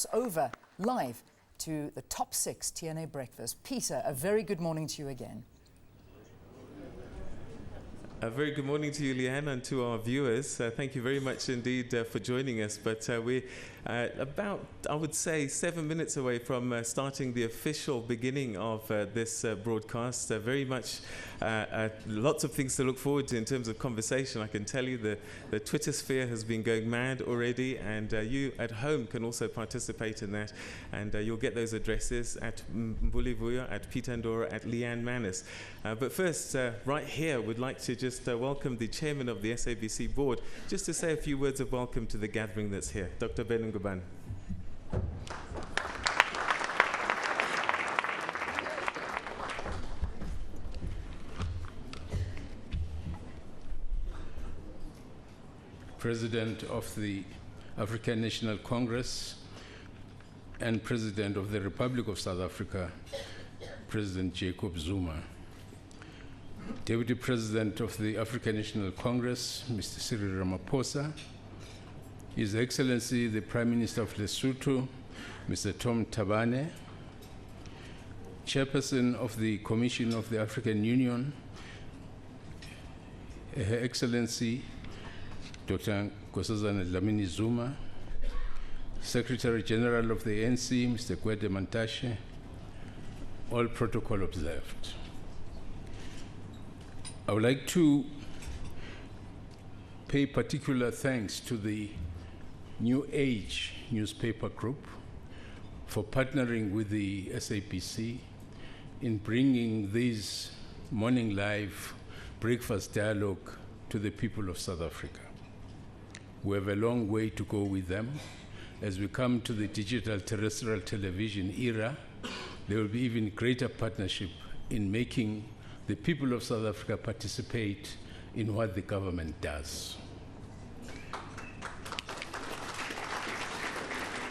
cross over live to the top 6 TNA breakfast. Peter, a very good morning to you again. A very good morning to you, Leanne, and to our viewers. Thank you very much indeed for joining us. But we're about, I would say, 7 minutes away from starting the official beginning of this broadcast. Very much lots of things to look forward to in terms of conversation. I can tell you the Twitter sphere has been going mad already, and you at home can also participate in that. And you'll get those addresses at Mbuli Vuyo, at Peter Ndoro, at Leanne Manus. But first, right here, we'd like to just welcome the chairman of the SABC board, just to say a few words of welcome to the gathering that's here. Dr. Ben Nguban. President of the African National Congress and President of the Republic of South Africa, President Jacob Zuma. Deputy President of the African National Congress, Mr. Cyril Ramaphosa, His Excellency the Prime Minister of Lesotho, Mr. Tom Tabane, Chairperson of the Commission of the African Union, Her Excellency Dr. Nkosazana Dlamini Zuma, Secretary General of the ANC, Mr. Gwede Mantashe, all protocol observed. I would like to pay particular thanks to the New Age newspaper group for partnering with the SABC in bringing this morning live breakfast dialogue to the people of South Africa. We have a long way to go with them. As we come to the digital terrestrial television era, there will be even greater partnership in making the people of South Africa participate in what the government does.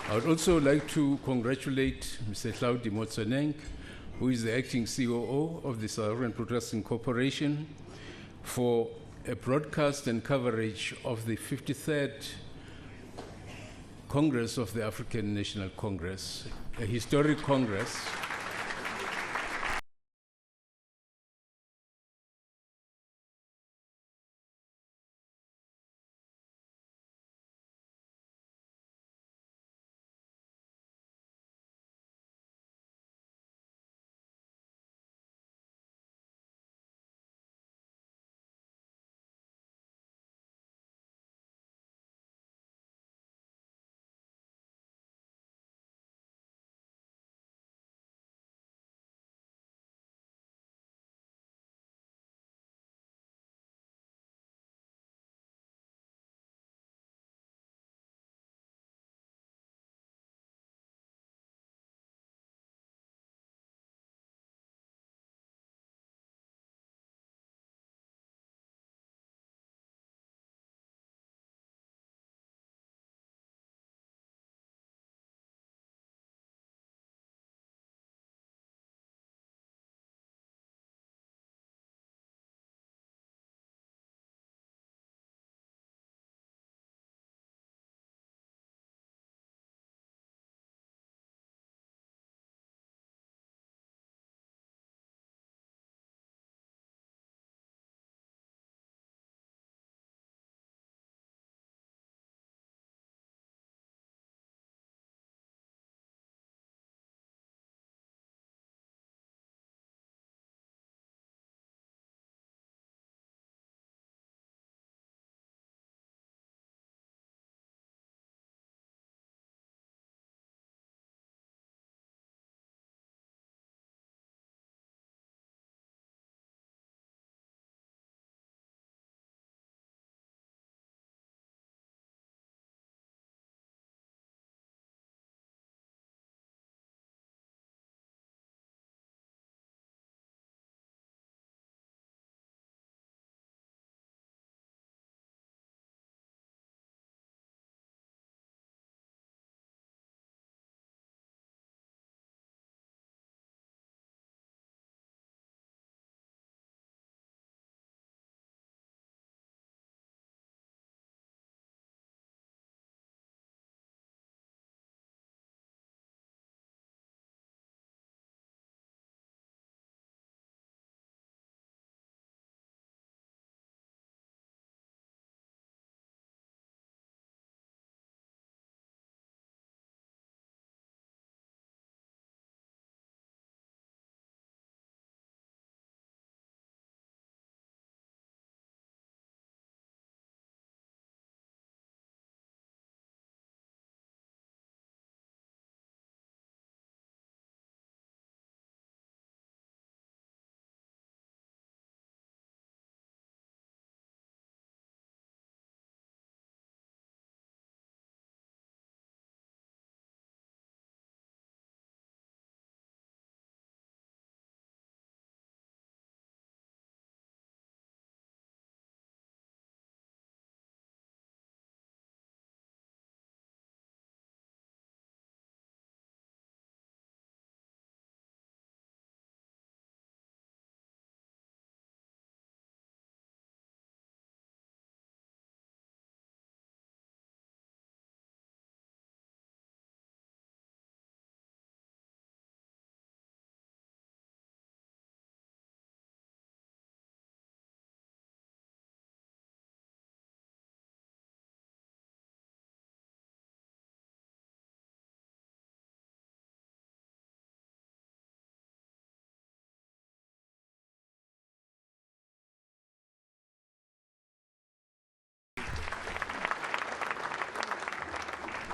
I would also like to congratulate Mr. Hlaudi Motsoeneng, who is the acting COO of the South African Broadcasting Corporation, for a broadcast and coverage of the 53rd Congress of the African National Congress, a historic congress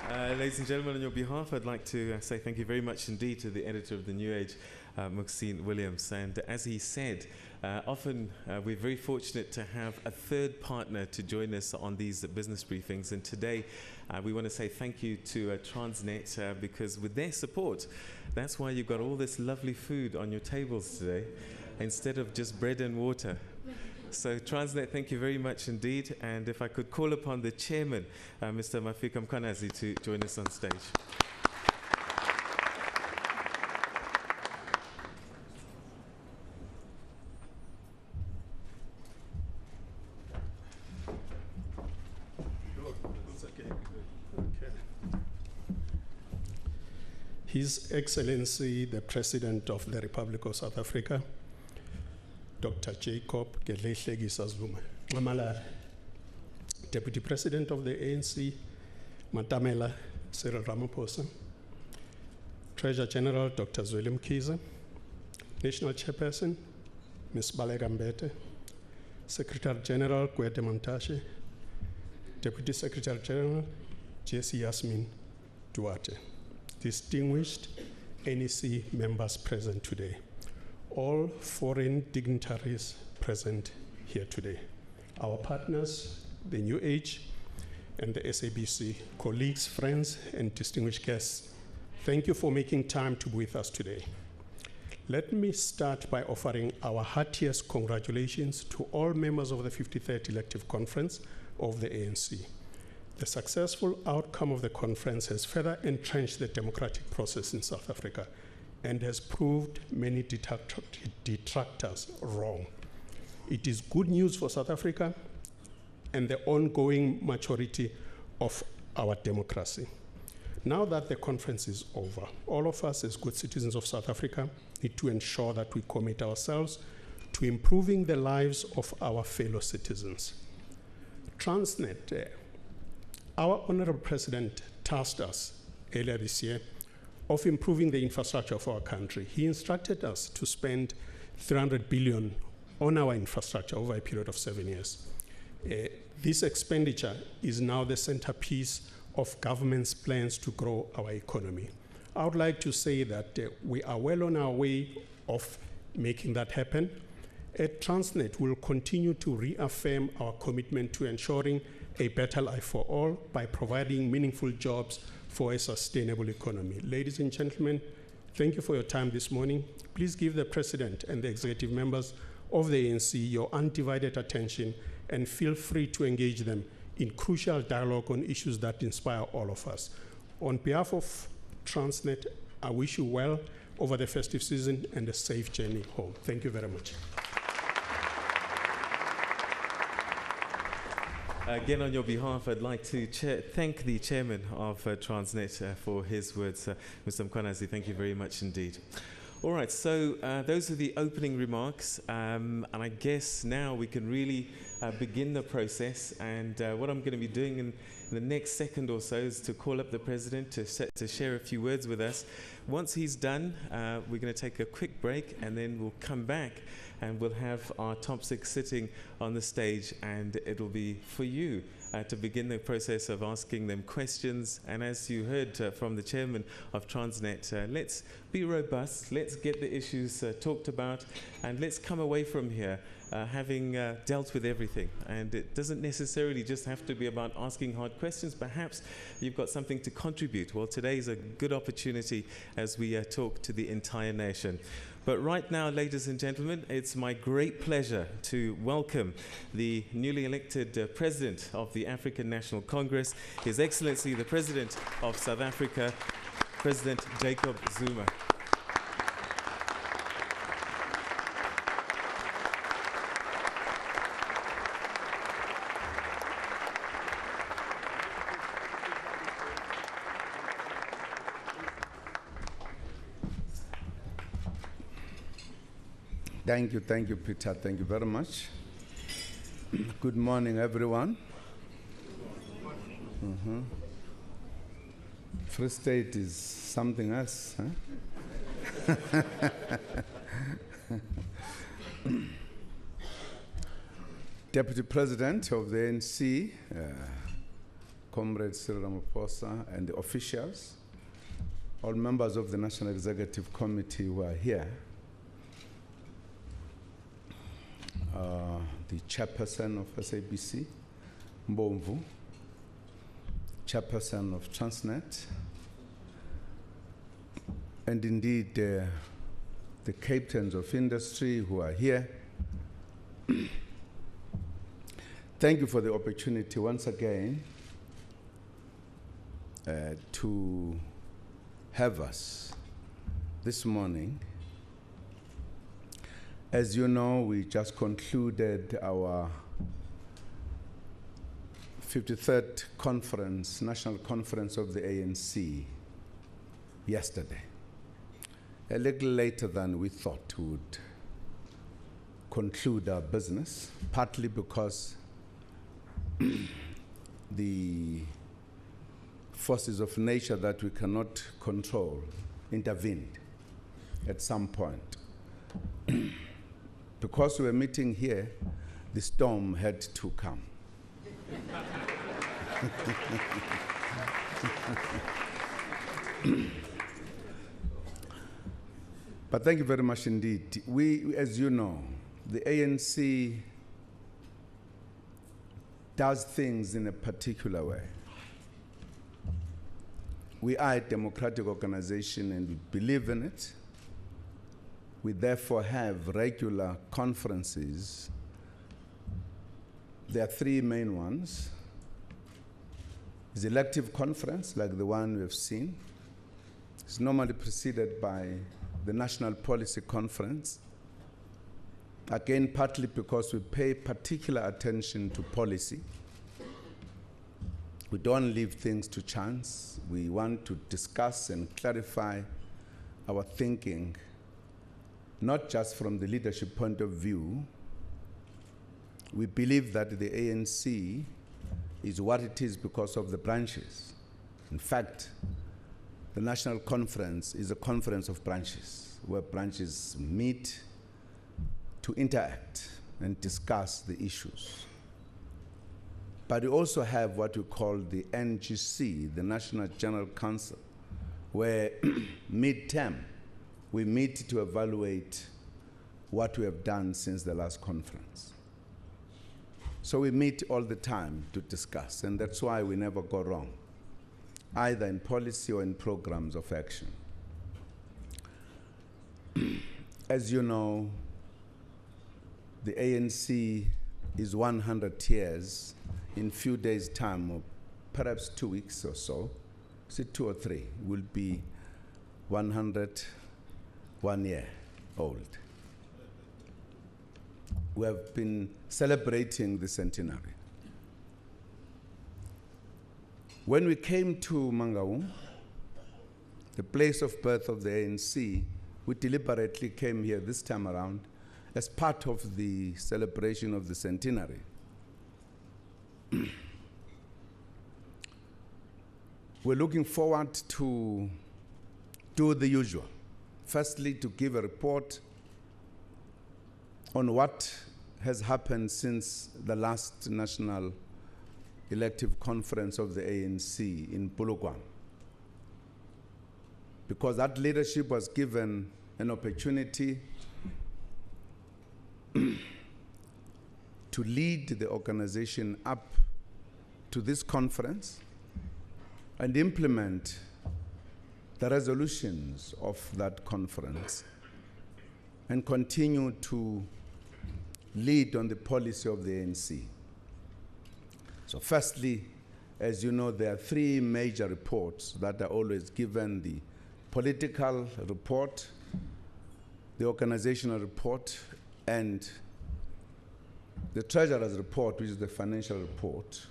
Ladies and gentlemen, on your behalf, I'd like to say thank you very much indeed to the editor of The New Age, Muxine Williams. And as he said, often we're very fortunate to have a third partner to join us on these business briefings. And today, we want to say thank you to Transnet because with their support, that's why you've got all this lovely food on your tables today instead of just bread and water. So Transnet, thank you very much indeed. And if I could call upon the chairman, Mr. Mafika Mkhwanazi, to join us on stage. His Excellency, the President of the Republic of South Africa, Dr. Jacob Gedleyihlekisa Zuma Nxamalala, Deputy President of the ANC, Matamela Cyril Ramaphosa, Treasurer General Dr. Zweli Mkhize, National Chairperson Ms. Baleka Mbete, Secretary General Gwede Mantashe, Deputy Secretary General Jesse Yasmin Duarte, distinguished NEC members present today, all foreign dignitaries present here today, our partners, the New Age, and the SABC, colleagues, friends, and distinguished guests, thank you for making time to be with us today. Let me start by offering our heartiest congratulations to all members of the 53rd Elective Conference of the ANC. The successful outcome of the conference has further entrenched the democratic process in South Africa and has proved many detractors wrong. It is good news for South Africa and the ongoing maturity of our democracy. Now that the conference is over, all of us as good citizens of South Africa need to ensure that we commit ourselves to improving the lives of our fellow citizens. Transnet, our Honorable President tasked us earlier this year of improving the infrastructure of our country. He instructed us to spend 300 billion on our infrastructure over a period of 7 years. This expenditure is now the centerpiece of government's plans to grow our economy. I would like to say that we are well on our way of making that happen. At Transnet, we'll continue to reaffirm our commitment to ensuring a better life for all by providing meaningful jobs for a sustainable economy. Ladies and gentlemen, thank you for your time this morning. Please give the President and the executive members of the ANC your undivided attention and feel free to engage them in crucial dialogue on issues that inspire all of us. On behalf of Transnet, I wish you well over the festive season and a safe journey home. Thank you very much. Again, on your behalf, I'd like to thank the chairman of Transnet for his words. Mr. Mkhwanazi, thank you very much indeed. All right, so those are the opening remarks, and I guess now we can really begin the process. And what I'm going to be doing in the next second or so is to call up the president to share a few words with us. Once he's done, we're going to take a quick break, and then we'll come back and we'll have our top six sitting on the stage, and it'll be for you to begin the process of asking them questions. And as you heard from the chairman of Transnet, let's be robust, let's get the issues talked about, and let's come away from here having dealt with everything. And it doesn't necessarily just have to be about asking hard questions. Perhaps you've got something to contribute. Well, today is a good opportunity as we talk to the entire nation. But right now, ladies and gentlemen, it's my great pleasure to welcome the newly elected President of the African National Congress, His Excellency, the President of South Africa, President Jacob Zuma. Thank you, Peter. Thank you very much. Good morning, everyone. Free State is something else, huh? Deputy President of the ANC, Comrade Cyril Ramaphosa, and the officials, all members of the National Executive Committee who are here, the chairperson of SABC, Mbomvu, chairperson of Transnet, and indeed the captains of industry who are here. Thank you for the opportunity once again to have us this morning. As you know, we just concluded our 53rd conference, national conference of the ANC yesterday. A little later than we thought we would conclude our business, partly because the forces of nature that we cannot control intervened at some point. Because we were meeting here, the storm had to come. But thank you very much indeed. We, as you know, the ANC does things in a particular way. We are a democratic organization and we believe in it. We therefore have regular conferences. There are three main ones. It's the elective conference, like the one we've seen. It's normally preceded by the National Policy Conference. Again, partly because we pay particular attention to policy. We don't leave things to chance. We want to discuss and clarify our thinking, not just from the leadership point of view. We believe that the ANC is what it is because of the branches. In fact, the National Conference is a conference of branches, where branches meet to interact and discuss the issues. But we also have what we call the NGC, the National General Council, where mid-term we meet to evaluate what we have done since the last conference. So we meet all the time to discuss, and that's why we never go wrong, either in policy or in programs of action. As you know, the ANC is 100 years in few days' time, or perhaps 2 weeks or so. Is it 2 or 3? Will be 101 year old. We have been celebrating the centenary. When we came to Mangaung, the place of birth of the ANC, we deliberately came here this time around as part of the celebration of the centenary. We're looking forward to do the usual. Firstly, to give a report on what has happened since the last national elective conference of the ANC in Polokwane. Because that leadership was given an opportunity to lead the organization up to this conference and implement the resolutions of that conference and continue to lead on the policy of the ANC. So firstly, as you know, there are three major reports that are always given: the political report, the organizational report, and the treasurer's report, which is the financial report.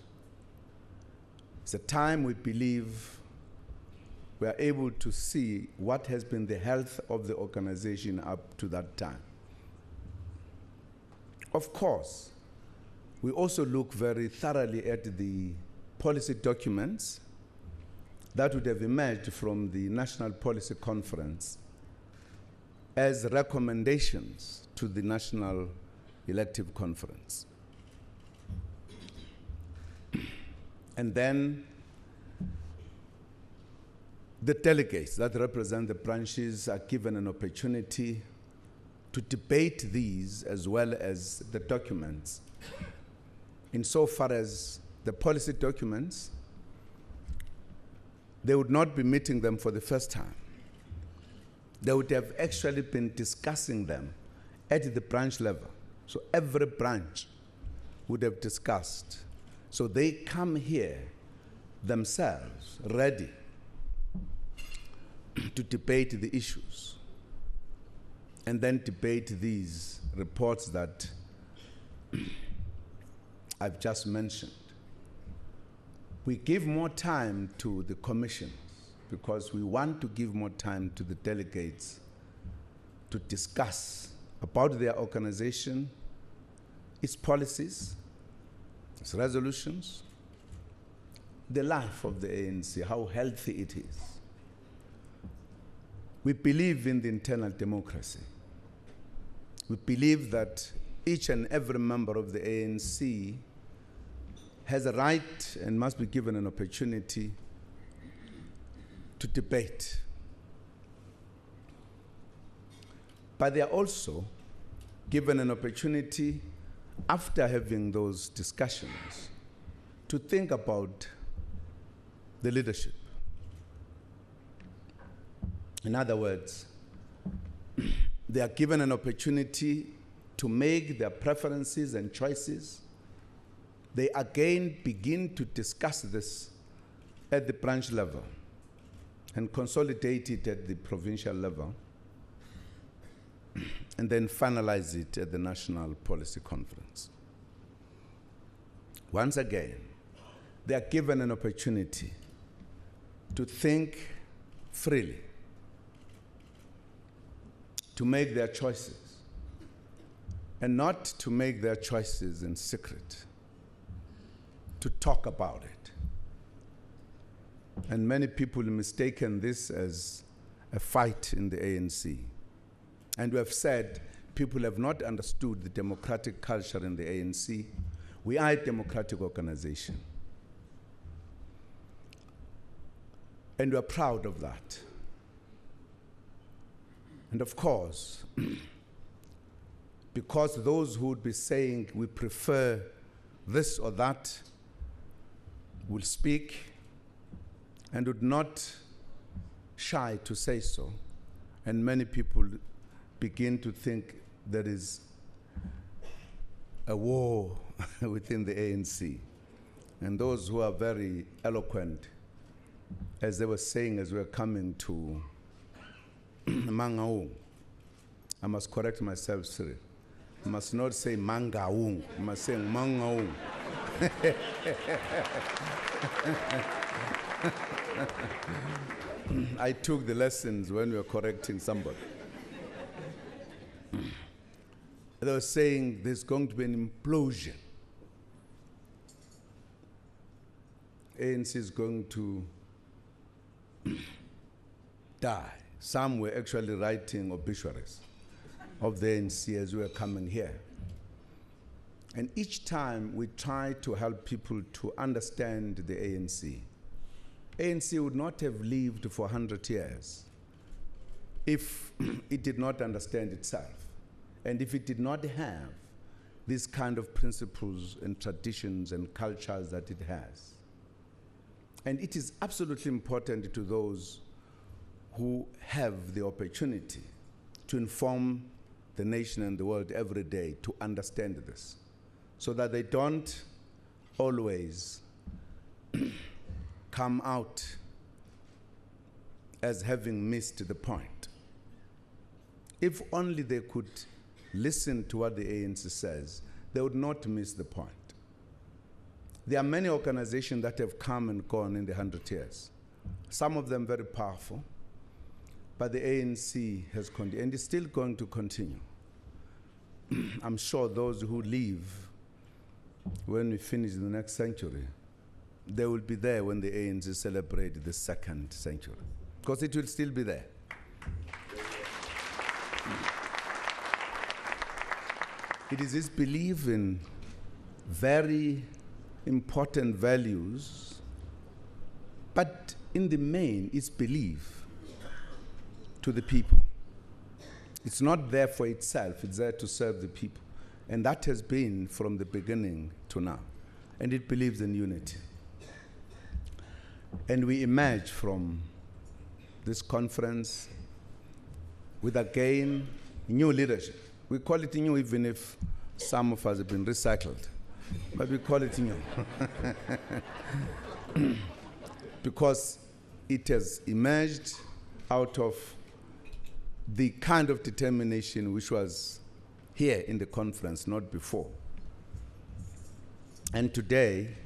It's a time we believe we are able to see what has been the health of the organization up to that time. Of course, we also look very thoroughly at the policy documents that would have emerged from the National Policy Conference as recommendations to the National Elective Conference. And then the delegates that represent the branches are given an opportunity to debate these as well as the documents. Insofar as the policy documents, they would not be meeting them for the first time. They would have actually been discussing them at the branch level. So every branch would have discussed. So they come here themselves ready to debate the issues and then debate these reports that I've just mentioned. We give more time to the commissions because we want to give more time to the delegates to discuss about their organization, its policies, its resolutions, the life of the ANC, how healthy it is. We believe in the internal democracy. We believe that each and every member of the ANC has a right and must be given an opportunity to debate. But they are also given an opportunity, after having those discussions, to think about the leadership. In other words, they are given an opportunity to make their preferences and choices. They again begin to discuss this at the branch level and consolidate it at the provincial level, and then finalize it at the National Policy Conference. Once again, they are given an opportunity to think freely, to make their choices, and not to make their choices in secret, to talk about it. And many people have mistaken this as a fight in the ANC. And we have said people have not understood the democratic culture in the ANC. We are a democratic organization. And we are proud of that. And of course, because those who would be saying we prefer this or that will speak and would not shy to say so, and many people begin to think there is a war within the ANC. And those who are very eloquent, as they were saying as we were coming to Mangaung, I must correct myself, Cyril. I must not say Mangaung, I must say Mangaung. I took the lessons when we were correcting somebody. They were saying there's going to be an implosion. ANC is going to die. Some were actually writing obituaries of the ANC as we were coming here. And each time we try to help people to understand the ANC. ANC would not have lived for 100 years if it did not understand itself, and if it did not have these kind of principles and traditions and cultures that it has. And it is absolutely important to those who have the opportunity to inform the nation and the world every day to understand this, so that they don't always come out as having missed the point. If only they could listen to what the ANC says, they would not miss the point. There are many organizations that have come and gone in the 100 years, some of them very powerful, but the ANC has continued and is still going to continue. I'm sure those who leave when we finish the next century, they will be there when the ANC celebrates the second century, because it will still be there. It is this belief in very important values, But in the main, it's belief to the people. It's not there for itself, it's there to serve the people. And that has been from the beginning to now. And it believes in unity. And we emerge from this conference with, again, new leadership. We call it new even if some of us have been recycled. But we call it new. Because it has emerged out of the kind of determination which was here in the conference, not before. And today,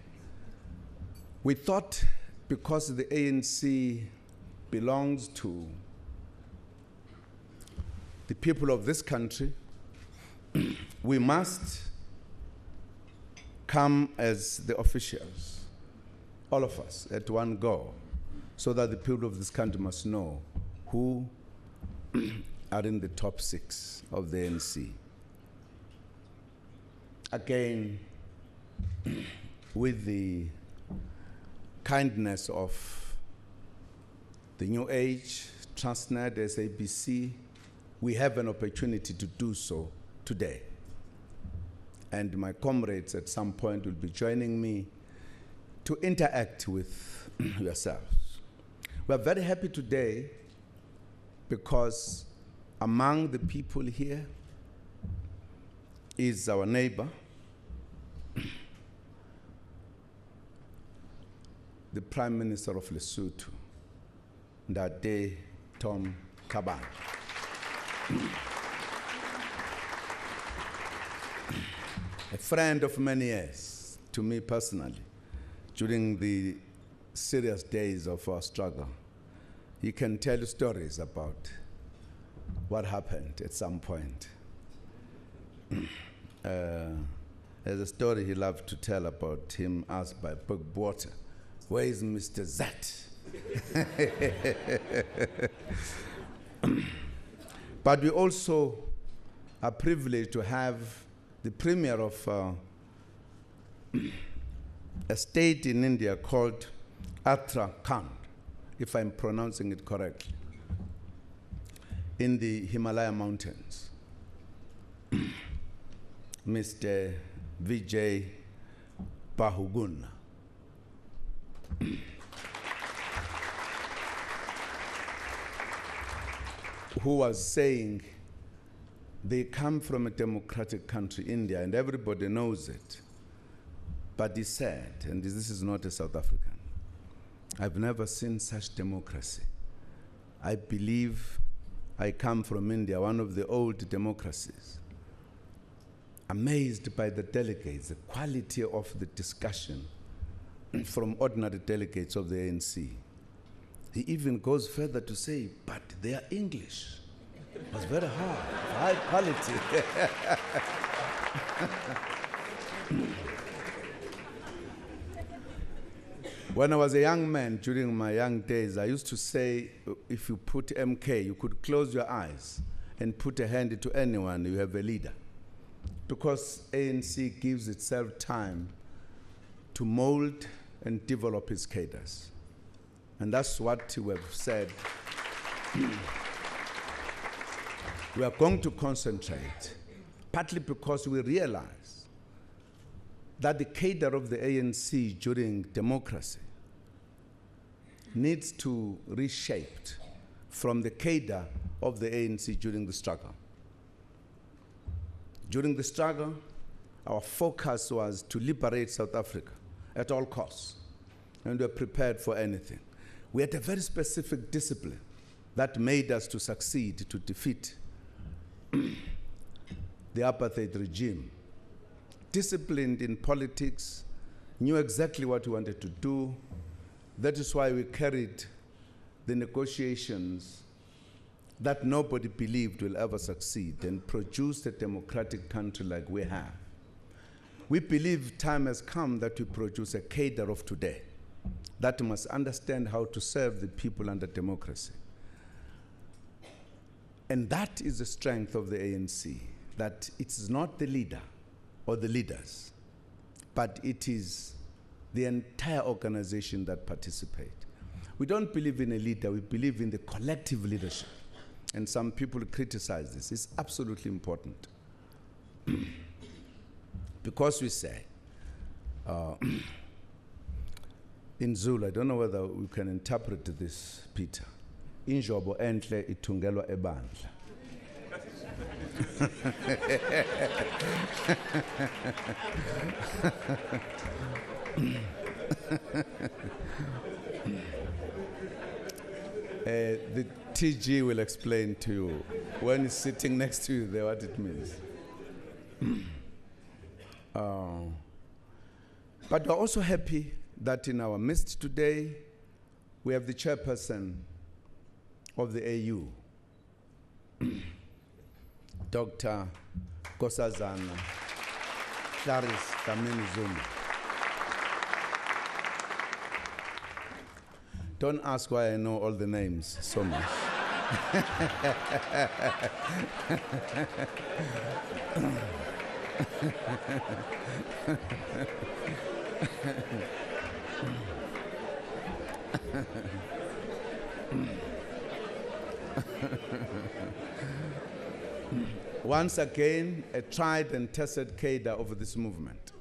we thought, because the ANC belongs to the people of this country, we must come as the officials, all of us, at one go, so that the people of this country must know who are in the top 6 of the ANC. Again, with the kindness of the New Age, Transnet, SABC, we have an opportunity to do so today. And my comrades at some point will be joining me to interact with yourselves. We are very happy today because among the people here is our neighbor, the Prime Minister of Lesotho, Ndade Tom Kabane. A friend of many years to me personally during the serious days of our struggle. He can tell you stories about what happened at some point. There's a story he loved to tell about him asked by Bugwater, where is Mr. Z? But we also are privileged to have the premier of a state in India called Uttarakhand, if I'm pronouncing it correctly, in the Himalaya mountains. Mr. Vijay Bahuguna. Who was saying they come from a democratic country, India, and everybody knows it. But he said, and this is not a South African, I've never seen such democracy. I believe I come from India, one of the old democracies. Amazed by the delegates, the quality of the discussion from ordinary delegates of the ANC. He even goes further to say, but they are English. It was very high quality. When I was a young man, during my young days, I used to say, if you put MK, you could close your eyes and put a hand to anyone, you have a leader. Because ANC gives itself time to mold and develop its cadres. And that's what we have said. We are going to concentrate, partly because we realize that the cadre of the ANC during democracy needs to be reshaped from the cadre of the ANC during the struggle. During the struggle, our focus was to liberate South Africa at all costs, and we were prepared for anything. We had a very specific discipline that made us to succeed, to defeat the apartheid regime. Disciplined in politics, knew exactly what we wanted to do. That is why we carried the negotiations that nobody believed will ever succeed and produced a democratic country like we have. We believe time has come that we produce a cadre of today that must understand how to serve the people under democracy. And that is the strength of the ANC, that it is not the leader or the leaders, but it is the entire organization that participate. We don't believe in a leader, we believe in the collective leadership. And some people criticize this. It's absolutely important. Because we say, in Zulu, I don't know whether we can interpret this, Peter. Injobo enhle itungelwa ebandla. The TG will explain to you when he's sitting next to you there what it means. But we're also happy that in our midst today we have the chairperson of the AU, Dr. Nkosazana Clarice Dlamini Zuma. Don't ask why I know all the names so much. Once again, a tried and tested cadre of this movement.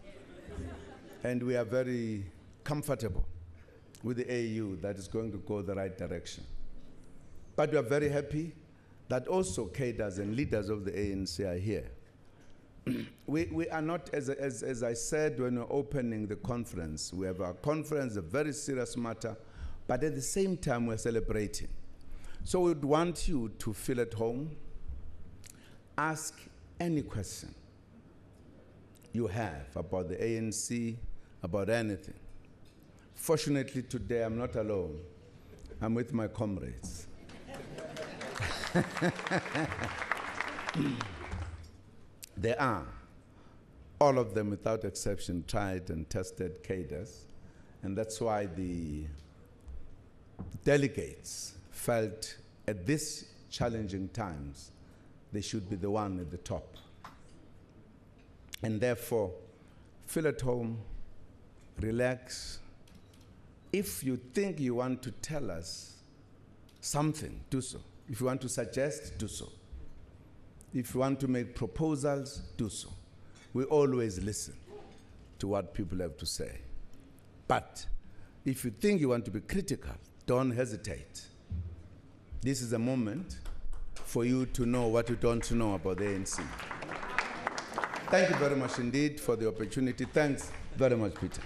And we are very comfortable with the AU that is going to go the right direction. But we are very happy that also cadres and leaders of the ANC are here. We are not, as I said when we were opening the conference, we have our conference, a very serious matter, but at the same time we're celebrating. So we would want you to feel at home, ask any question you have about the ANC, about anything. Fortunately today I'm not alone, I'm with my comrades. They are, all of them without exception, tried and tested cadres, and that's why the delegates felt at these challenging times they should be the one at the top. And therefore, feel at home, relax. If you think you want to tell us something, do so. If you want to suggest, do so. If you want to make proposals, do so. We always listen to what people have to say. But if you think you want to be critical, don't hesitate. This is a moment for you to know what you don't know about the ANC. Thank you very much indeed for the opportunity. Thanks very much, Peter.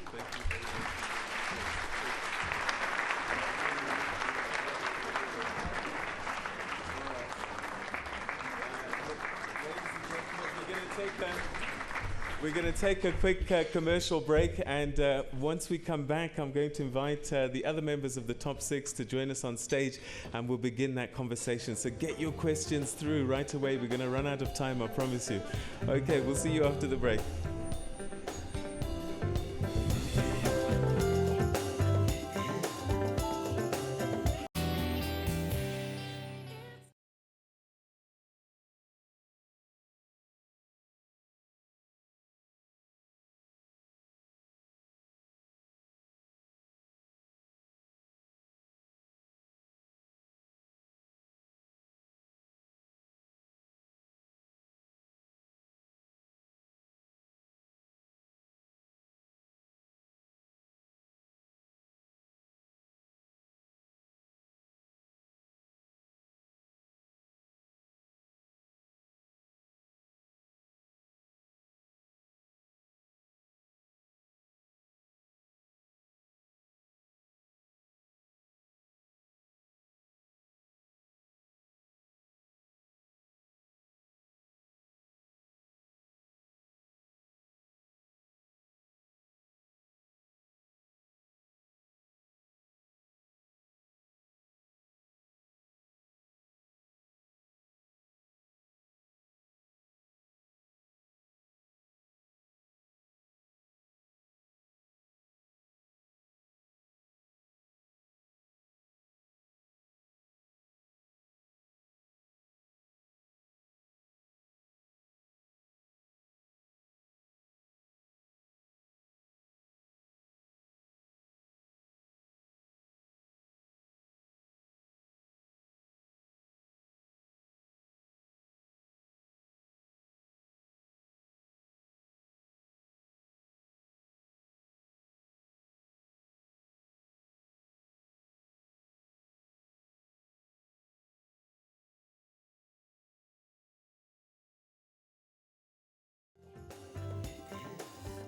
We're going to take a quick commercial break, and once we come back, I'm going to invite the other members of the top six to join us on stage, and we'll begin that conversation. So get your questions through right away. We're going to run out of time, I promise you. Okay, we'll see you after the break.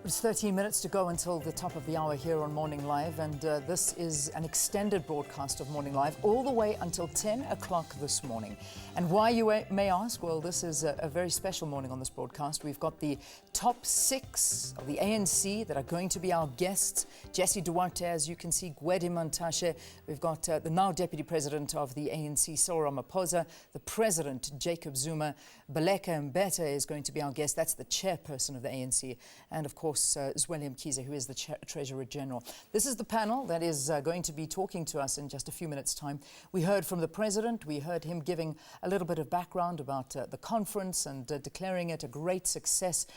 It's 13 minutes to go until the top of the hour here on Morning Live, and this is an extended broadcast of Morning Live all the way until 10 o'clock this morning. And why, you may ask? Well, this is a very special morning on this broadcast. We've got the top 6 of the ANC that are going to be our guests. Jesse Duarte, as you can see, Gwede Mantashe. We've got the now Deputy President of the ANC, Cyril Ramaphosa, the President, Jacob Zuma. Baleka Mbete is going to be our guest. That's the chairperson of the ANC. And of course, Zweli Mkhize, who is the Treasurer General. This is the panel that is going to be talking to us in just a few minutes' time. We heard from the President. We heard him giving a little bit of background about the conference and declaring it a great success,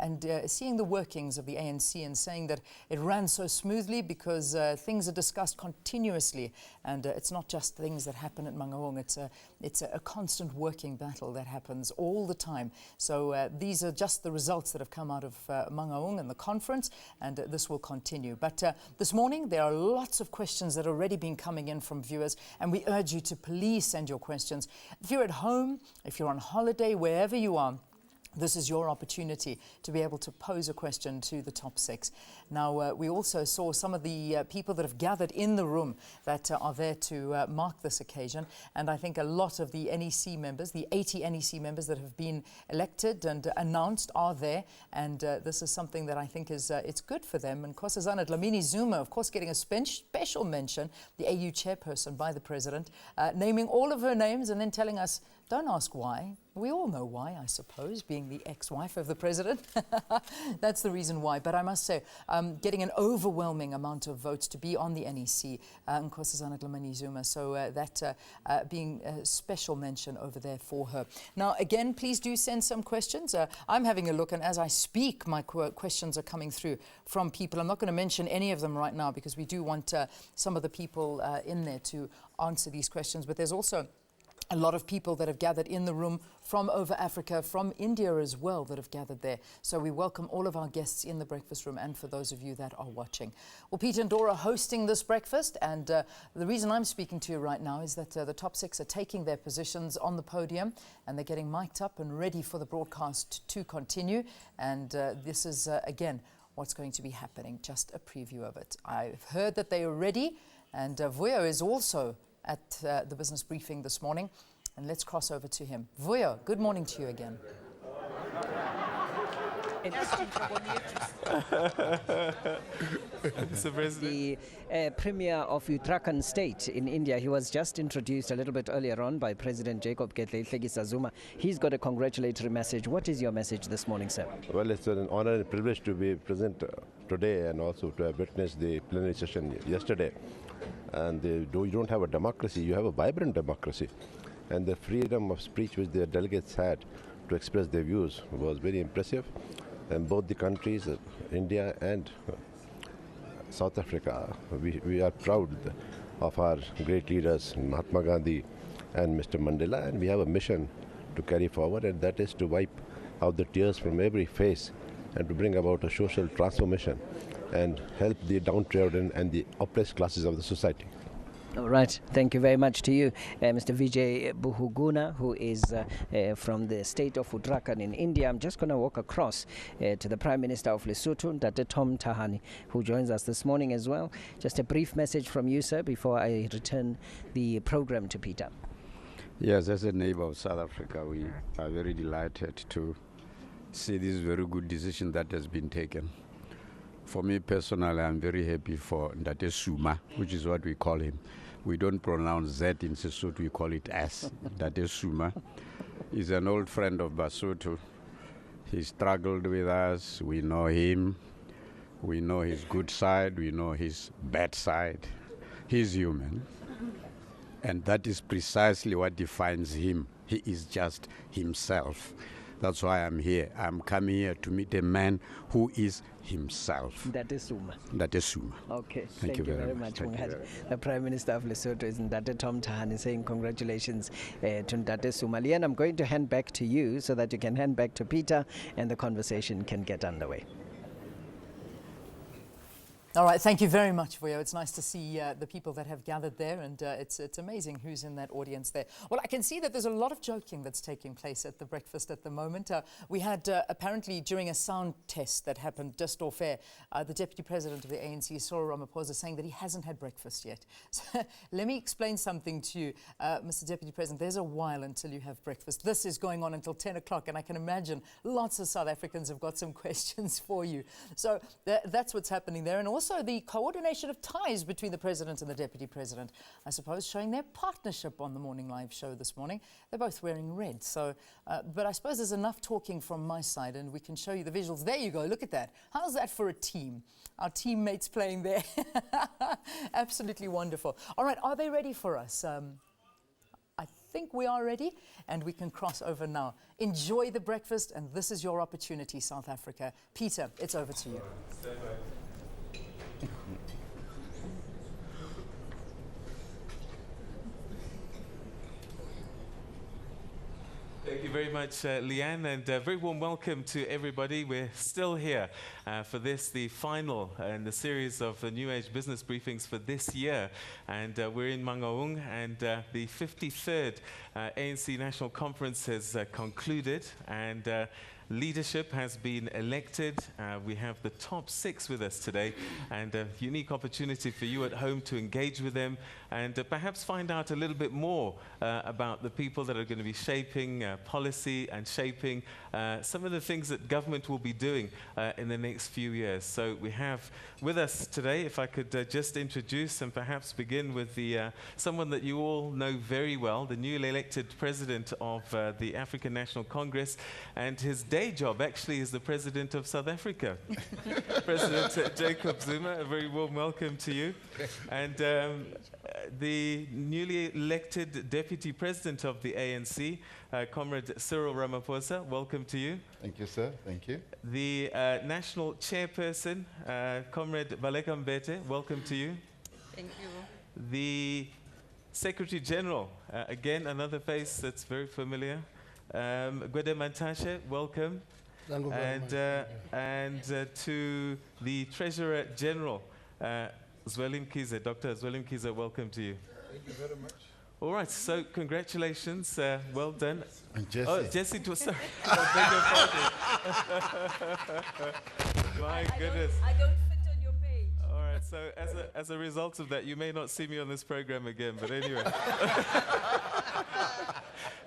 and seeing the workings of the ANC and saying that it ran so smoothly because things are discussed continuously, and it's not just things that happen at Mangaung. It's a constant working battle that happens all the time. So these are just the results that have come out of Mangaung and the conference, and this will continue. But this morning there are lots of questions that are already been coming in from viewers, and we urge you to please send your questions. If you're at home, if you're on holiday, wherever you are, this is your opportunity to be able to pose a question to the top 6. Now, we also saw some of the people that have gathered in the room that are there to mark this occasion. And I think a lot of the NEC members, the 80 NEC members that have been elected and announced are there. And this is something that I think is it's good for them. And Nkosazana Dlamini Zuma, of course, getting a special mention, the AU chairperson by the President, naming all of her names and then telling us, don't ask why. We all know why, I suppose, being the ex-wife of the President. That's the reason why. But I must say, getting an overwhelming amount of votes to be on the NEC, Nkosazana Dlamini Zuma, so that being a special mention over there for her. Now, again, please do send some questions. I'm having a look, and as I speak, my questions are coming through from people. I'm not going to mention any of them right now because we do want some of the people in there to answer these questions. But there's also a lot of people that have gathered in the room from over Africa, from India as well, that have gathered there. So we welcome all of our guests in the breakfast room, and for those of you that are watching. Well, Peter and Dora are hosting this breakfast, and the reason I'm speaking to you right now is that the top 6 are taking their positions on the podium, and they're getting mic'd up and ready for the broadcast to continue. And this is, again, what's going to be happening, just a preview of it. I've heard that they are ready, and Vuyo is also at the business briefing this morning, and let's cross over to him. Vuyo, good morning to you again. Mr. President. The Premier of Uttarakhand State in India, he was just introduced a little bit earlier on by President Jacob Zuma. He's got a congratulatory message. What is your message this morning, sir? Well, it's an honor and privilege to be present today and also to have witnessed the plenary session yesterday. And though you don't have a democracy, you have a vibrant democracy. And the freedom of speech which the delegates had to express their views was very impressive. And both the countries, India and South Africa, we are proud of our great leaders, Mahatma Gandhi and Mr. Mandela, and we have a mission to carry forward, and that is to wipe out the tears from every face and to bring about a social transformation and help the downtrodden and the oppressed classes of the society. All right. Thank you very much to you, Mr. Vijay Buhuguna, who is from the state of Uttarakhand in India. I'm just going to walk across to the Prime Minister of Lesotho, Dr. Tom Tahani, who joins us this morning as well. Just a brief message from you, sir, before I return the program to Peter. Yes, as a neighbor of South Africa, we are very delighted to see this very good decision that has been taken. For me personally, I'm very happy for Ndate Suma, which is what we call him. We don't pronounce Z in Sesotho, we call it S. Ndate Suma. He's an old friend of Basotho. He struggled with us. We know him. We know his good side. We know his bad side. He's human. And that is precisely what defines him. He is just himself. That's why I'm here. I'm coming here to meet a man who is himself. Ndate Suma. Ndate Suma. Okay. Thank you very much. The Prime Minister of Lesotho is Ndate Tom Tahani, saying congratulations to Ndate Suma. Lian, I'm going to hand back to you so that you can hand back to Peter and the conversation can get underway. All right, thank you very much, Vuyo. It's nice to see the people that have gathered there, and it's amazing who's in that audience there. Well, I can see that there's a lot of joking that's taking place at the breakfast at the moment. We had apparently during a sound test that happened just off air, the Deputy President of the ANC, Cyril Ramaphosa, saying that he hasn't had breakfast yet. So let me explain something to you, Mr. Deputy President. There's a while until you have breakfast. This is going on until 10 o'clock, and I can imagine lots of South Africans have got some questions for you. So that's what's happening there. And also the coordination of ties between the President and the Deputy President, I suppose, showing their partnership on the Morning Live show this morning. They're both wearing red. So, but I suppose there's enough talking from my side, and we can show you the visuals. There you go. Look at that. How's that for a team? Our teammates playing there. Absolutely wonderful. All right, are they ready for us? I think we are ready, and we can cross over now. Enjoy the breakfast, and this is your opportunity, South Africa. Peter, it's over to you. Thank you very much, Leanne, and very warm welcome to everybody. We're still here for this, the final in the series of New Age business briefings for this year. And we're in Mangaung, and the 53rd ANC National Conference has concluded, and leadership has been elected. We have the top 6 with us today, and a unique opportunity for you at home to engage with them and perhaps find out a little bit more about the people that are going to be shaping policy and shaping some of the things that government will be doing in the next few years. So we have with us today, if I could just introduce and perhaps begin with the someone that you all know very well, the newly elected president of the African National Congress, and his day job actually is the president of South Africa. President Jacob Zuma, a very warm welcome to you. And the newly elected deputy president of the ANC, Comrade Cyril Ramaphosa, welcome to you. Thank you, sir. Thank you. The national chairperson, Comrade Baleka Mbete, welcome to you. Thank you. The Secretary General, again, another face that's very familiar. Gwede Mantashe, welcome. Thank you very much. And to the Treasurer General, Zwelim Kize, Dr. Zwelim Kize, welcome to you. Thank you very much. All right, so congratulations, well done. And Jesse. Oh, Jesse, sorry. I beg your pardon. My goodness. I don't fit on your page. All right, so as a result of that, you may not see me on this program again, but anyway.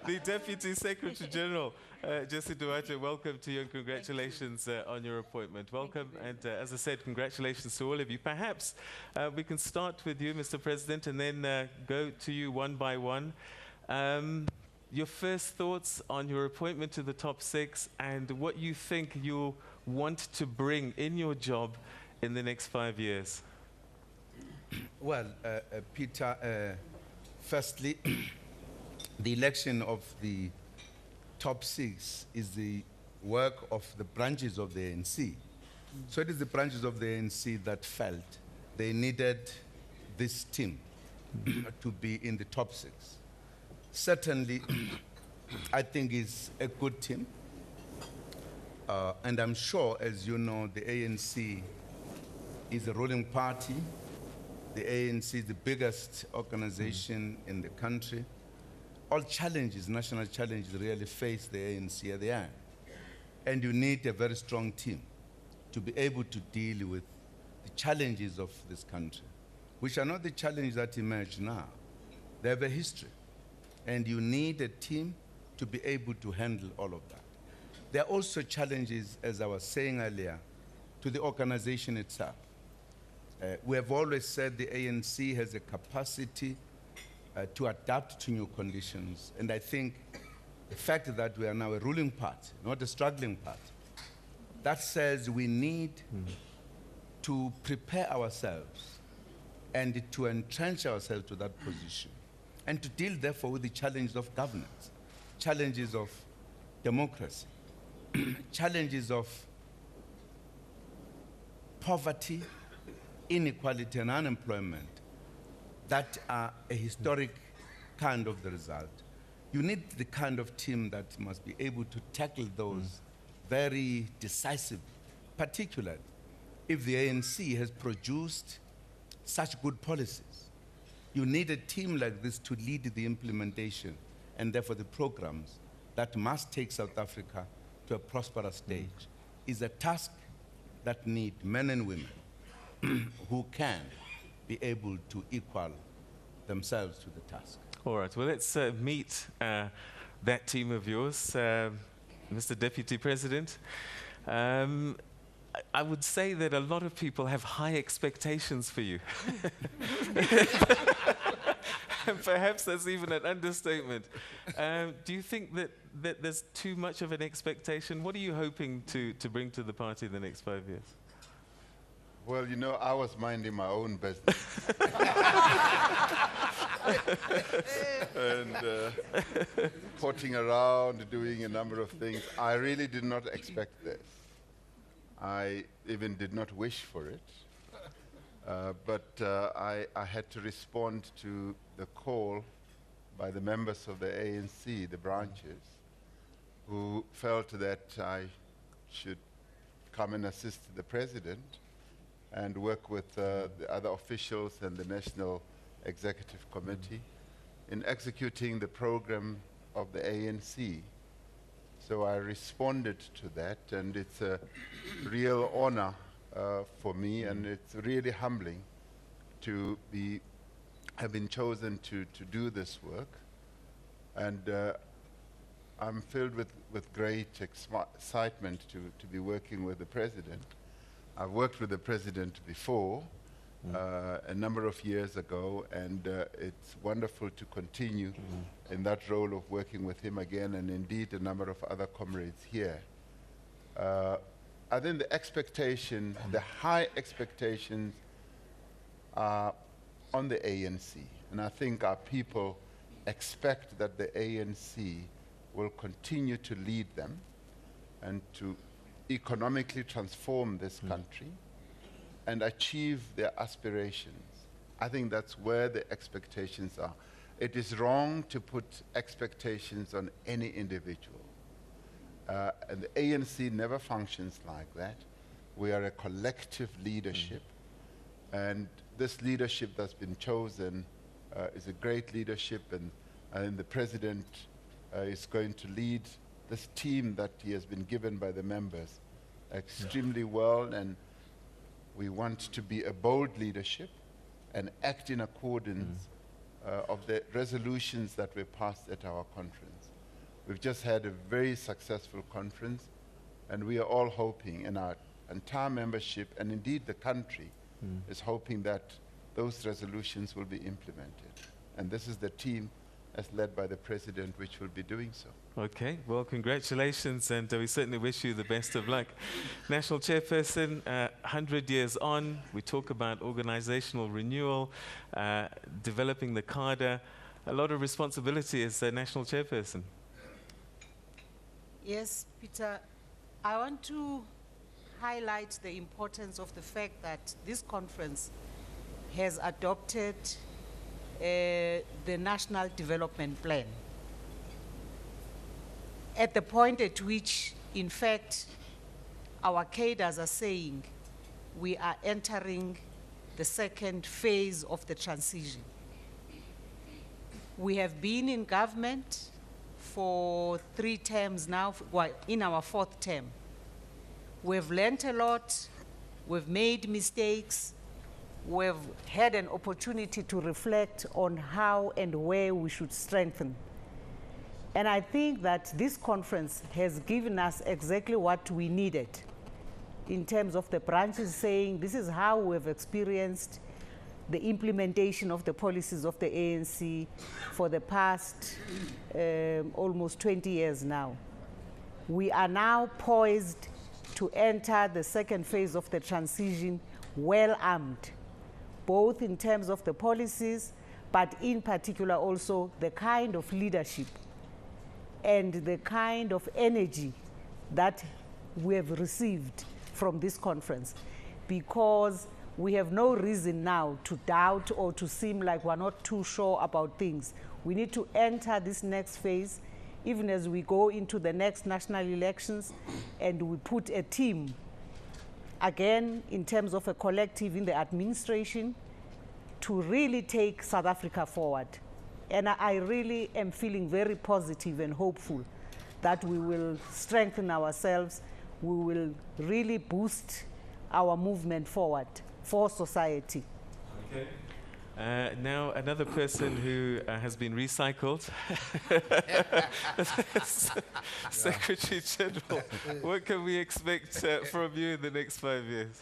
The Deputy Secretary General, Jesse Duarte, welcome to you and congratulations on your appointment. Welcome, and as I said, congratulations to all of you. Perhaps we can start with you, Mr. President, and then go to you one by one. Your first thoughts on your appointment to the top 6 and what you think you'll want to bring in your job in the next 5 years. Well, Peter, firstly, the election of the top 6 is the work of the branches of the ANC. So it is the branches of the ANC that felt they needed this team to be in the top 6. Certainly, I think it's a good team. And I'm sure, as you know, the ANC is a ruling party. The ANC is the biggest organization in the country. All challenges, national challenges, really face the ANC at the end. And you need a very strong team to be able to deal with the challenges of this country, which are not the challenges that emerge now. They have a history. And you need a team to be able to handle all of that. There are also challenges, as I was saying earlier, to the organization itself. We have always said the ANC has a capacity to adapt to new conditions. And I think the fact that we are now a ruling party, not a struggling party, that says we need to prepare ourselves and to entrench ourselves to that position and to deal, therefore, with the challenges of governance, challenges of democracy, challenges of poverty, inequality, and unemployment that are a historic kind of the result. You need the kind of team that must be able to tackle those very decisively, particularly if the ANC has produced such good policies. You need a team like this to lead the implementation and therefore the programs that must take South Africa to a prosperous stage. Is a task that need men and women who can be able to equal themselves to the task. All right, well, let's meet that team of yours, Mr. Deputy President. I would say that a lot of people have high expectations for you. And perhaps that's even an understatement. Do you think that there's too much of an expectation? What are you hoping to bring to the party in the next 5 years? Well, you know, I was minding my own business. And potting around, doing a number of things. I really did not expect this. I even did not wish for it. But I had to respond to the call by the members of the ANC, the branches, who felt that I should come and assist the president and work with the other officials and the National Executive Committee in executing the program of the ANC. So I responded to that, and it's a real honor for me, and it's really humbling to have been chosen to do this work. And I'm filled with great excitement to be working with the president. I've worked with the president before, a number of years ago, and it's wonderful to continue in that role of working with him again, and indeed a number of other comrades here. I think the expectation, the high expectations are on the ANC, and I think our people expect that the ANC will continue to lead them and to economically transform this country and achieve their aspirations. I think that's where the expectations are. It is wrong to put expectations on any individual. And the ANC never functions like that. We are a collective leadership, and this leadership that's been chosen is a great leadership, and the president is going to lead this team that he has been given by the members extremely well, and we want to be a bold leadership and act in accordance of the resolutions that were passed at our conference. We've just had a very successful conference, and we are all hoping, and our entire membership, and indeed the country, is hoping that those resolutions will be implemented. And this is the team, as led by the president, which will be doing so. Okay, well, congratulations, and we certainly wish you the best of luck. National Chairperson, 100 years on, we talk about organizational renewal, developing the cadre, a lot of responsibility as National Chairperson. Yes, Peter, I want to highlight the importance of the fact that this conference has adopted the National Development Plan. At the point at which, in fact, our cadres are saying we are entering the second phase of the transition. We have been in government for 3 terms now, well, in our 4th term. We've learned a lot, we've made mistakes, we've had an opportunity to reflect on how and where we should strengthen. And I think that this conference has given us exactly what we needed in terms of the branches saying this is how we've experienced the implementation of the policies of the ANC for the past almost 20 years now. We are now poised to enter the second phase of the transition well armed, both in terms of the policies, but in particular also the kind of leadership and the kind of energy that we have received from this conference, because we have no reason now to doubt or to seem like we're not too sure about things. We need to enter this next phase, even as we go into the next national elections, and we put a team again, in terms of a collective in the administration, to really take South Africa forward. And I really am feeling very positive and hopeful that we will strengthen ourselves, we will really boost our movement forward for society. Okay. Now another person who has been recycled. Secretary General, what can we expect from you in the next 5 years?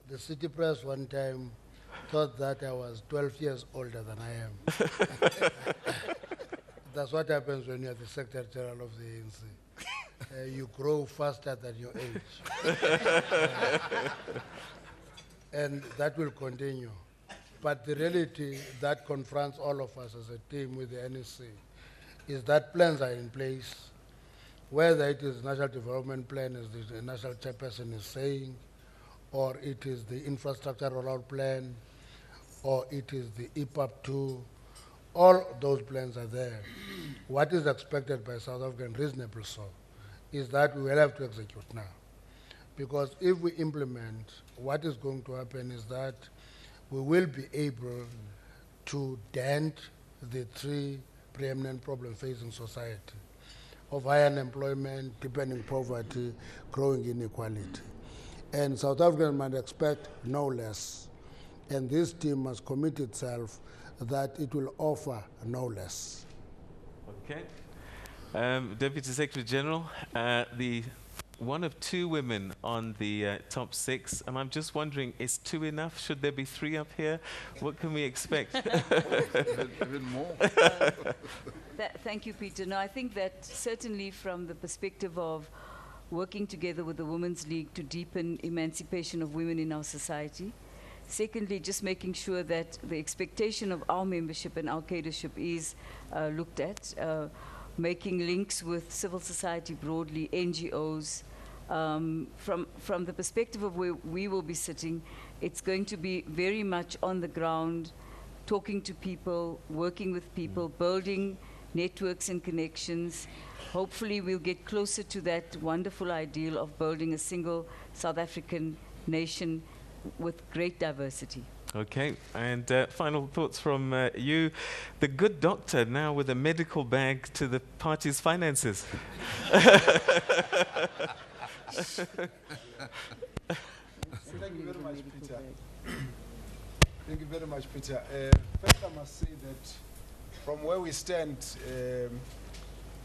The city press one time thought that I was 12 years older than I am. That's what happens when you're the Secretary General of the ANC. You grow faster than your age. And that will continue. But the reality that confronts all of us as a team with the NEC is that plans are in place, whether it is National Development Plan, as the National Chairperson is saying, or it is the Infrastructure Rollout Plan, or it is the EPAP 2, all those plans are there. What is expected by South Africa, and reasonable so, is that we will have to execute now. Because if we implement, what is going to happen is that we will be able to dent the three preeminent problems facing society of high unemployment, deepening poverty, growing inequality. And South Africans might expect no less. And this team must commit itself that it will offer no less. Okay. Deputy Secretary General, the one of two women on the top 6, and I'm just wondering, is 2 enough? Should there be 3 up here? What can we expect? Even more. Thank you, Peter. No, I think that certainly from the perspective of working together with the Women's League to deepen emancipation of women in our society. Secondly, just making sure that the expectation of our membership and our cadership is looked at, making links with civil society broadly, NGOs. From the perspective of where we will be sitting, it's going to be very much on the ground, talking to people, working with people, building networks and connections. Hopefully we'll get closer to that wonderful ideal of building a single South African nation with great diversity. Okay, and final thoughts from you. The good doctor now with a medical bag to the party's finances. Thank you very much, Peter. Thank you very much, Peter. First, I must say that from where we stand, there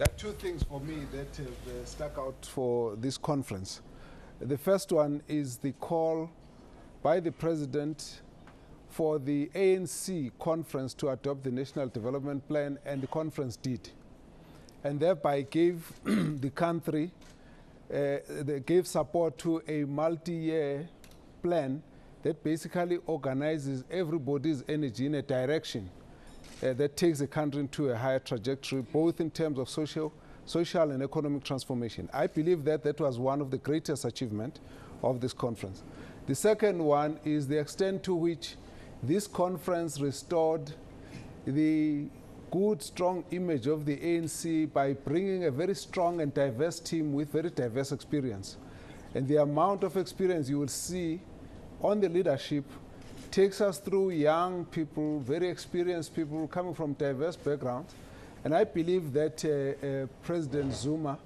are 2 things for me that have stuck out for this conference. The first one is the call by the President for the ANC conference to adopt the National Development Plan, and the conference did. And thereby gave the country, they gave support to a multi-year plan that basically organizes everybody's energy in a direction that takes the country into a higher trajectory, both in terms of social and economic transformation. I believe that that was one of the greatest achievements of this conference. The second one is the extent to which this conference restored the good, strong image of the ANC by bringing a very strong and diverse team with very diverse experience. And the amount of experience you will see on the leadership takes us through young people, very experienced people coming from diverse backgrounds. And I believe that President Zuma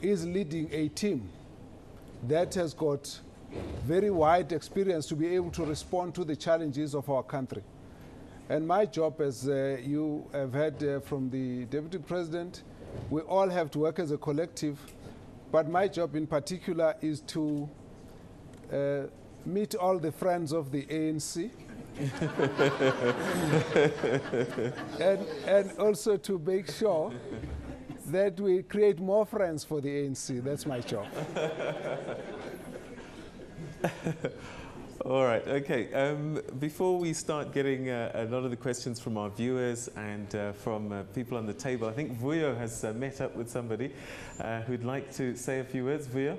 is leading a team that has got very wide experience to be able to respond to the challenges of our country. And my job, as you have heard from the Deputy President, we all have to work as a collective, but my job in particular is to meet all the friends of the ANC and also to make sure that we create more friends for the ANC. That's my job. All right, okay. Before we start getting a lot of the questions from our viewers and from people on the table, I think Vuyo has met up with somebody who'd like to say a few words. Vuyo?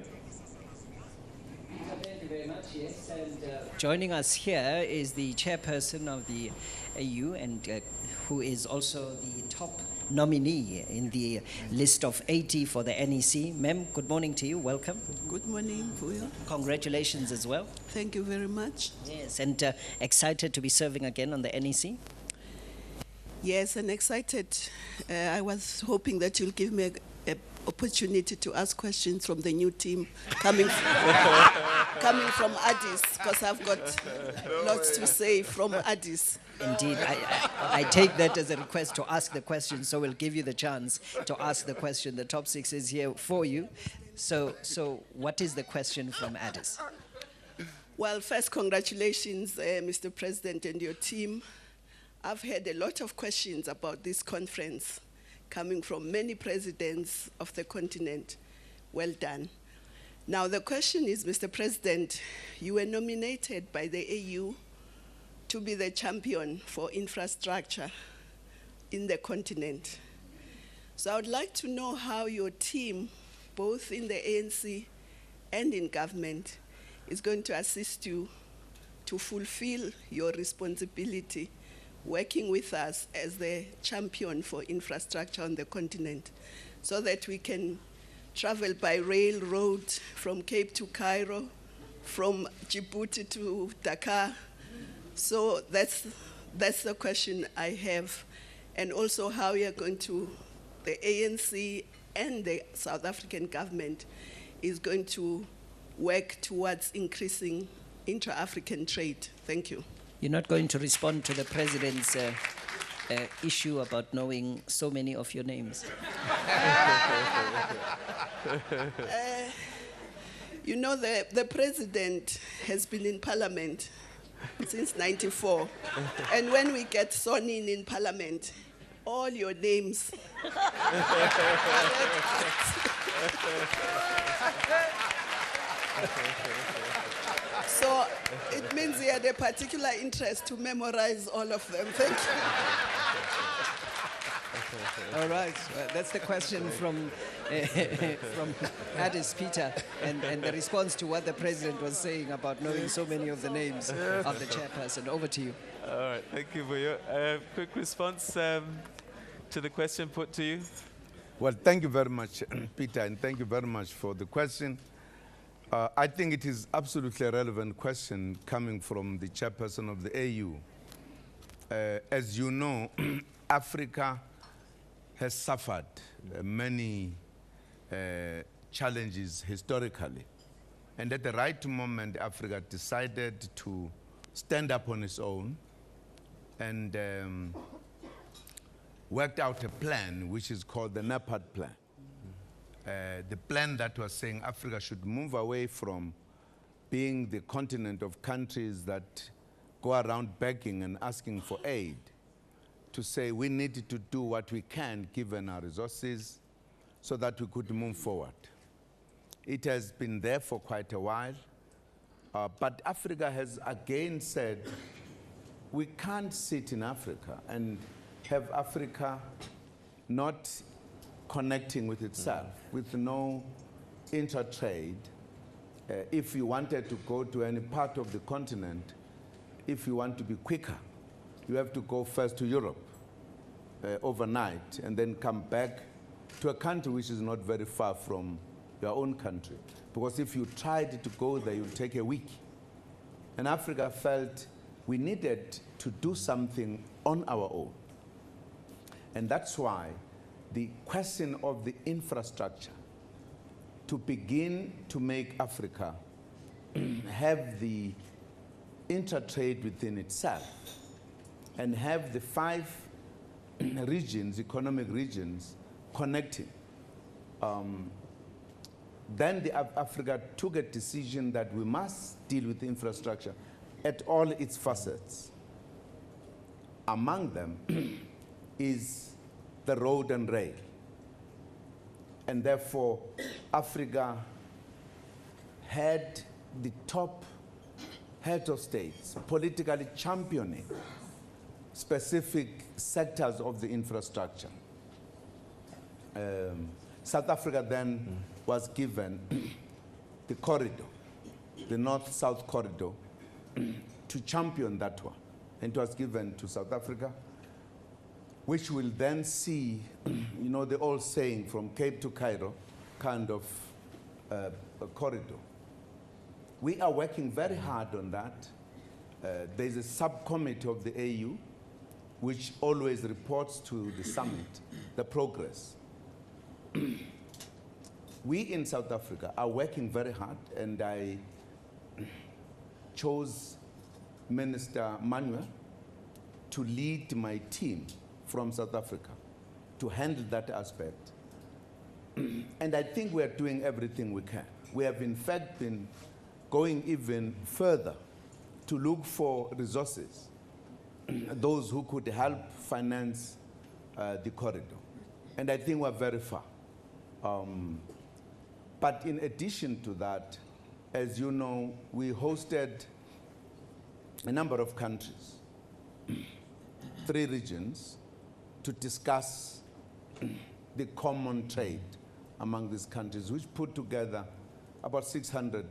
Thank you very much, yes. And joining us here is the chairperson of the AU and who is also the top nominee in the list of 80 for the NEC. Ma'am, good morning to you. Welcome. Good morning, Vuyo. Congratulations as well. Thank you very much. Yes, and excited to be serving again on the NEC? Yes, and excited. I was hoping that you'll give me an opportunity to ask questions from the new team coming from Addis, because I've got lots to say from Addis. Indeed, I take that as a request to ask the question, so we'll give you the chance to ask the question. The top six is here for you. So what is the question from Addis? Well, first, congratulations, Mr. President and your team. I've had a lot of questions about this conference coming from many presidents of the continent. Well done. Now, the question is, Mr. President, you were nominated by the AU to be the champion for infrastructure in the continent. So I would like to know how your team, both in the ANC and in government, is going to assist you to fulfill your responsibility working with us as the champion for infrastructure on the continent, so that we can travel by railroad from Cape to Cairo, from Djibouti to Dakar. So that's the question I have. And also how you're going to, the ANC and the South African government is going to work towards increasing intra-African trade. Thank you. You're not going to respond to the president's issue about knowing so many of your names? You know, the president has been in parliament since '94. And when we get sworn in parliament, all your names So it means he had a particular interest to memorize all of them. Thank you. All right, that's the question from Addis Peter, and the response to what the president was saying about knowing so many of the names of the chairperson. Over to you. All right, thank you, Vuyo. Quick response to the question put to you. Well, thank you very much, Peter, and thank you very much for the question. I think it is absolutely a relevant question coming from the chairperson of the AU. As you know, Africa has suffered many challenges historically. And at the right moment, Africa decided to stand up on its own and worked out a plan which is called the NAPAD plan. The plan that was saying Africa should move away from being the continent of countries that go around begging and asking for aid, to say we needed to do what we can given our resources so that we could move forward. It has been there for quite a while, but Africa has again said we can't sit in Africa and have Africa not connecting with itself, with no inter-trade. If you wanted to go to any part of the continent, if you want to be quicker, you have to go first to Europe overnight and then come back to a country which is not very far from your own country. Because if you tried to go there, you'll take a week. And Africa felt we needed to do something on our own. And that's why the question of the infrastructure to begin to make Africa have the intertrade within itself and have the 5 regions, economic regions, connecting. Then Africa took a decision that we must deal with infrastructure at all its facets. Among them is the road and rail. And therefore, Africa had the top heads of states politically championing specific sectors of the infrastructure. South Africa then was given the corridor, the north-south corridor, to champion that one. And it was given to South Africa. which will then see, you know, the old saying, from Cape to Cairo, kind of a corridor. We are working very hard on that. There's a subcommittee of the AU which always reports to the summit the progress. We in South Africa are working very hard, and I chose Minister Manuel to lead my team from South Africa to handle that aspect. And I think we are doing everything we can. We have in fact been going even further to look for resources, those who could help finance the corridor. And I think we're very far. But in addition to that, as you know, we hosted a number of countries, 3 regions, to discuss the common trade among these countries, which put together about 600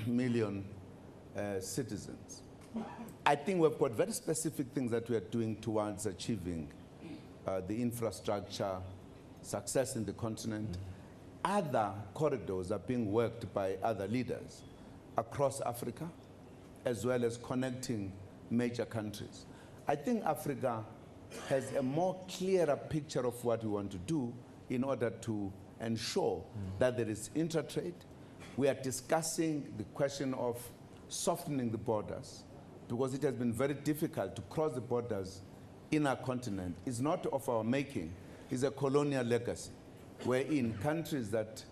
million citizens. I think we've got very specific things that we are doing towards achieving the infrastructure success in the continent. Other corridors are being worked by other leaders across Africa, as well as connecting major countries. I think Africa has a more clearer picture of what we want to do in order to ensure that there is intra-trade. We are discussing the question of softening the borders, because it has been very difficult to cross the borders in our continent. It's not of our making, it's a colonial legacy, wherein countries that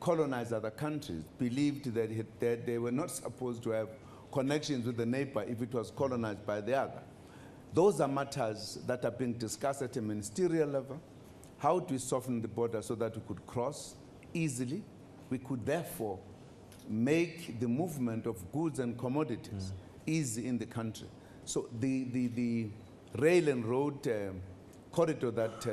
colonized other countries believed that they were not supposed to have connections with the neighbor if it was colonized by the other. Those are matters that are being discussed at a ministerial level. How do we soften the border so that we could cross easily? We could therefore make the movement of goods and commodities easy in the country. So the rail and road corridor that,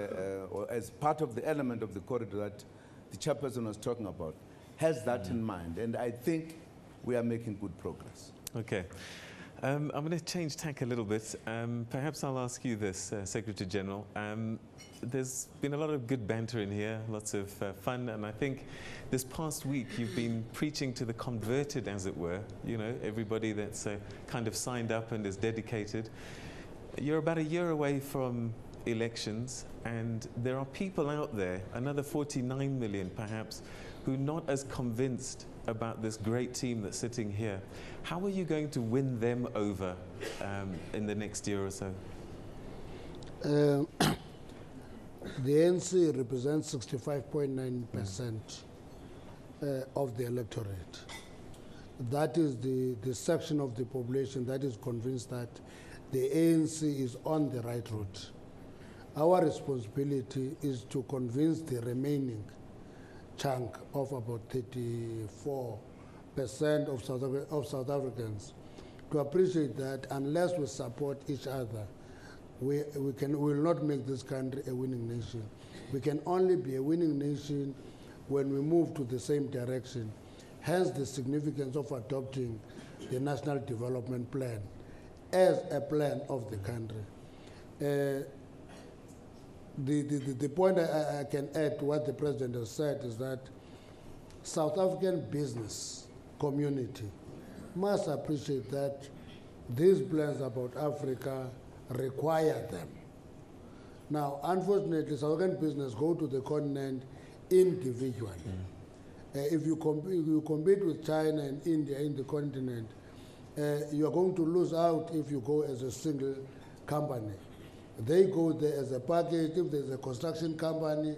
or as part of the element of the corridor that the chairperson was talking about, has that in mind. And I think we are making good progress. Okay. I'm going to change tack a little bit. Perhaps I'll ask you this, Secretary General. There's been a lot of good banter in here, lots of fun, and I think this past week you've been preaching to the converted, as it were, you know, everybody that's kind of signed up and is dedicated. You're about a year away from elections, and there are people out there, another 49 million perhaps, who are not as convinced about this great team that's sitting here. How are you going to win them over in the next year or so? The ANC represents 65.9% of the electorate. That is the section of the population that is convinced that the ANC is on the right route. Our responsibility is to convince the remaining chunk of about 34% of South Africans to appreciate that unless we support each other, we will not make this country a winning nation. We can only be a winning nation when we move to the same direction. Hence the significance of adopting the National Development Plan as a plan of the country. The point I can add to what the President has said is that South African business community must appreciate that these plans about Africa require them. Now, unfortunately, South African business go to the continent individually. If you compete with China and India in the continent, you are going to lose out if you go as a single company. They go there as a package. If there's a construction company,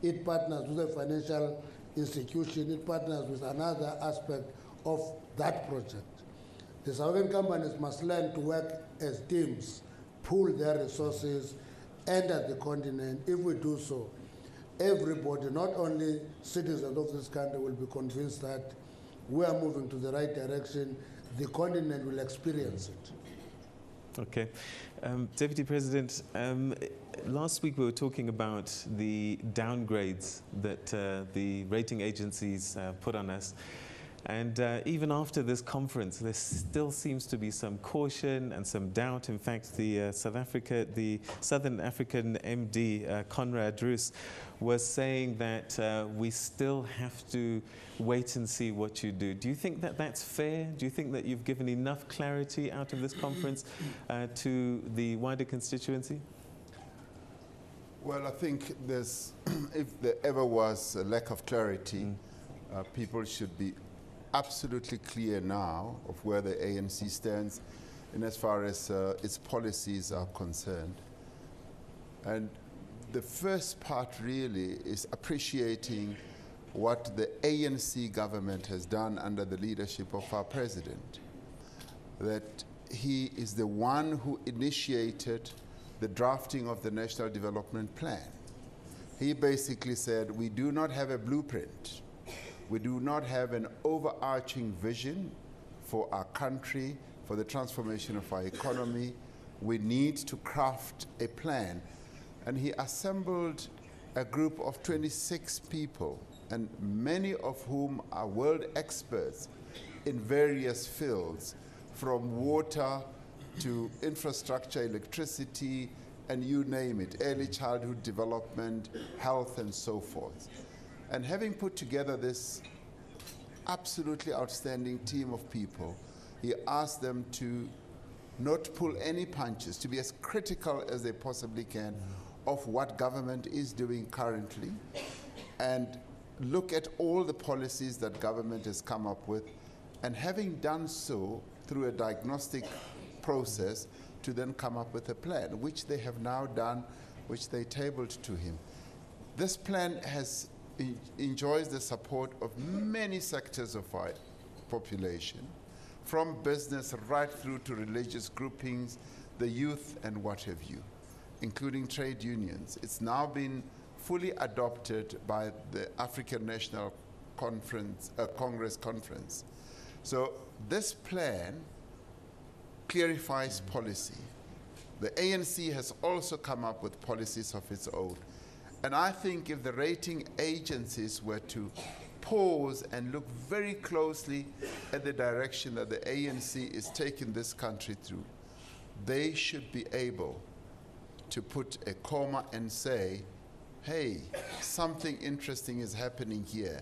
it partners with a financial institution, it partners with another aspect of that project. The South African companies must learn to work as teams, pool their resources, enter the continent. If we do so, everybody, not only citizens of this country, will be convinced that we are moving to the right direction. The continent will experience it. Okay. Deputy President, last week we were talking about the downgrades that the rating agencies put on us. And even after this conference, there still seems to be some caution and some doubt. In fact, the Southern African MD, Conrad Roos, was saying that we still have to wait and see what you do. Do you think that that's fair? Do you think that you've given enough clarity out of this conference to the wider constituency? Well, I think there's, if there ever was a lack of clarity, people should be absolutely clear now of where the ANC stands in as far as its policies are concerned. And the first part really is appreciating what the ANC government has done under the leadership of our president. That he is the one who initiated the drafting of the National Development Plan. He basically said, we do not have a blueprint. We do not have an overarching vision for our country, for the transformation of our economy. We need to craft a plan. And he assembled a group of 26 people, and many of whom are world experts in various fields, from water to infrastructure, electricity, and you name it, early childhood development, health, and so forth. And having put together this absolutely outstanding team of people, he asked them to not pull any punches, to be as critical as they possibly can of what government is doing currently, and look at all the policies that government has come up with, and having done so through a diagnostic process, to then come up with a plan, which they have now done, which they tabled to him. This plan enjoys the support of many sectors of our population, from business right through to religious groupings, the youth, and what have you, including trade unions. It's now been fully adopted by the African National Congress Conference. So this plan clarifies policy. The ANC has also come up with policies of its own. And I think if the rating agencies were to pause and look very closely at the direction that the ANC is taking this country through, they should be able to put a comma and say, hey, something interesting is happening here.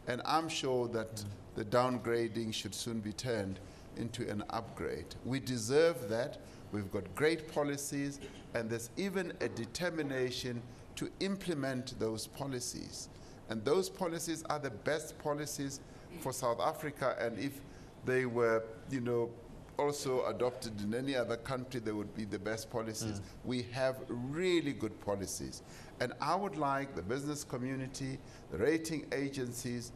And I'm sure that the downgrading should soon be turned into an upgrade. We deserve that. We've got great policies, and there's even a determination to implement those policies. And those policies are the best policies for South Africa, and if they were, also adopted in any other country, they would be the best policies. We have really good policies. And I would like the business community, the rating agencies,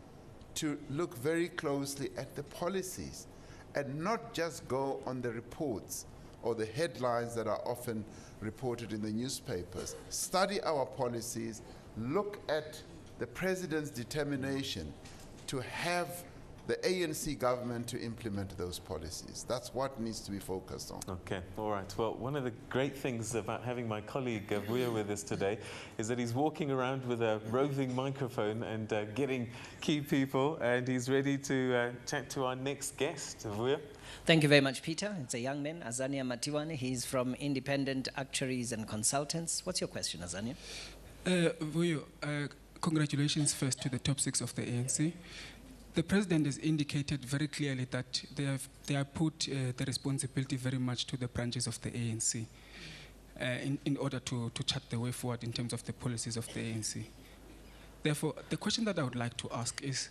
to look very closely at the policies and not just go on the reports or the headlines that are often reported in the newspapers. Study our policies, look at the president's determination to have the ANC government to implement those policies. That's what needs to be focused on. Okay, all right. Well, one of the great things about having my colleague Vuyo with us today is that he's walking around with a roving microphone and getting key people, and he's ready to chat to our next guest. Vuyo? Thank you very much, Peter. It's a young man, Azania Matiwane. He's from Independent Actuaries and Consultants. What's your question, Azania? Vuyo, congratulations first to the top 6 of the ANC. The president has indicated very clearly that they have put the responsibility very much to the branches of the ANC in order to chart the way forward in terms of the policies of the ANC. Therefore, the question that I would like to ask is,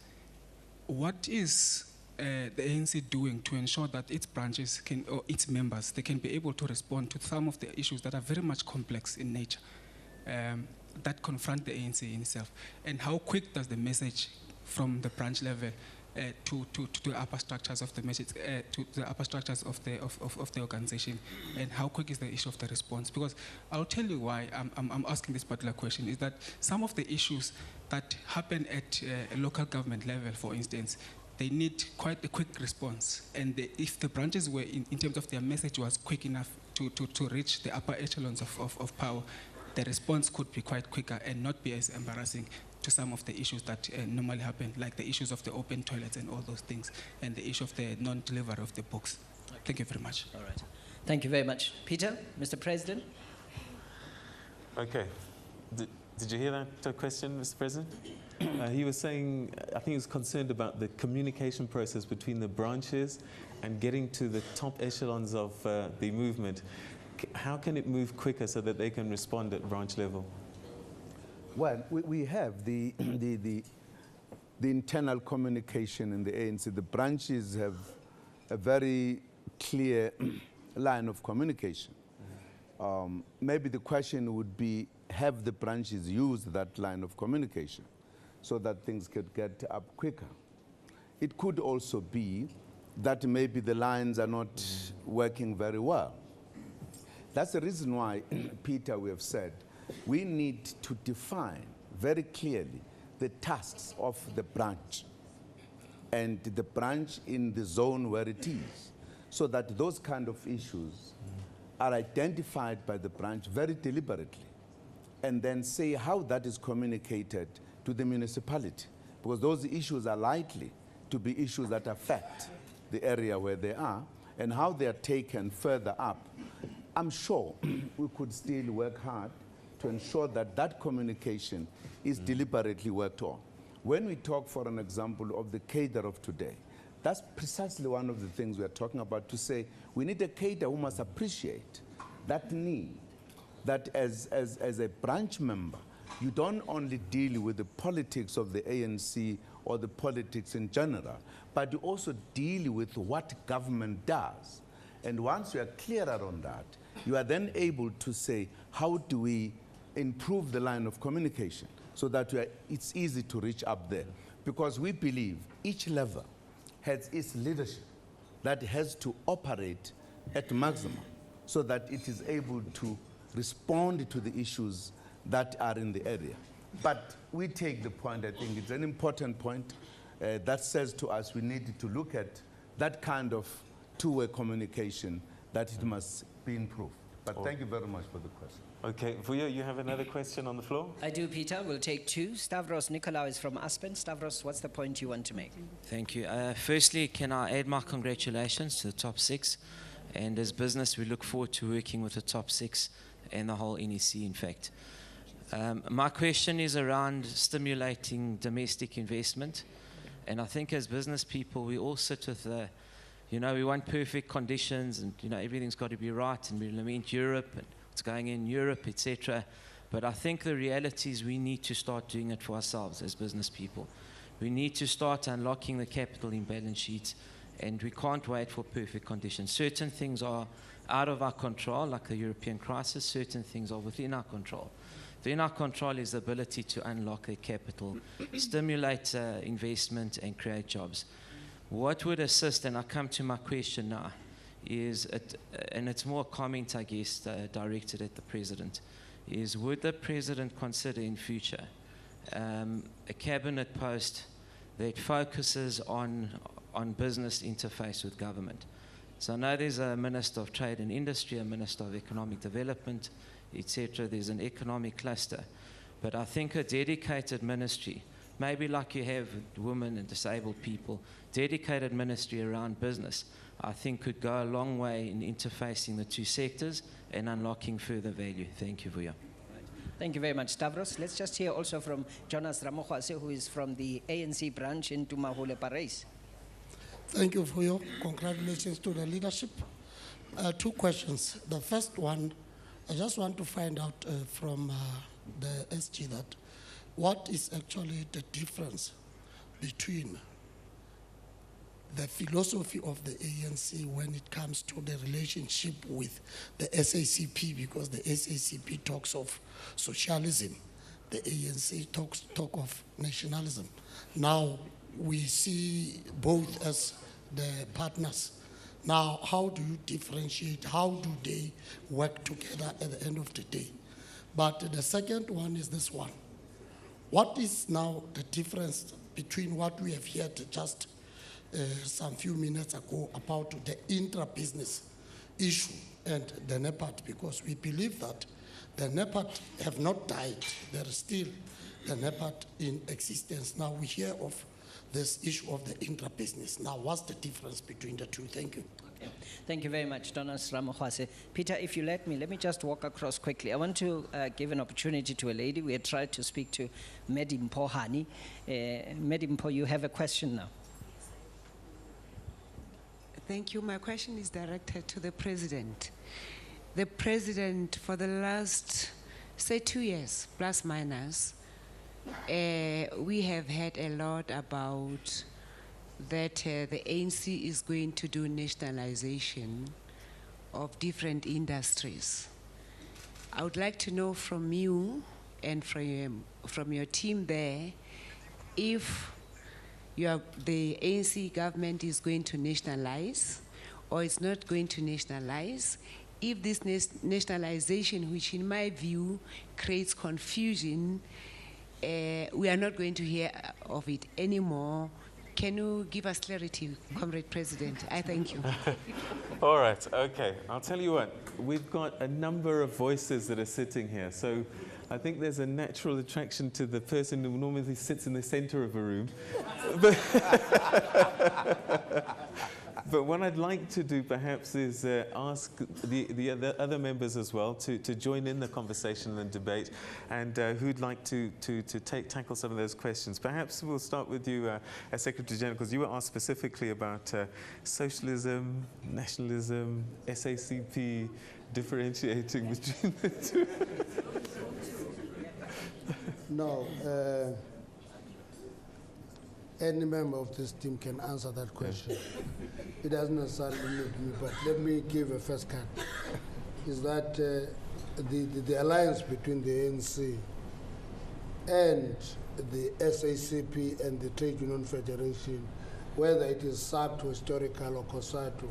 what is the ANC doing to ensure that its branches or its members, they can be able to respond to some of the issues that are very much complex in nature, that confront the ANC in itself? And how quick does the message from the branch level to the upper structures of the message, to the upper structures of the organization, and how quick is the issue of the response? Because I'll tell you why I'm asking this particular question is that some of the issues that happen at a local government level, for instance, they need quite a quick response, and if the branches were in terms of their message was quick enough to reach the upper echelons of power, the response could be quite quicker and not be as embarrassing to some of the issues that normally happen, like the issues of the open toilets and all those things, and the issue of the non-delivery of the books. Thank you very much. All right. Thank you very much. Peter, Mr. President. Okay. Did you hear that question, Mr. President? He was saying, I think he was concerned about the communication process between the branches and getting to the top echelons of the movement. How can it move quicker so that they can respond at branch level? Well, we have the internal communication in the ANC. The branches have a very clear line of communication. Maybe the question would be, have the branches used that line of communication so that things could get up quicker? It could also be that maybe the lines are not working very well. That's the reason why, Peter, we have said, we need to define very clearly the tasks of the branch and the branch in the zone where it is, so that those kind of issues are identified by the branch very deliberately, and then say how that is communicated to the municipality, because those issues are likely to be issues that affect the area where they are, and how they are taken further up. I'm sure we could still work hard to ensure that that communication is deliberately worked on. When we talk, for an example, of the cadre of today, that's precisely one of the things we are talking about, to say we need a cadre who must appreciate that need, that as a branch member, you don't only deal with the politics of the ANC or the politics in general, but you also deal with what government does. And once you are clearer on that, you are then able to say, how do we improve the line of communication so that it's easy to reach up there? Because we believe each level has its leadership that has to operate at maximum so that it is able to respond to the issues that are in the area. But we take the point, I think it's an important point, that says to us we need to look at that kind of two-way communication, that it must be improved. But thank you very much for the question. Okay, Vuyo, you have another question on the floor? I do, Peter. We'll take two. Stavros Nikolaou is from Aspen. Stavros, what's the point you want to make? Thank you. Firstly, can I add my congratulations to the top six? And as business, we look forward to working with the top six and the whole NEC, in fact. My question is around stimulating domestic investment. And I think as business people, we all sit with the, we want perfect conditions and, everything's got to be right, and we lament Europe and what's going in Europe, etc. But I think the reality is we need to start doing it for ourselves as business people. We need to start unlocking the capital in balance sheets, and we can't wait for perfect conditions. Certain things are out of our control, like the European crisis. Certain things are within our control. Within our control is the ability to unlock the capital, stimulate investment, and create jobs. What would assist, and I come to my question now, is, and it's more a comment, I guess, directed at the President, is would the President consider in future a cabinet post that focuses on business interface with government? So I know there's a Minister of Trade and Industry, a Minister of Economic Development, etc. There's an economic cluster. But I think a dedicated ministry, maybe like you have women and disabled people, dedicated ministry around business, I think could go a long way in interfacing the two sectors and unlocking further value. Thank you, Vuyo. Thank you very much, Stavros. Let's just hear also from Jonas Ramohwase, who is from the ANC branch in Tumahole Parais. Thank you, Vuyo. Congratulations to the leadership. Two questions. The first one, I just want to find out from the SG that what is actually the difference between the philosophy of the ANC when it comes to the relationship with the SACP, because the SACP talks of socialism, the ANC talk of nationalism. Now we see both as the partners. Now, how do you differentiate? How do they work together at the end of the day? But the second one is this one. What is now the difference between what we have heard just some few minutes ago about the intra-business issue and the NEPAD? Because we believe that the NEPAD have not died. There is still the NEPAD in existence. Now we hear of this issue of the intra-business. Now, what's the difference between the two? Thank you. Okay. Thank you very much, Donas Ramohwase. Peter, if you let me just walk across quickly. I want to give an opportunity to a lady. We had tried to speak to Medimpo Hani. Medimpo, you have a question now. Thank you. My question is directed to the President. The President, for the last, say, 2 years, plus minus, we have heard a lot about that the ANC is going to do nationalization of different industries. I would like to know from you and from your team there if the ANC government is going to nationalize or it's not going to nationalize, if this nationalization, which in my view creates confusion, we are not going to hear of it anymore. Can you give us clarity, Comrade President? I thank you. All right, okay. I'll tell you what, we've got a number of voices that are sitting here. So I think there's a natural attraction to the person who normally sits in the center of a room. But what I'd like to do perhaps is ask the other members as well to join in the conversation and debate, and who'd like to tackle some of those questions. Perhaps we'll start with you, Secretary General, because you were asked specifically about socialism, nationalism, SACP, differentiating between the two. No. Any member of this team can answer that question. It doesn't necessarily need me, but let me give a first cut. Is that the alliance between the ANC and the SACP and the Trade Union Federation, whether it is SACTO, historical, or COSATU,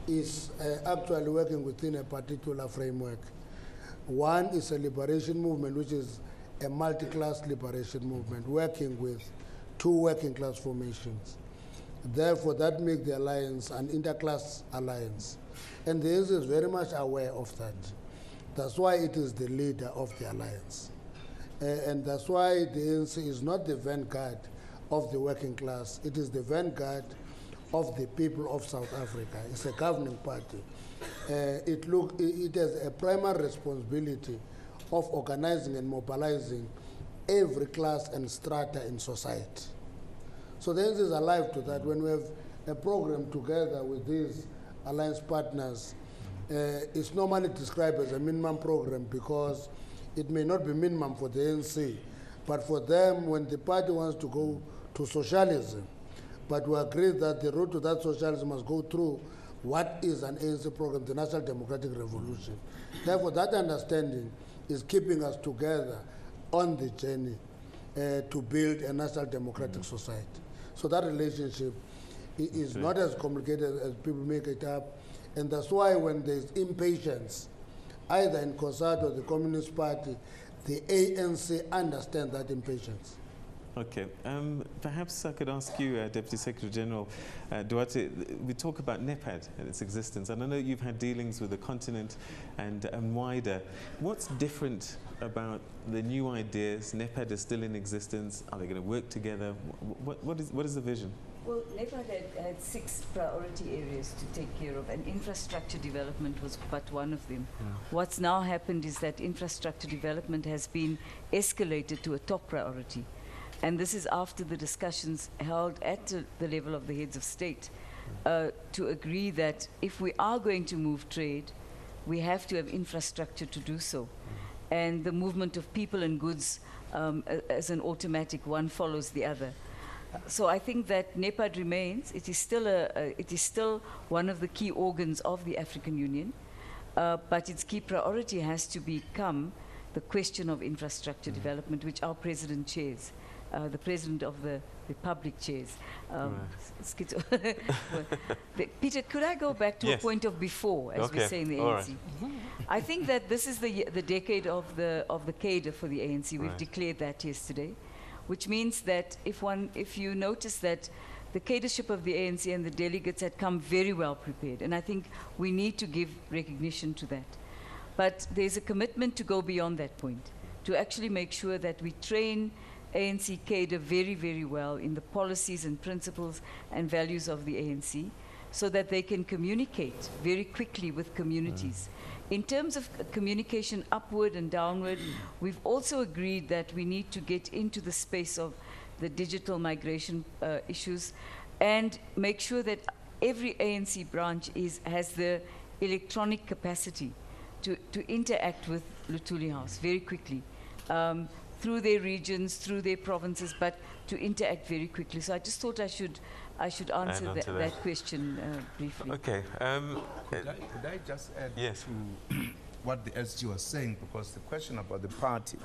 is actually working within a particular framework. One is a liberation movement, which is a multi-class liberation movement, working with 2 working class formations. Therefore, that makes the alliance an interclass alliance. And the ANC is very much aware of that. That's why it is the leader of the alliance. And that's why the ANC is not the vanguard of the working class. It is the vanguard of the people of South Africa. It's a governing party. It has a primary responsibility of organizing and mobilizing every class and strata in society. So the ANC is alive to that. When we have a program together with these alliance partners, it's normally described as a minimum program because it may not be minimum for the ANC, but for them, when the party wants to go to socialism, but we agree that the route to that socialism must go through what is an ANC program, the National Democratic Revolution. Therefore, that understanding is keeping us together on the journey to build a national democratic society. So that relationship is not as complicated as people make it up. And that's why when there's impatience, either in COSATU or the Communist Party, the ANC understand that impatience. Okay, perhaps I could ask you, Deputy Secretary General Duarte, we talk about NEPAD and its existence, and I know you've had dealings with the continent and wider. What's different about the new ideas? NEPAD is still in existence. Are they going to work together? What is the vision? Well, NEPAD had 6 priority areas to take care of, and infrastructure development was but one of them. Yeah. What's now happened is that infrastructure development has been escalated to a top priority. And this is after the discussions held at the level of the heads of state to agree that if we are going to move trade, we have to have infrastructure to do so. And the movement of people and goods as an automatic, one follows the other. So I think that NEPAD remains. It is still one of the key organs of the African Union, but its key priority has to become the question of infrastructure development, which our president chairs. The President of the Republic chairs. Peter, could I go back to a point of before, as we say in the ANC? Right. I think that this is the decade of the cadre for the ANC. We've declared that yesterday, which means that if you notice that the cadreship of the ANC and the delegates had come very well prepared, and I think we need to give recognition to that. But there's a commitment to go beyond that point. to actually make sure that we train ANC cadre very, very well in the policies and principles and values of the ANC, so that they can communicate very quickly with communities. In terms of communication upward and downward, we've also agreed that we need to get into the space of the digital migration issues and make sure that every ANC branch has the electronic capacity to interact with Luthuli House very quickly, through their regions, through their provinces, but to interact very quickly. So I just thought I should answer that question briefly. Okay. Could I just add to what the SG was saying, because the question about the party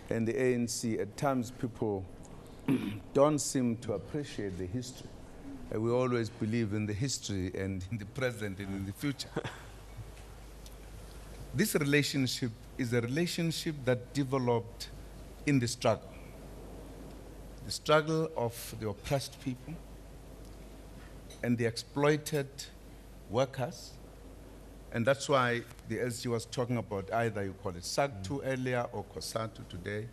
and the ANC, at times people don't seem to appreciate the history. We always believe in the history and in the present and in the future. This relationship is a relationship that developed in the struggle of the oppressed people and the exploited workers. And that's why the SG was talking about, either you call it SAG2 earlier or COSATU today.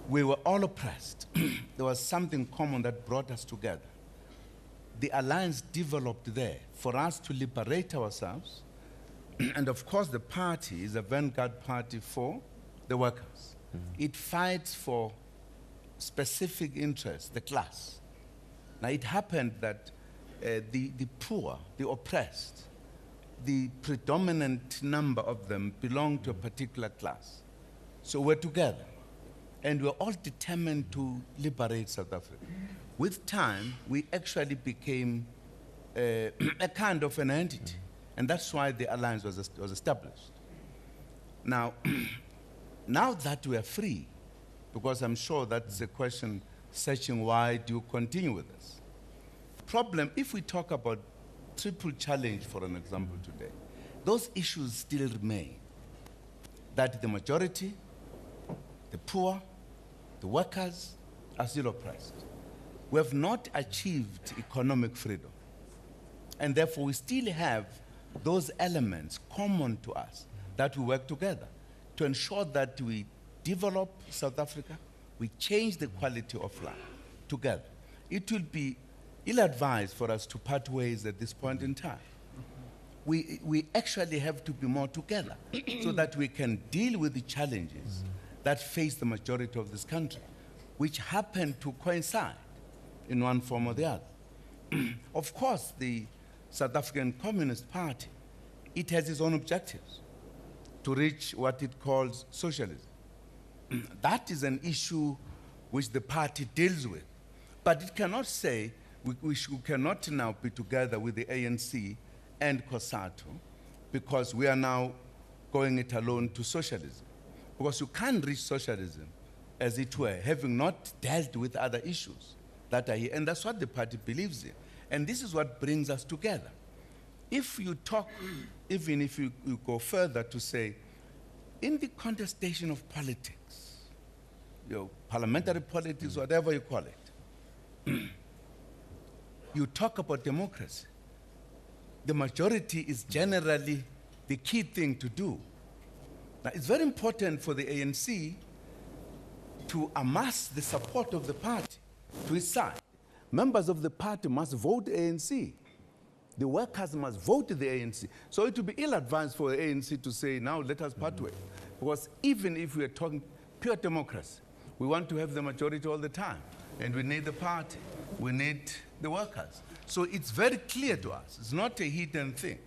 We were all oppressed. There was something common that brought us together. The alliance developed there for us to liberate ourselves. And of course, the party is a vanguard party for the workers. It fights for specific interests, the class. Now, it happened that the poor, the oppressed, the predominant number of them belong to a particular class. So we're together, and we're all determined to liberate South Africa. With time, we actually became a kind of an entity, and that's why the alliance was established. Now, now that we are free, because I'm sure that's a question searching why do you continue with this? Problem, if we talk about triple challenge, for an example, today, those issues still remain. That the majority, the poor, the workers are still oppressed. We have not achieved economic freedom. And therefore, we still have those elements common to us that we work together to ensure that we develop South Africa, we change the quality of life together. It will be ill-advised for us to part ways at this point in time. We actually have to be more together so that we can deal with the challenges that face the majority of this country, which happen to coincide in one form or the other. Of course, the South African Communist Party, it has its own objectives to reach what it calls socialism. That is an issue which the party deals with. But it cannot say we cannot now be together with the ANC and COSATU because we are now going it alone to socialism. Because you can't reach socialism, as it were, having not dealt with other issues that are here. And that's what the party believes in. And this is what brings us together. If you talk, even if you go further to say, in the contestation of politics, parliamentary politics, whatever you call it, you talk about democracy. The majority is generally the key thing to do. Now, it's very important for the ANC to amass the support of the party to its side. Members of the party must vote ANC. The workers must vote the ANC. So it would be ill-advised for the ANC to say, now let us part ways. Because even if we are talking pure democracy, we want to have the majority all the time. And we need the party. We need the workers. So it's very clear to us, it's not a hidden thing,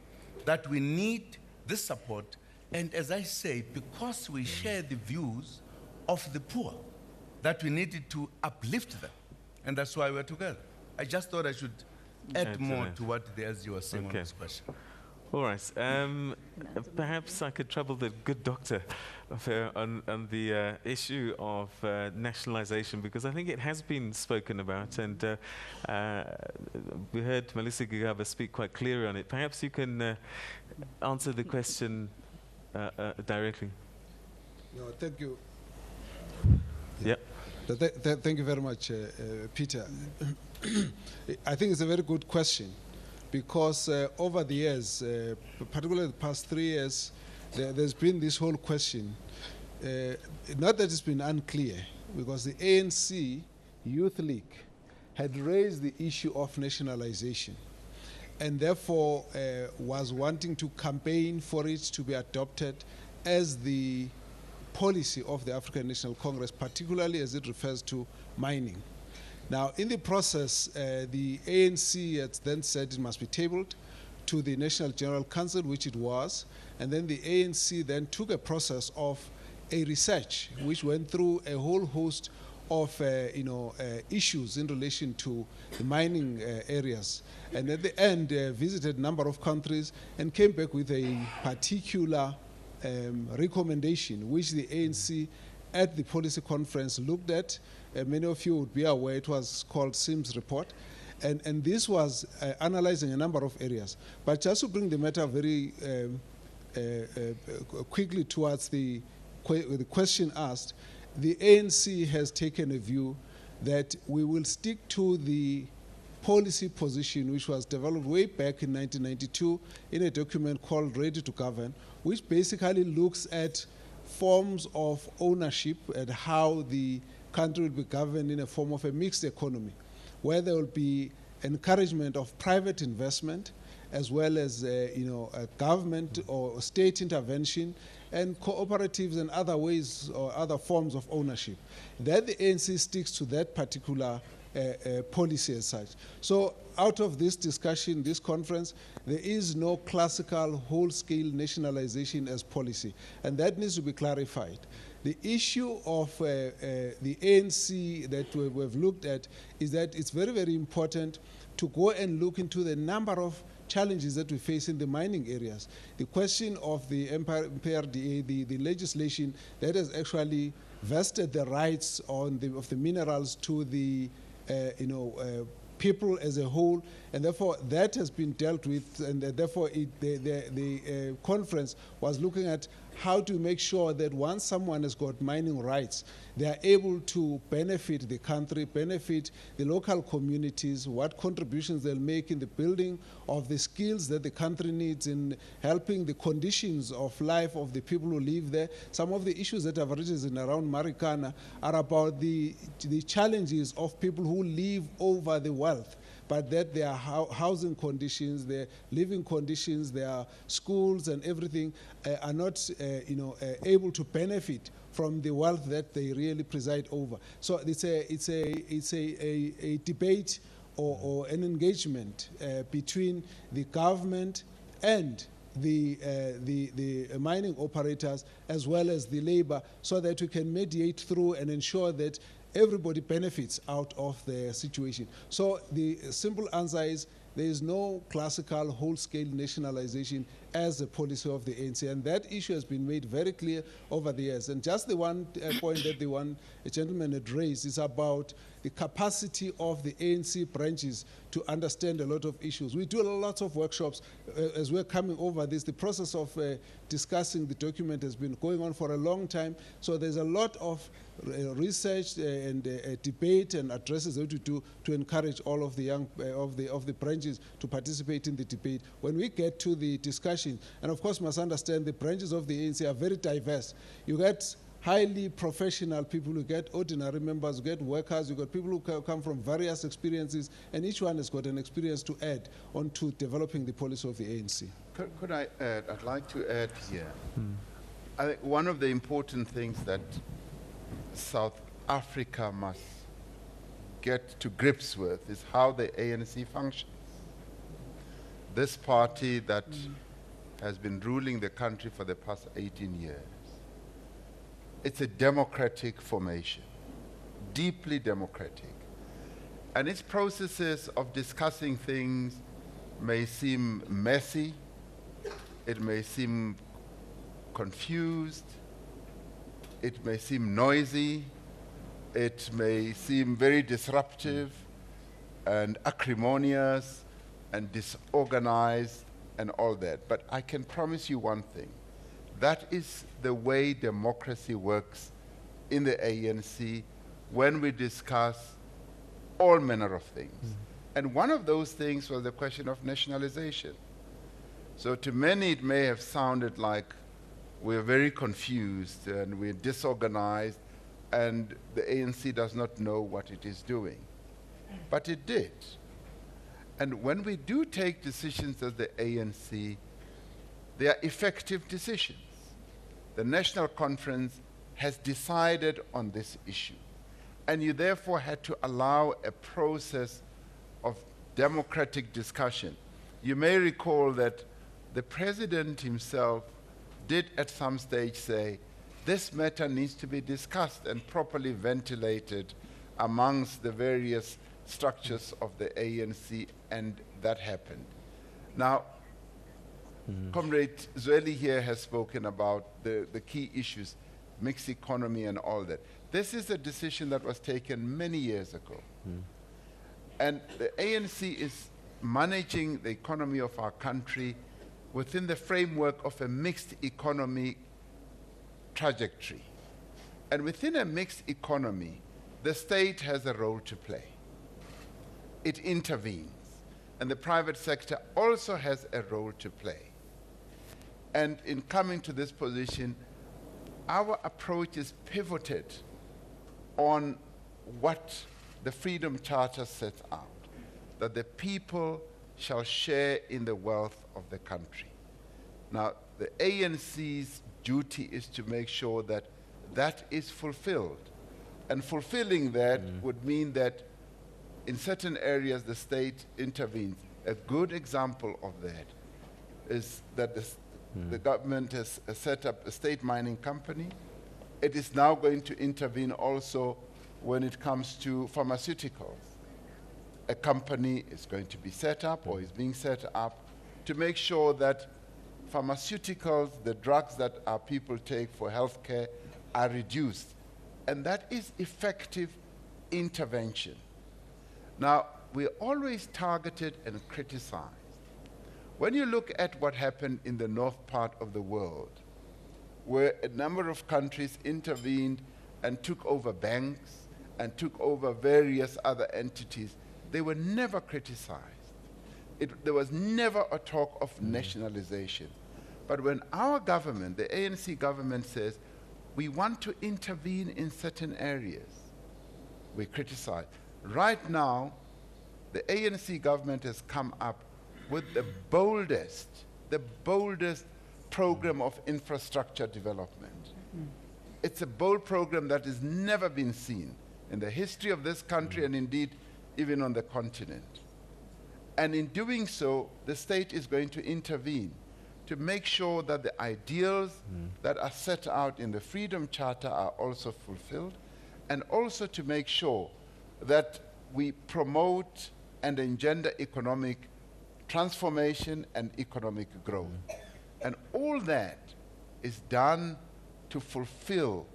that we need this support. And as I say, because we share the views of the poor, that we needed to uplift them. And that's why we're together. I just thought I should add more to what the SG was saying on this question. All right. Perhaps I could trouble the good doctor on the issue of nationalization, because I think it has been spoken about, and we heard Melissa Gigaba speak quite clearly on it. Perhaps you can answer the question directly. No, thank you. Yeah. Thank you very much, Peter. I think it's a very good question, because over the years, particularly the past 3 years, there's been this whole question not that it's been unclear, because the ANC Youth League had raised the issue of nationalization, and therefore was wanting to campaign for it to be adopted as the policy of the African National Congress, particularly as it refers to mining. Now, in the process, the ANC had then said it must be tabled to the National General Council, which it was, and then the ANC then took a process of a research which went through a whole host of issues in relation to the mining areas, and at the end visited a number of countries and came back with a particular recommendation which the ANC at the policy conference looked at. Many of you would be aware it was called Sims report, and this was analyzing a number of areas. But just to bring the matter very quickly towards the question asked, the ANC has taken a view that we will stick to the policy position which was developed way back in 1992 in a document called Ready to Govern, which basically looks at forms of ownership and how the country will be governed in a form of a mixed economy, where there will be encouragement of private investment as well as government or state intervention and cooperatives and other ways or other forms of ownership. That the ANC sticks to that particular policy as such. So out of this discussion, this conference, there is no classical whole-scale nationalization as policy, and that needs to be clarified. The issue of the ANC that we've looked at is that it's very, very important to go and look into the number of challenges that we face in the mining areas. The question of the MPRDA, the legislation that has actually vested the rights of the minerals to the people as a whole, and therefore that has been dealt with, and therefore the conference was looking at how to make sure that once someone has got mining rights, they are able to benefit the country, benefit the local communities, what contributions they'll make in the building of the skills that the country needs in helping the conditions of life of the people who live there. Some of the issues that have arisen around Marikana are about the challenges of people who live over the wealth, but that their housing conditions, their living conditions, their schools and everything are not able to benefit from the wealth that they really preside over. So it's a debate or an engagement between the government and the mining operators as well as the labor, so that we can mediate through and ensure that everybody benefits out of the situation. So the simple answer is there is no classical whole-scale nationalization as a policy of the ANC, and that issue has been made very clear over the years. And just the one point that a gentleman had raised is about the capacity of the ANC branches to understand a lot of issues. We do a lot of workshops as we're coming over this. The process of discussing the document has been going on for a long time, so there's a lot of research and debate and addresses that we do to encourage all of the young of the branches to participate in the debate. When we get to the discussion, and of course must understand the branches of the ANC are very diverse. You get highly professional people, you get ordinary members, you get workers, you got people who come from various experiences, and each one has got an experience to add onto developing the policy of the ANC. Could I add? I'd like to add here. I think one of the important things that South Africa must get to grips with is how the ANC functions. This party that has been ruling the country for the past 18 years, it's a democratic formation, deeply democratic. And its processes of discussing things may seem messy, it may seem confused, it may seem noisy, it may seem very disruptive and acrimonious and disorganized and all that. But I can promise you one thing. That is the way democracy works in the ANC when we discuss all manner of things. And one of those things was the question of nationalization. So to many it may have sounded like, we're very confused and we're disorganized, and the ANC does not know what it is doing. But it did. And when we do take decisions as the ANC, they are effective decisions. The National Conference has decided on this issue, and you therefore had to allow a process of democratic discussion. You may recall that the President himself did at some stage say, this matter needs to be discussed and properly ventilated amongst the various structures of the ANC, and that happened. Now, Comrade Zweli here has spoken about the key issues, mixed economy and all that. This is a decision that was taken many years ago. And the ANC is managing the economy of our country within the framework of a mixed economy trajectory. And within a mixed economy, the state has a role to play. It intervenes. And the private sector also has a role to play. And in coming to this position, our approach is pivoted on what the Freedom Charter sets out, that the people shall share in the wealth of the country. Now, the ANC's duty is to make sure that that is fulfilled. And fulfilling that would mean that in certain areas the state intervenes. A good example of that is that the government has set up a state mining company. It is now going to intervene also when it comes to pharmaceuticals. A company is going to be set up or is being set up to make sure that pharmaceuticals, the drugs that our people take for healthcare, are reduced. And that is effective intervention. Now, we're always targeted and criticized. When you look at what happened in the north part of the world, where a number of countries intervened and took over banks and took over various other entities, they were never criticized. There was never a talk of nationalization. But when our government, the ANC government, says, we want to intervene in certain areas, we criticize. Right now, the ANC government has come up with the boldest program of infrastructure development. It's a bold program that has never been seen in the history of this country and indeed even on the continent. And in doing so, the state is going to intervene to make sure that the ideals that are set out in the Freedom Charter are also fulfilled, and also to make sure that we promote and engender economic transformation and economic growth. And all that is done to fulfill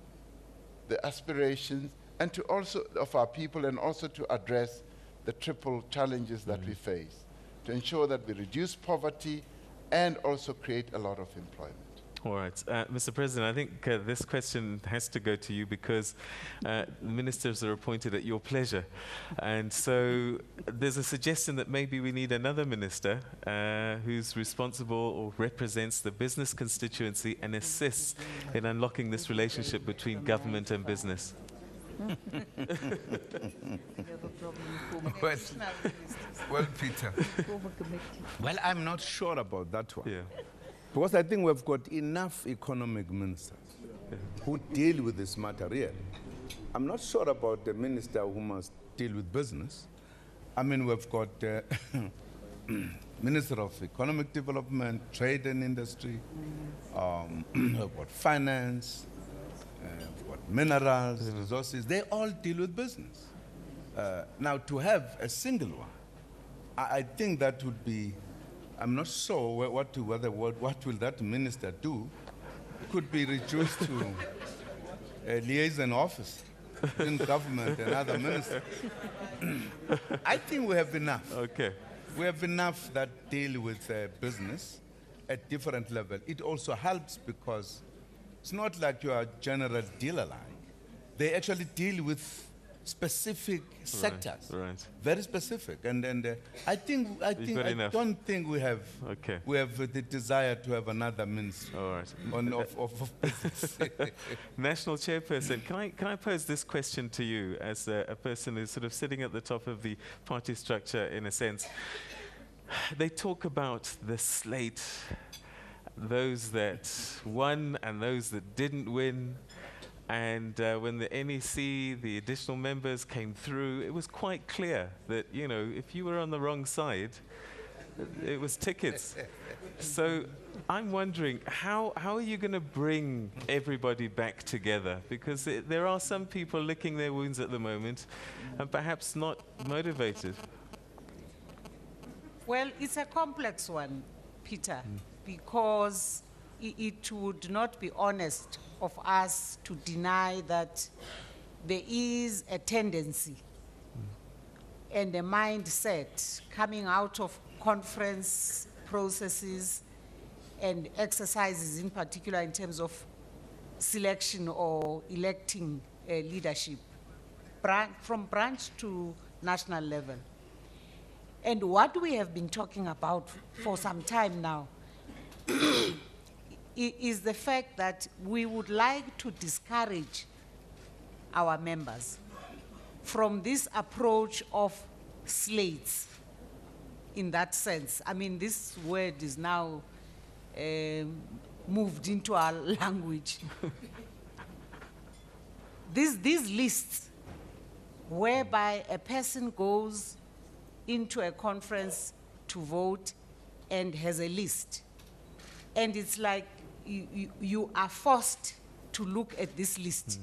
the aspirations and to also of our people, and also to address the triple challenges that we face, to ensure that we reduce poverty and also create a lot of employment. All right. Mr. President, I think this question has to go to you because ministers are appointed at your pleasure. And so there's a suggestion that maybe we need another minister who's responsible or represents the business constituency and assists in unlocking this relationship between government and business. Well, Peter. Well, I'm not sure about that one. Yeah. Because I think we've got enough economic ministers who deal with this matter really. I'm not sure about the minister who must deal with business. I mean, we've got Minister of Economic Development, Trade and Industry, we've got Finance, we've got Minerals, Resources. They all deal with business. Now, to have a single one, I think that would be, I'm not sure what will that minister do. It could be reduced to a liaison office in government and other ministers. I think we have enough. Okay. We have enough that deal with business at different levels. It also helps because it's not like you are general dealer line. They actually deal with specific sectors. Right. Very specific. And I don't think we have the desire to have another ministry. All right. of business. National Chairperson, can I pose this question to you as a person who's sort of sitting at the top of the party structure in a sense? They talk about the slate, those that won and those that didn't win. And when the NEC, the additional members came through, it was quite clear that, you know, if you were on the wrong side, it was tickets. So I'm wondering, how are you going to bring everybody back together? Because there are some people licking their wounds at the moment and perhaps not motivated. Well, it's a complex one, Peter, because it would not be honest of us to deny that there is a tendency and a mindset coming out of conference processes and exercises, in particular in terms of selection or electing leadership, from branch to national level. And what we have been talking about for some time now is the fact that we would like to discourage our members from this approach of slates in that sense. I mean, this word is now moved into our language. These lists whereby a person goes into a conference to vote and has a list. And it's like you are forced to look at this list.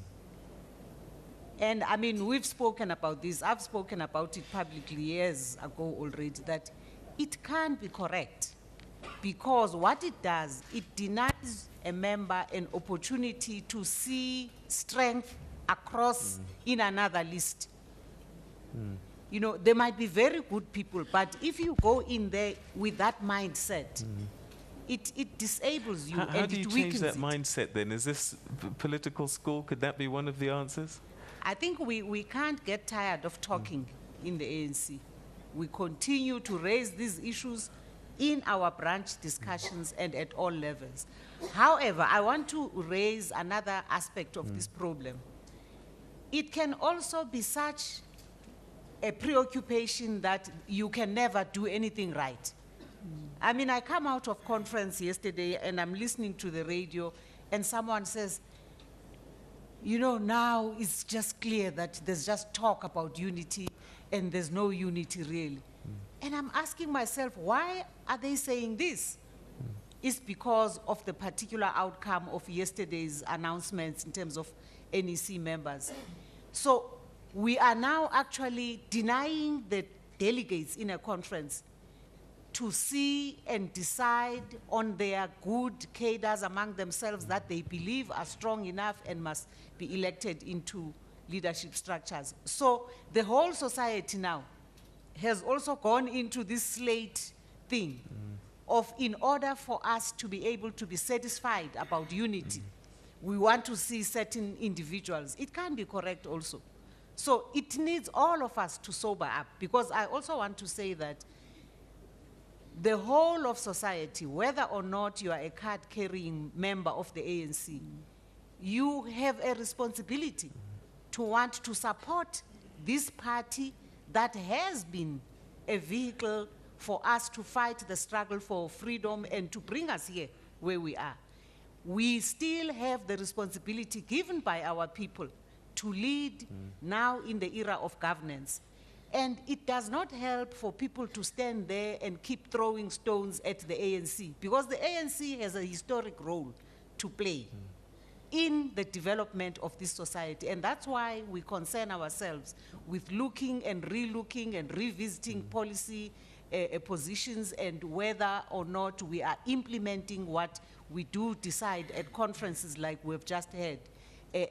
And I mean, we've spoken about this. I've spoken about it publicly years ago already, that it can't be correct. Because what it does, it denies a member an opportunity to see strength across in another list. You know, there might be very good people, but if you go in there with that mindset, it disables you. How do you change that mindset then? Is this political school? Could that be one of the answers? I think we can't get tired of talking in the ANC. We continue to raise these issues in our branch discussions and at all levels. However, I want to raise another aspect of this problem. It can also be such a preoccupation that you can never do anything right. I mean, I come out of conference yesterday and I'm listening to the radio and someone says, you know, now it's just clear that there's just talk about unity and there's no unity really. And I'm asking myself, why are they saying this? It's because of the particular outcome of yesterday's announcements in terms of NEC members. So we are now actually denying the delegates in a conference to see and decide on their good cadres among themselves that they believe are strong enough and must be elected into leadership structures. So the whole society now has also gone into this slate thing of, in order for us to be able to be satisfied about unity, we want to see certain individuals. It can be correct also. So it needs all of us to sober up, because I also want to say that the whole of society, whether or not you are a card-carrying member of the ANC, you have a responsibility to want to support this party that has been a vehicle for us to fight the struggle for freedom and to bring us here where we are. We still have the responsibility given by our people to lead now in the era of governance. And it does not help for people to stand there and keep throwing stones at the ANC, because the ANC has a historic role to play in the development of this society. And that's why we concern ourselves with looking and relooking and revisiting policy positions and whether or not we are implementing what we do decide at conferences like we've just had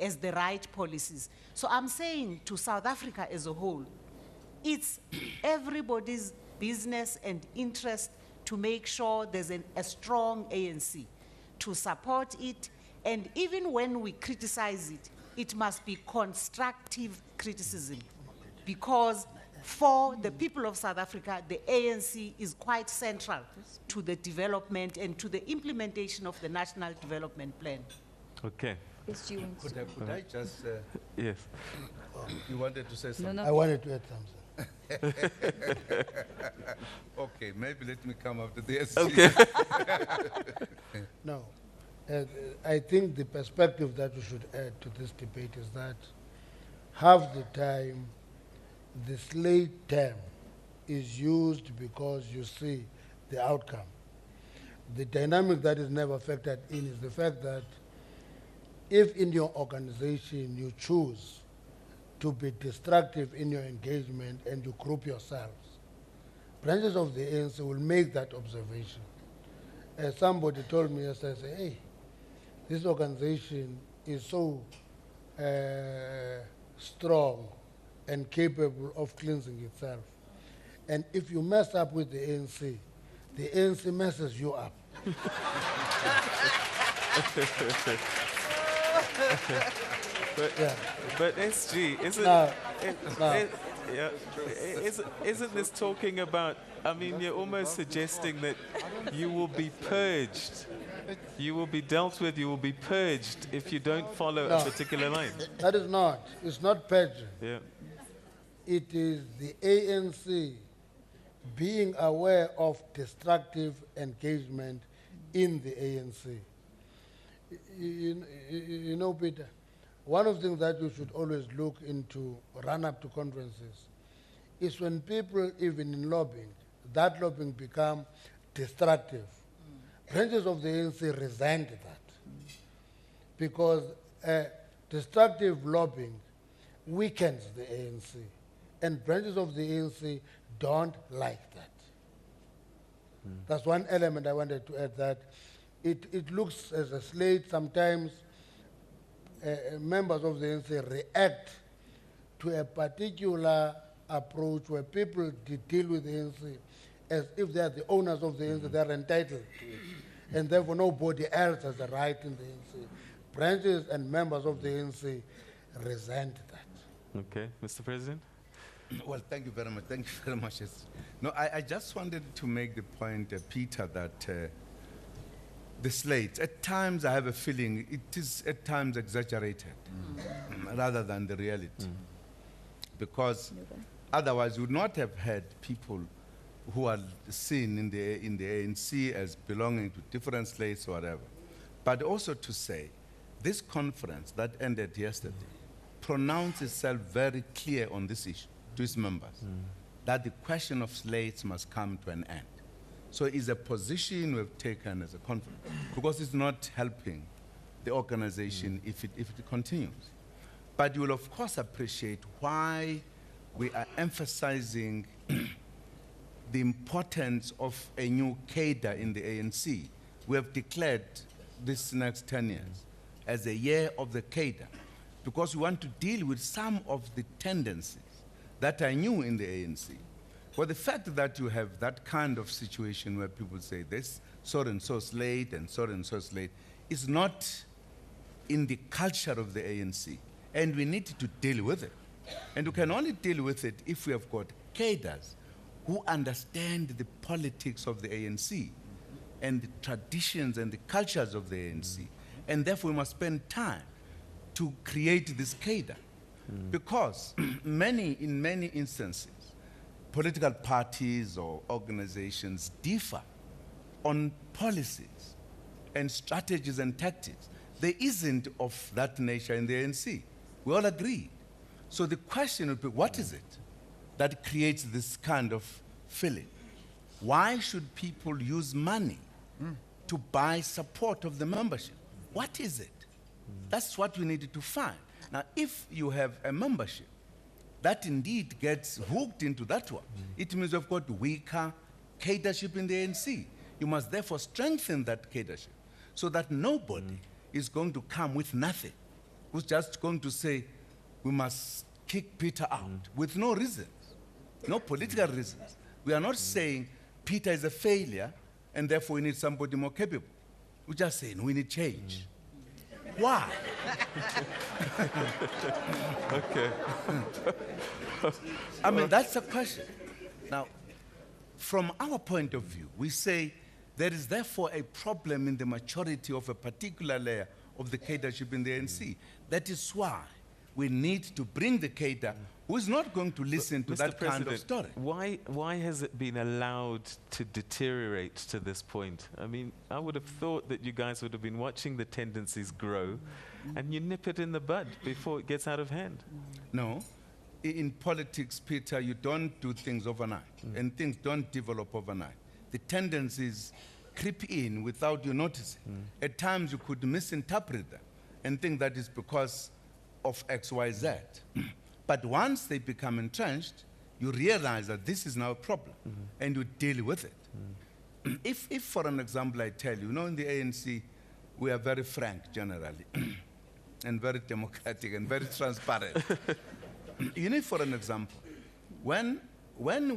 as the right policies. So I'm saying to South Africa as a whole, it's everybody's business and interest to make sure there's a strong ANC, to support it, and even when we criticize it, it must be constructive criticism, because for the people of South Africa, the ANC is quite central to the development and to the implementation of the National Development Plan. Okay. Could I just... yes. You wanted to say something? I wanted to add something. Okay, maybe let me come after this. Okay. No, I think the perspective that we should add to this debate is that half the time the slate term is used because you see the outcome. The dynamic that is never factored in is the fact that if in your organization you choose to be destructive in your engagement and you group yourselves, branches of the ANC will make that observation. As somebody told me yesterday, hey, this organization is so strong and capable of cleansing itself. And if you mess up with the ANC messes you up. But SG, isn't this talking about, I mean, you're almost suggesting that you will be purged. You will be dealt with, you will be purged if you don't follow a particular line. That is not. It's not purging. Yeah. It is the ANC being aware of destructive engagement in the ANC. You know, Peter, one of the things that you should always look into, run up to conferences, is when people, even in lobbying, that lobbying become destructive. Branches of the ANC resent that because destructive lobbying weakens the ANC, and branches of the ANC don't like that. That's one element I wanted to add, that it looks as a slate. Sometimes members of the ANC react to a particular approach where people deal with the ANC as if they are the owners of the ANC, they are entitled to it. And therefore nobody else has a right in the ANC. Branches and members of the ANC resent that. Okay, Mr. President? Well, thank you very much. Thank you very much. No, I just wanted to make the point, Peter, that the slate, at times I have a feeling it is at times exaggerated rather than the reality. Because otherwise we would not have had people who are seen in the ANC as belonging to different slates or whatever. But also to say, this conference that ended yesterday pronounced itself very clear on this issue to its members, that the question of slates must come to an end. So it's a position we've taken as a conference, because it's not helping the organization if it continues. But you will of course appreciate why we are emphasizing the importance of a new cadre in the ANC. We have declared this next 10 years as a year of the cadre, because we want to deal with some of the tendencies that are new in the ANC. Well, the fact that you have that kind of situation where people say this so and so slate and so slate is not in the culture of the ANC, and we need to deal with it. And we can only deal with it if we have got cadres who understand the politics of the ANC and the traditions and the cultures of the ANC. And therefore we must spend time to create this cadre. Because in many instances, political parties or organizations differ on policies and strategies and tactics. There isn't of that nature in the ANC. We all agree. So the question would be, what is it that creates this kind of feeling? Why should people use money to buy support of the membership? What is it? That's what we needed to find. Now, if you have a membership that indeed gets hooked into that one, it means you've got weaker cadreship in the ANC. You must therefore strengthen that cadreship so that nobody is going to come with nothing, who's just going to say, we must kick Peter out with no reasons, no political reasons. We are not saying Peter is a failure and therefore we need somebody more capable. We're just saying we need change. Why? Okay. I mean, that's a question. Now, from our point of view, we say there is therefore a problem in the maturity of a particular layer of the cadreship in the ANC. That is why we need to bring the cadre who is not going to listen to Mr. that kind of President, story. why has it been allowed to deteriorate to this point? I mean, I would have thought that you guys would have been watching the tendencies grow and you nip it in the bud before it gets out of hand. No. In politics, Peter, you don't do things overnight, and things don't develop overnight. The tendencies creep in without you noticing. At times, you could misinterpret them and think that is because of X, Y, Z. But once they become entrenched, you realize that this is now a problem, and you deal with it. If, for an example, I tell you, in the ANC, we are very frank generally, and very democratic, and very transparent. For an example, when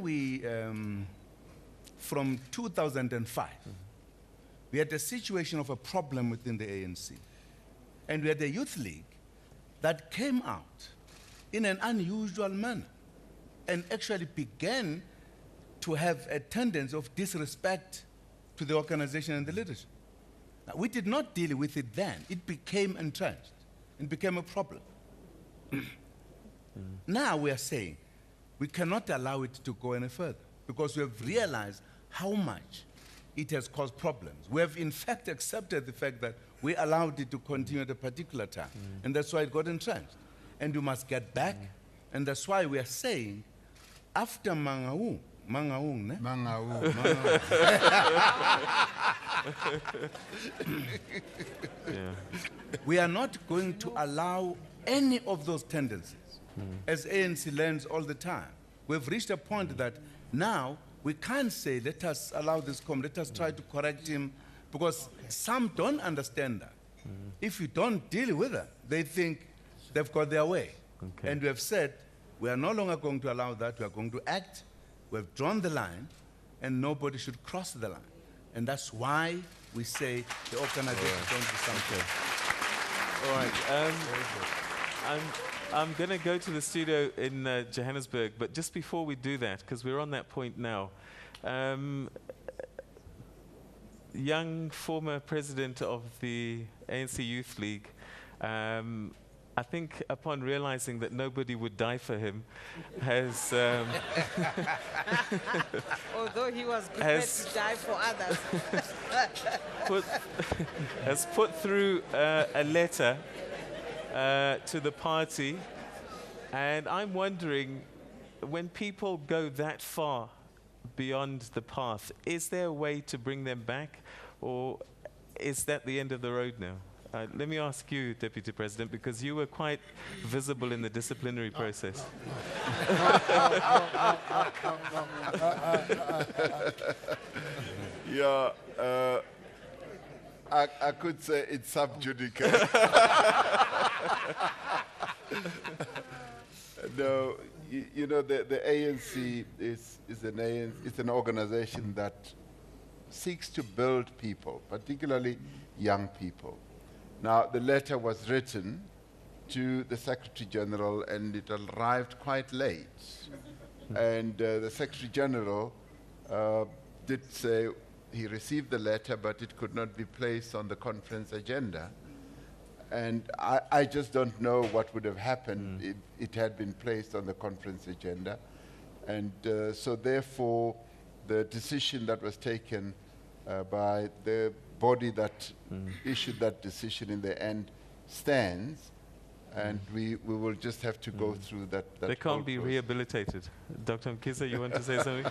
we, from 2005, we had a situation of a problem within the ANC, and we had a youth league that came out in an unusual manner and actually began to have a tendency of disrespect to the organization and the leadership. Now, we did not deal with it then. It became entrenched and became a problem. Now we are saying we cannot allow it to go any further because we have realized how much it has caused problems. We have in fact accepted the fact that we allowed it to continue at a particular time, and that's why it got entrenched. And we must get back, and that's why we are saying after Mangaung, ne? Mangaung. We are not going to allow any of those tendencies. As ANC learns all the time, we've reached a point that now we can't say, let us allow this come, let us try to correct him, because some don't understand that. If you don't deal with it, they think they've got their way. Okay. And we have said, we are no longer going to allow that, we are going to act, we have drawn the line, and nobody should cross the line. And that's why we say the organization don't do something. All right. I'm going to go to the studio in Johannesburg, but just before we do that, because we're on that point now, young former president of the ANC Youth League, I think upon realizing that nobody would die for him, has... Although he was prepared to die for others. has put through a letter to the party, and I'm wondering, when people go that far beyond the path, is there a way to bring them back, or is that the end of the road now? Let me ask you, Deputy President, because you were quite visible in the disciplinary process. Yeah, I could say it's sub judice. No, the ANC is an organization that seeks to build people, particularly young people. Now, the letter was written to the Secretary General, and it arrived quite late. And the Secretary General did say he received the letter, but it could not be placed on the conference agenda. And I just don't know what would have happened if it had been placed on the conference agenda. And so therefore, the decision that was taken by the body that issued that decision in the end stands, and we will just have to go through that They can't be rehabilitated. Dr. Mkhize, you want to say something?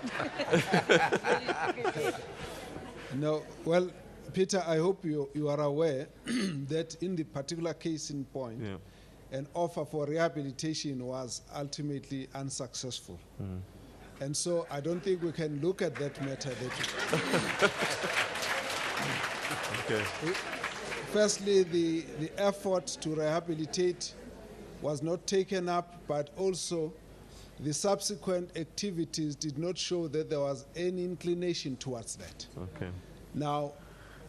No, well, Peter, I hope you are aware that in the particular case in point, an offer for rehabilitation was ultimately unsuccessful. And so I don't think we can look at that matter that Okay. Firstly, the effort to rehabilitate was not taken up, but also the subsequent activities did not show that there was any inclination towards that. Okay. Now,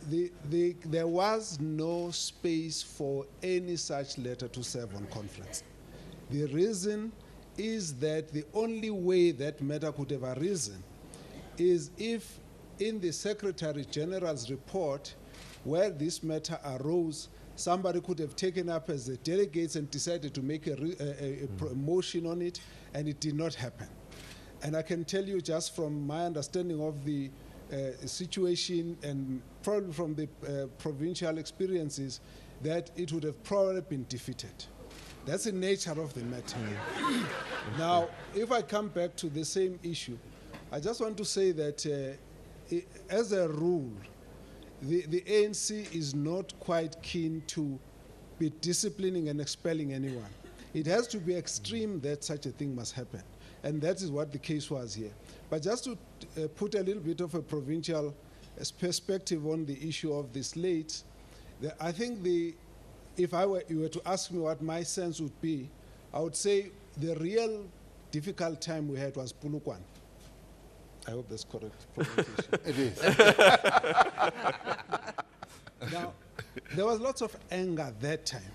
there was no space for any such letter to serve on conference. The reason is that the only way that matter could have arisen is if in the Secretary General's report where this matter arose, somebody could have taken up as the delegates and decided to make a motion on it, and it did not happen. And I can tell you just from my understanding of the situation and probably from the provincial experiences that it would have probably been defeated. That's the nature of the matter. Now, if I come back to the same issue, I just want to say that as a rule, the ANC is not quite keen to be disciplining and expelling anyone. It has to be extreme that such a thing must happen. And that is what the case was here. But just to put a little bit of a provincial perspective on the issue of the slate, I think if you were to ask me what my sense would be, I would say the real difficult time we had was Pulukwan. I hope that's correct pronunciation. It is. Now, there was lots of anger that time.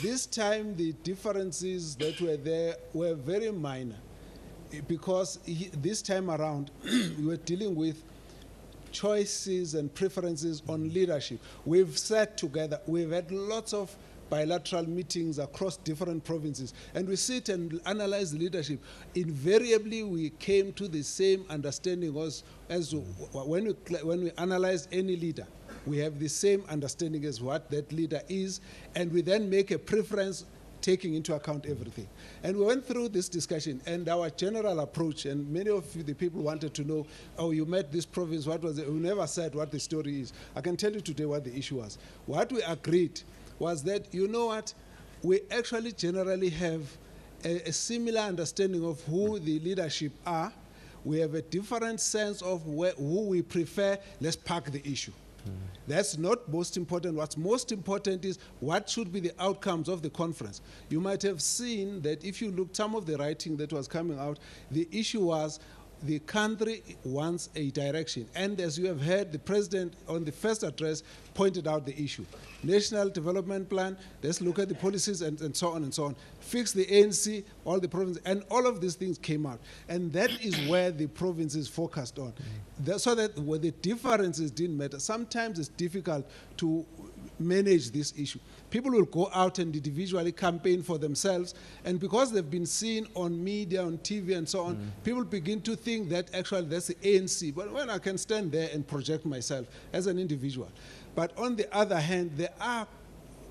This time, the differences that were there were very minor, because this time around, we were dealing with choices and preferences on leadership. We've sat together, we've had lots of bilateral meetings across different provinces, and we sit and analyze leadership. Invariably, we came to the same understanding as when we analyze any leader. We have the same understanding as what that leader is, and we then make a preference taking into account everything. And we went through this discussion, and our general approach, and many of the people wanted to know, oh, you met this province, what was it? We never said what the story is. I can tell you today what the issue was. What we agreed was that, you know what, we actually generally have a similar understanding of who the leadership are. We have a different sense of who we prefer. Let's park the issue. That's not most important. What's most important is what should be the outcomes of the conference. You might have seen that if you looked some of the writing that was coming out, the issue was the country wants a direction. And as you have heard, the president on the first address pointed out the issue. National Development Plan, let's look at the policies and so on and so on. Fix the ANC, all the provinces, and all of these things came out. And that is where the provinces focused on. So that where the differences didn't matter. Sometimes it's difficult to manage this issue. People will go out and individually campaign for themselves, and because they've been seen on media, on TV and so on, people begin to think that actually that's the ANC. But when I can stand there and project myself as an individual. But on the other hand, there are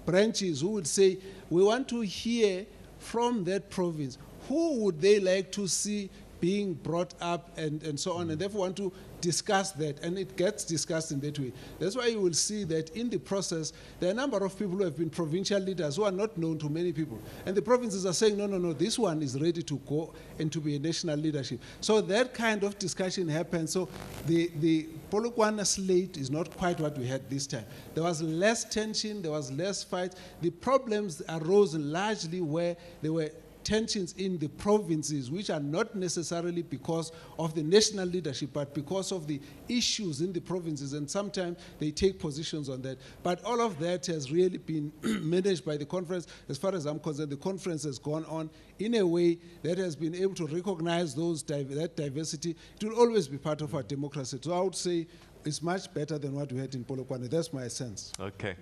branches who would say, we want to hear from that province, who would they like to see being brought up and so on, and therefore want to discuss that, and it gets discussed in that way. That's why you will see that in the process, there are a number of people who have been provincial leaders who are not known to many people. And the provinces are saying, no, no, no, this one is ready to go and to be a national leadership. So that kind of discussion happens. So the Polokwane slate is not quite what we had this time. There was less tension, there was less fight. The problems arose largely where there were tensions in the provinces, which are not necessarily because of the national leadership, but because of the issues in the provinces, and sometimes they take positions on that. But all of that has really been managed by the conference. As far as I'm concerned, the conference has gone on in a way that has been able to recognize that diversity. It will always be part of our democracy. So I would say it's much better than what we had in Polokwane. That's my sense. Okay.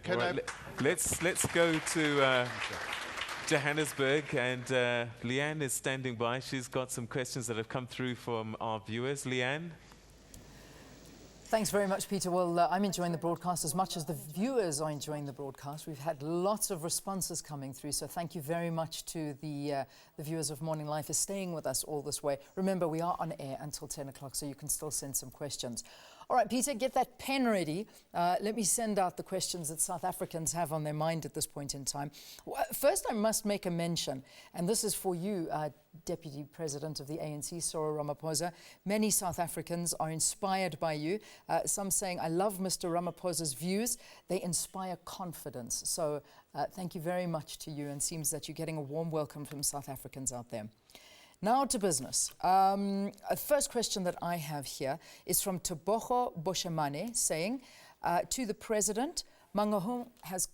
Let's go to Johannesburg, and Leanne is standing by. She's got some questions that have come through from our viewers. Leanne? Thanks very much, Peter. Well, I'm enjoying the broadcast as much as the viewers are enjoying the broadcast. We've had lots of responses coming through, so thank you very much to the viewers of Morning Live for staying with us all this way. Remember, we are on air until 10 o'clock, so you can still send some questions. All right, Peter, get that pen ready. Let me send out the questions that South Africans have on their mind at this point in time. First, I must make a mention, and this is for you, Deputy President of the ANC, Cyril Ramaphosa. Many South Africans are inspired by you. Some saying, I love Mr. Ramaphosa's views. They inspire confidence. So thank you very much to you, and it seems that you're getting a warm welcome from South Africans out there. Now to business. First question that I have here is from Tebogo Boshemane saying, To the President, Mangaung has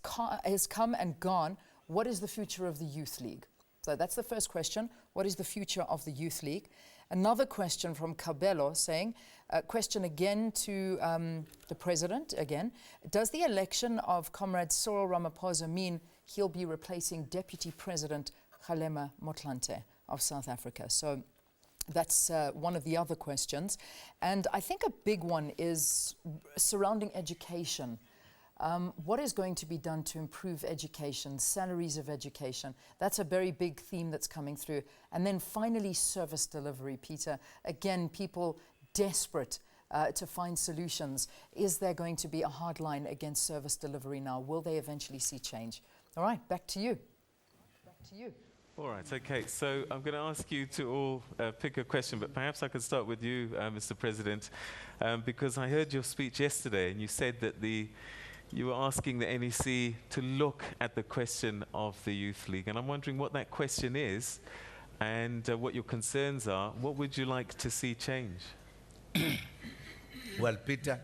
come and gone. What is the future of the Youth League? So that's the first question. What is the future of the Youth League? Another question from Kabelo saying, question again to the President again. Does the election of Comrade Cyril Ramaphosa mean he'll be replacing Deputy President Kgalema Motlanthe of South Africa? So that's one of the other questions. And I think a big one is surrounding education. What is going to be done to improve education, salaries of education? That's a very big theme that's coming through. And then finally, service delivery, Peter. Again, people desperate to find solutions. Is there going to be a hard line against service delivery now? Will they eventually see change? All right, back to you. Back to you. All right, okay, so I'm going to ask you to all pick a question, but perhaps I could start with you, Mr. President, because I heard your speech yesterday and you said that you were asking the NEC to look at the question of the Youth League. And I'm wondering what that question is and what your concerns are. What would you like to see change? Well, Peter,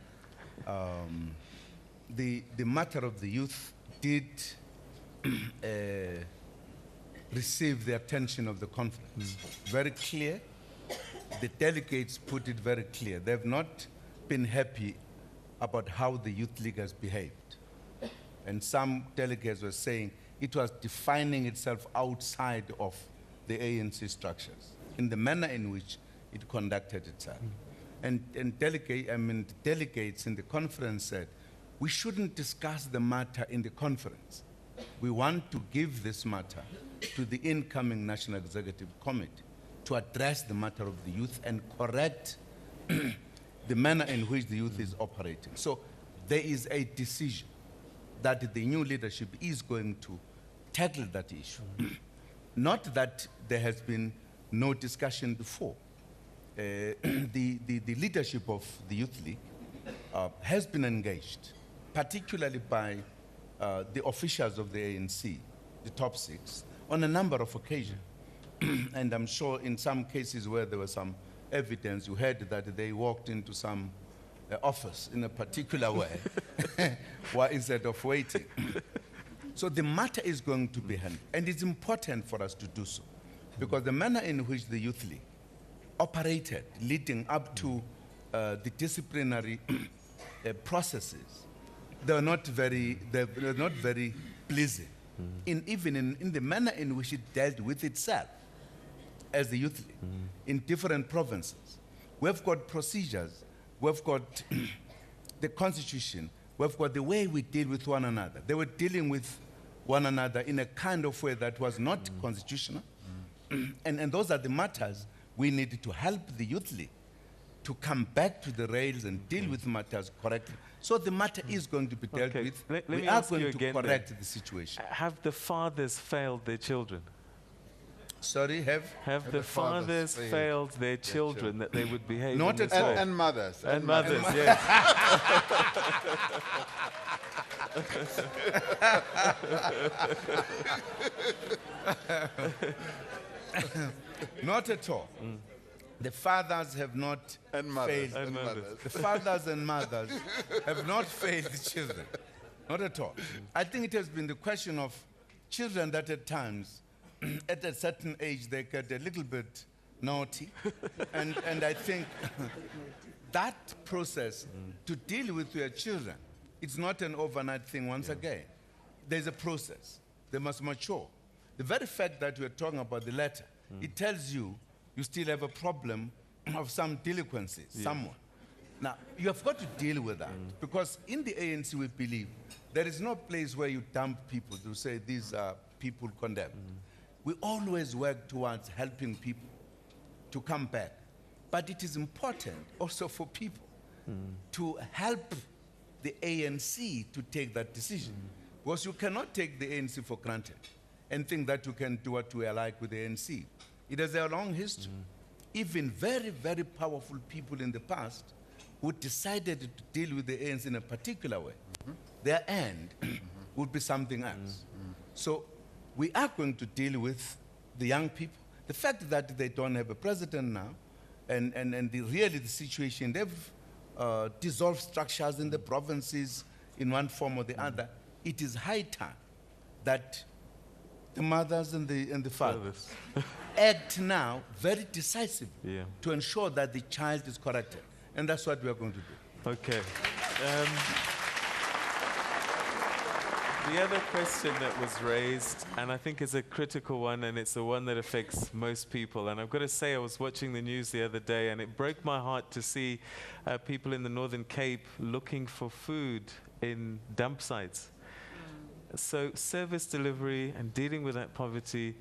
the matter of the youth did receive the attention of the conference. Very clear. The delegates put it very clear. They've not been happy about how the Youth League has behaved. And some delegates were saying it was defining itself outside of the ANC structures in the manner in which it conducted itself. And delegates in the conference said, we shouldn't discuss the matter in the conference. We want to give this matter to the incoming National Executive Committee to address the matter of the youth and correct the manner in which the youth is operating. So there is a decision that the new leadership is going to tackle that issue. Not that there has been no discussion before. The leadership of the Youth League has been engaged, particularly by the officials of the ANC, the top six, on a number of occasions. And I'm sure in some cases where there was some evidence, you heard that they walked into some office in a particular way instead of waiting. So the matter is going to be handled, and it's important for us to do so, because the manner in which the Youth League operated leading up to the disciplinary processes, they're not very pleasing, even in the manner in which it dealt with itself as the Youth League in different provinces. We've got procedures, we've got the constitution, we've got the way we deal with one another. They were dealing with one another in a kind of way that was not constitutional. And those are the matters we need to help the Youth League to come back to the rails and deal with matters correctly. So the matter is going to be dealt with. We are going to correct the situation. Have the fathers failed their children? Sorry, have the fathers failed their children that they would behave not in this way? And mothers. And mothers, yes. Not at all. The fathers have not failed. The fathers and mothers have not failed the children. Not at all. I think it has been the question of children that at times, at a certain age, they get a little bit naughty. and I think that process to deal with your children, it's not an overnight thing once again. There's a process. They must mature. The very fact that we're talking about the letter, it tells you you still have a problem of some delinquencies, someone. Now, you have got to deal with that, because in the ANC we believe there is no place where you dump people to say these are people condemned. We always work towards helping people to come back. But it is important also for people to help the ANC to take that decision. Because you cannot take the ANC for granted and think that you can do what we are like with the ANC. It has a long history. Even very, very powerful people in the past who decided to deal with the ANC in a particular way, their end would be something else. So we are going to deal with the young people. The fact that they don't have a president now, and really the situation, they've dissolve structures in the provinces in one form or the other. It is high time that the mothers and the fathers act now very decisively to ensure that the child is corrected. And that's what we are going to do. Okay. The other question that was raised, and I think is a critical one, and it's the one that affects most people. And I've got to say, I was watching the news the other day, and it broke my heart to see people in the Northern Cape looking for food in dump sites. So service delivery and dealing with that poverty,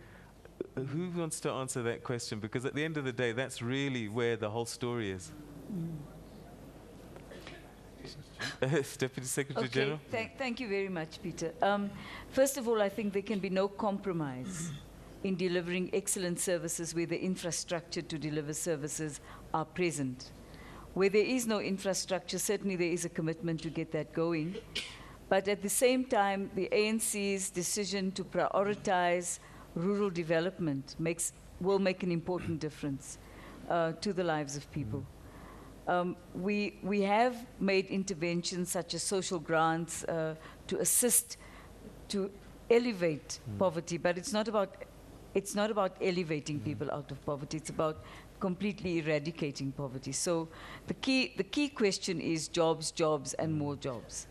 who wants to answer that question? Because at the end of the day, that's really where the whole story is. Deputy Secretary General. Thank you very much, Peter. First of all, I think there can be no compromise in delivering excellent services where the infrastructure to deliver services are present. Where there is no infrastructure, certainly there is a commitment to get that going. But at the same time, the ANC's decision to prioritize rural development will make an important difference to the lives of people. We have made interventions such as social grants to assist to elevate poverty, but it's not about elevating people out of poverty. It's about completely eradicating poverty. So the key question is jobs, jobs, and more jobs.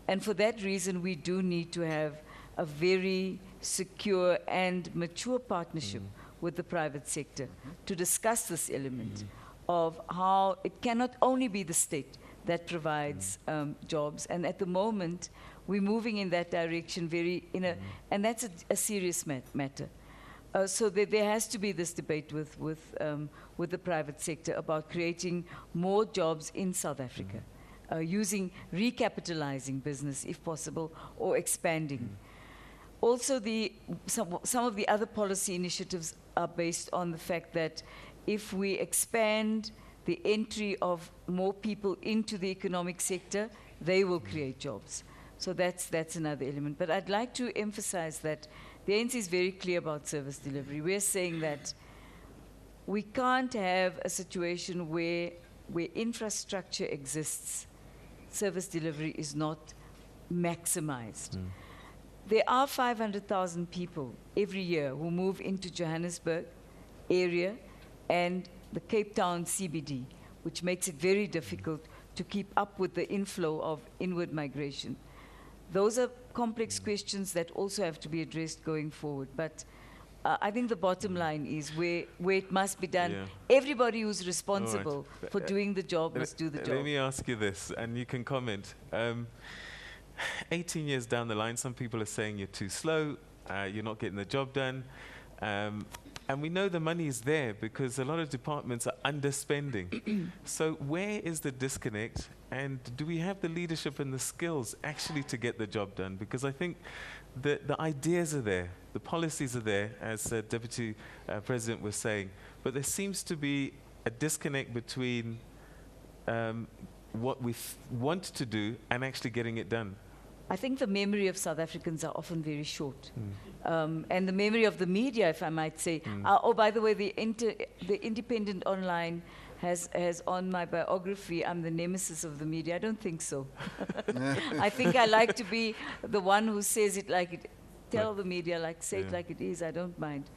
And for that reason, we do need to have a very secure and mature partnership with the private sector to discuss this element of how it cannot only be the state that provides jobs. And at the moment, we're moving in that direction and that's a serious matter. So there has to be this debate with the private sector about creating more jobs in South Africa, recapitalizing business if possible, or expanding. Also, some of the other policy initiatives are based on the fact that if we expand the entry of more people into the economic sector, they will create jobs. So that's another element. But I'd like to emphasize that the ANC is very clear about service delivery. We're saying that we can't have a situation where infrastructure exists, service delivery is not maximized. There are 500,000 people every year who move into Johannesburg area and the Cape Town CBD, which makes it very difficult to keep up with the inflow of inward migration. Those are complex questions that also have to be addressed going forward. But I think the bottom line is where it must be done. Everybody who's responsible for doing the job must do the job. Let me ask you this, and you can comment. 18 years down the line, some people are saying you're too slow, you're not getting the job done. And we know the money is there because a lot of departments are underspending. So where is the disconnect? And do we have the leadership and the skills actually to get the job done? Because I think the ideas are there, the policies are there, as Deputy President was saying. But there seems to be a disconnect between what we want to do and actually getting it done. I think the memory of South Africans are often very short. And the memory of the media, if I might say. Oh, by the way, the Independent Online has on my biography, I'm the nemesis of the media. I don't think so. I think I like to be the one who says it like it, tell the media, say it like it is, I don't mind.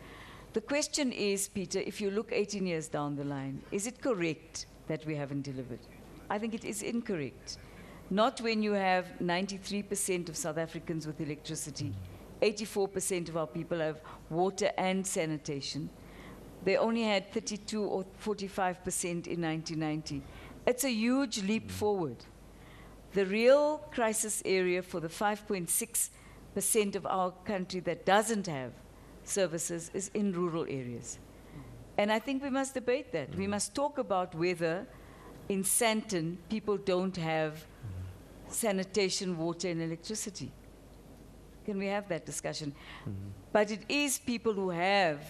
The question is, Peter, if you look 18 years down the line, is it correct that we haven't delivered? I think it is incorrect. Not when you have 93% of South Africans with electricity, 84% of our people have water and sanitation. They only had 32 or 45% in 1990. It's a huge leap forward. The real crisis area for the 5.6% of our country that doesn't have services is in rural areas. And I think we must debate that. We must talk about whether in Sandton people don't have sanitation, water, and electricity. Can we have that discussion? But it is people who have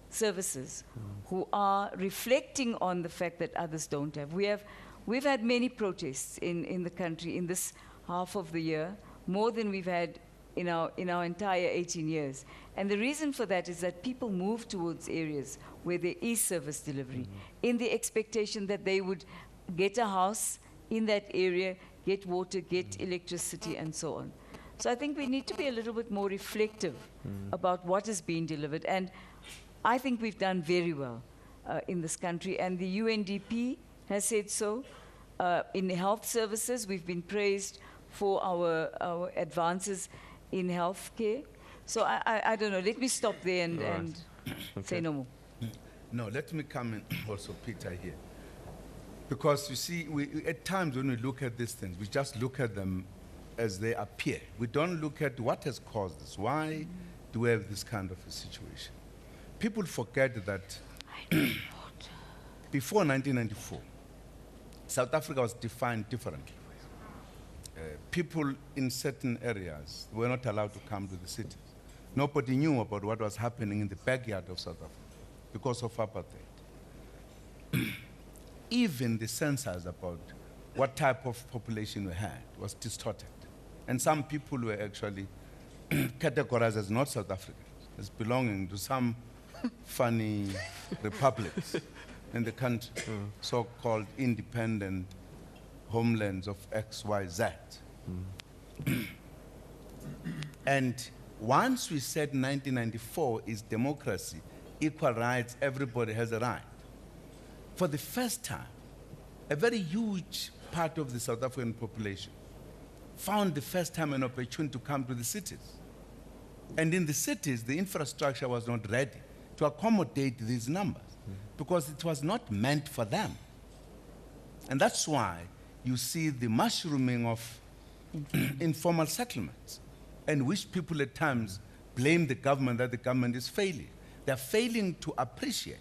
services who are reflecting on the fact that others don't have. We've had many protests in the country in this half of the year, more than we've had in our entire 18 years. And the reason for that is that people move towards areas where there is service delivery in the expectation that they would get a house in that area, get water, get electricity, and so on. So I think we need to be a little bit more reflective about what is being delivered. And I think we've done very well in this country. And the UNDP has said so. In health services, we've been praised for our advances in healthcare. So I don't know. Let me stop there and say no more. No, let me come in also, Peter, here. Because you see, at times when we look at these things, we just look at them as they appear. We don't look at what has caused this. Why do we have this kind of a situation? People forget that before 1994, South Africa was defined differently. People in certain areas were not allowed to come to the cities. Nobody knew about what was happening in the backyard of South Africa because of apartheid. Even the census about what type of population we had was distorted. And some people were actually categorized as not South Africans, as belonging to some funny republics in the country, so-called independent homelands of XYZ. And once we said 1994 is democracy, equal rights, everybody has a right, for the first time, a very huge part of the South African population found the first time an opportunity to come to the cities. And in the cities, the infrastructure was not ready to accommodate these numbers because it was not meant for them. And that's why you see the mushrooming of informal settlements, and which people at times blame the government that the government is failing. They're failing to appreciate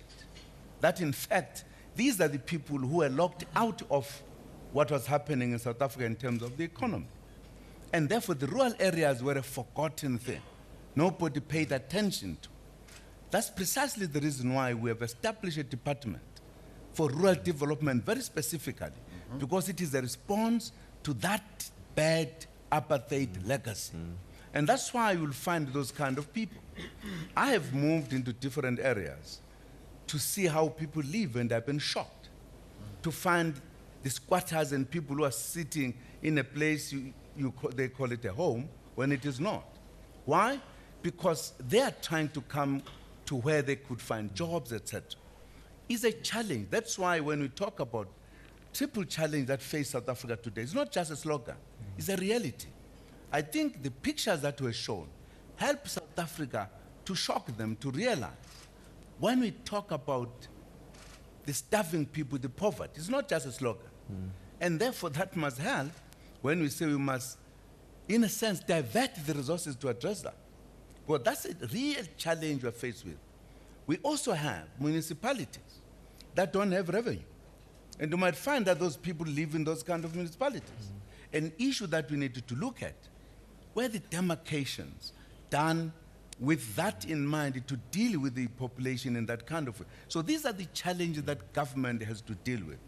that, in fact, these are the people who were locked out of what was happening in South Africa in terms of the economy. And therefore, the rural areas were a forgotten thing. Nobody paid attention to. That's precisely the reason why we have established a department for rural development very specifically, because it is a response to that bad apartheid legacy. And that's why you'll find those kind of people. I have moved into different areas to see how people live, and I've been shocked to find the squatters and people who are sitting in a place they call it a home when it is not. Why? Because they are trying to come to where they could find jobs, etc. It's a challenge. That's why when we talk about triple challenge that face South Africa today, it's not just a slogan, it's a reality. I think the pictures that were shown help South Africa to shock them, to realize when we talk about the starving people, the poverty, it's not just a slogan. And therefore that must help when we say we must, in a sense, divert the resources to address that. Well, that's a real challenge we're faced with. We also have municipalities that don't have revenue. And you might find that those people live in those kind of municipalities. An issue that we need to look at, where the demarcations done with that in mind to deal with the population in that kind of way. So these are the challenges that government has to deal with.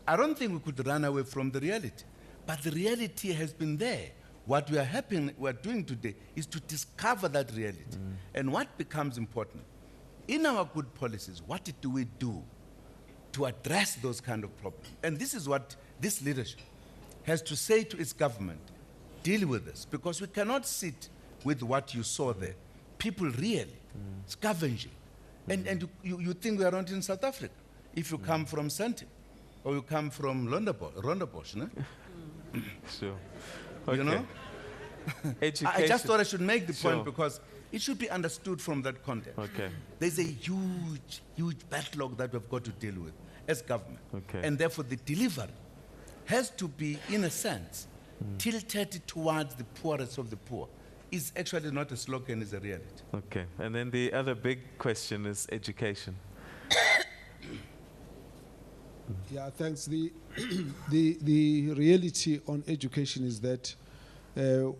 I don't think we could run away from the reality, but the reality has been there. What we are doing today is to discover that reality. And what becomes important, in our good policies, what do we do to address those kind of problems? And this is what this leadership has to say to its government: deal with this, because we cannot sit with what you saw there. People really scavenging. And you think we are not in South Africa. If you come from Sandton, or you come from Rondebosch, no? Sure. Okay. You know? Education. I just thought I should make the point because it should be understood from that context. Okay. There's a huge, huge backlog that we've got to deal with as government. Okay. And therefore the delivery has to be, in a sense, tilted towards the poorest of the poor. It's actually not a slogan, it's a reality. Okay. And then the other big question is education. Yeah, thanks. The reality on education is that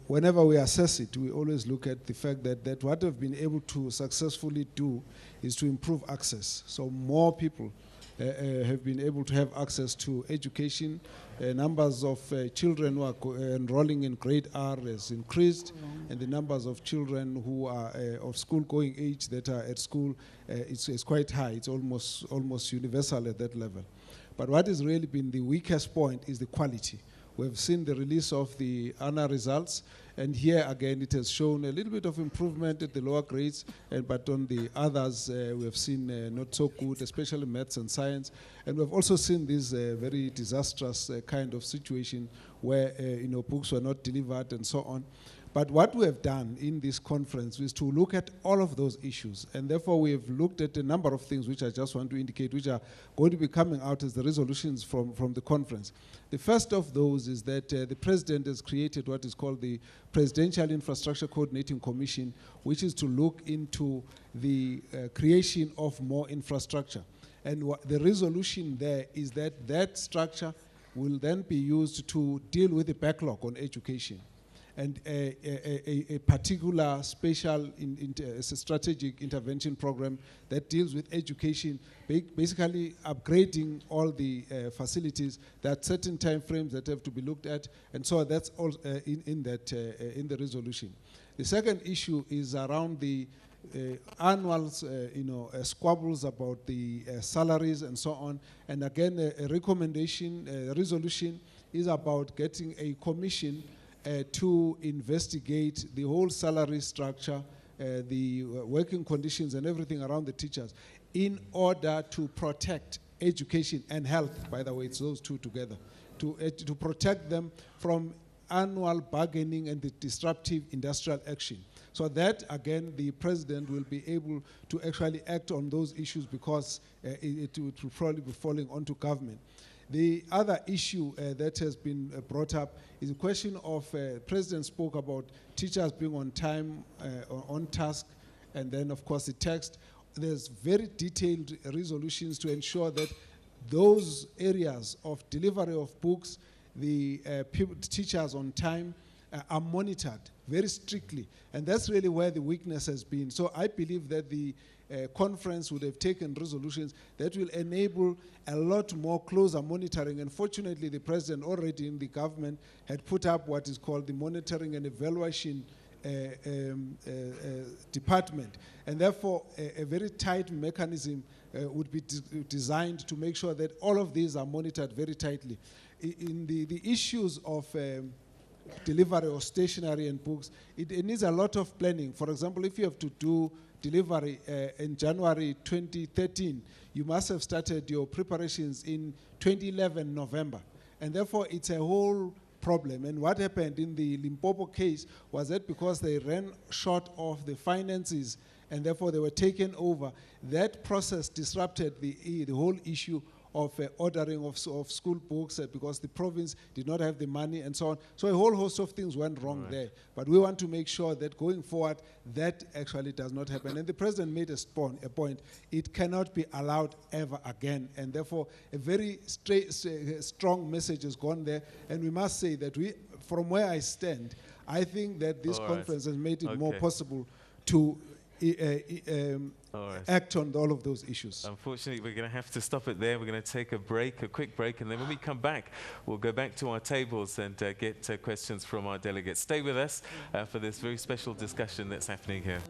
whenever we assess it, we always look at the fact that what we've been able to successfully do is to improve access. So more people have been able to have access to education. Numbers of children who are enrolling in grade R has increased, and the numbers of children who are of school-going age that are at school is quite high. It's almost universal at that level. But what has really been the weakest point is the quality. We've seen the release of the ANA results, and here again it has shown a little bit of improvement at the lower grades, but on the others we have seen not so good, especially maths and science. And we've also seen this very disastrous kind of situation where books were not delivered and so on. But what we have done in this conference is to look at all of those issues, and therefore we have looked at a number of things which I just want to indicate, which are going to be coming out as the resolutions from the conference. The first of those is that the President has created what is called the Presidential Infrastructure Coordinating Commission, which is to look into the creation of more infrastructure. And the resolution there is that that structure will then be used to deal with the backlog on education. And a particular special strategic intervention program that deals with education, basically upgrading all the facilities. There are certain time frames that have to be looked at, and so that's all in the resolution. The second issue is around the annual squabbles about the salaries and so on. And again, a recommendation, a resolution is about getting a commission to investigate the whole salary structure, the working conditions and everything around the teachers in order to protect education and health. By the way, it's those two together. To protect them from annual bargaining and the disruptive industrial action. So that, again, the President will be able to actually act on those issues because it will probably be falling onto government. The other issue that has been brought up is the question of, President spoke about teachers being on time, on task, and then of course the text. There's very detailed resolutions to ensure that those areas of delivery of books, the teachers on time, are monitored very strictly. And that's really where the weakness has been. So I believe that the conference would have taken resolutions that will enable a lot more closer monitoring. And fortunately, the President already in the government had put up what is called the Monitoring and Evaluation Department. And therefore, a very tight mechanism would be designed to make sure that all of these are monitored very tightly. In the issues of delivery of stationery and books, it needs a lot of planning. For example, if you have to do delivery in January 2013, you must have started your preparations in 2011 November. And therefore, it's a whole problem. And what happened in the Limpopo case was that because they ran short of the finances and therefore they were taken over, that process disrupted the whole issue of ordering of school books because the province did not have the money and so on. So a whole host of things went wrong there. But we want to make sure that going forward, that actually does not happen. And the President made a point. It cannot be allowed ever again. And therefore, a very strong message has gone there. And we must say that from where I stand, I think that this conference has made it more possible to act on all of those issues. Unfortunately, we're going to have to stop it there. We're going to take a quick break, and then when we come back, we'll go back to our tables and get questions from our delegates. Stay with us for this very special discussion that's happening here.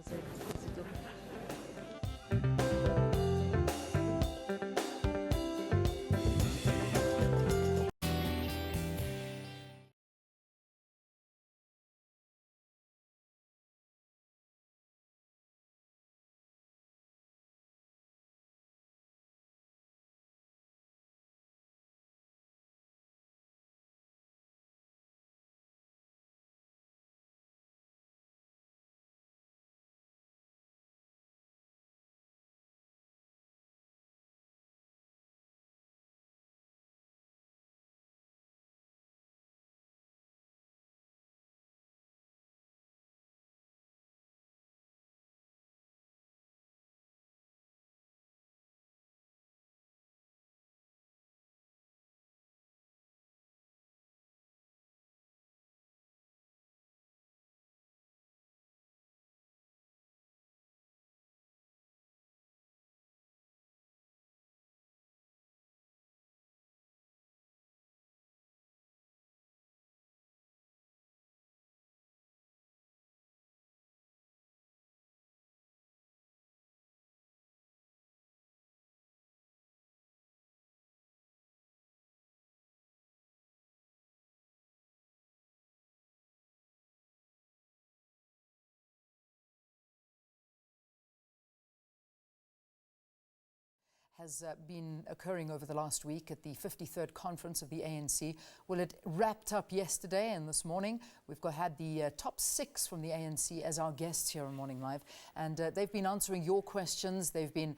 has been occurring over the last week at the 53rd conference of the ANC. Well, it wrapped up yesterday and this morning. We've had the top 6 from the ANC as our guests here on Morning Live, and they've been answering your questions. They've been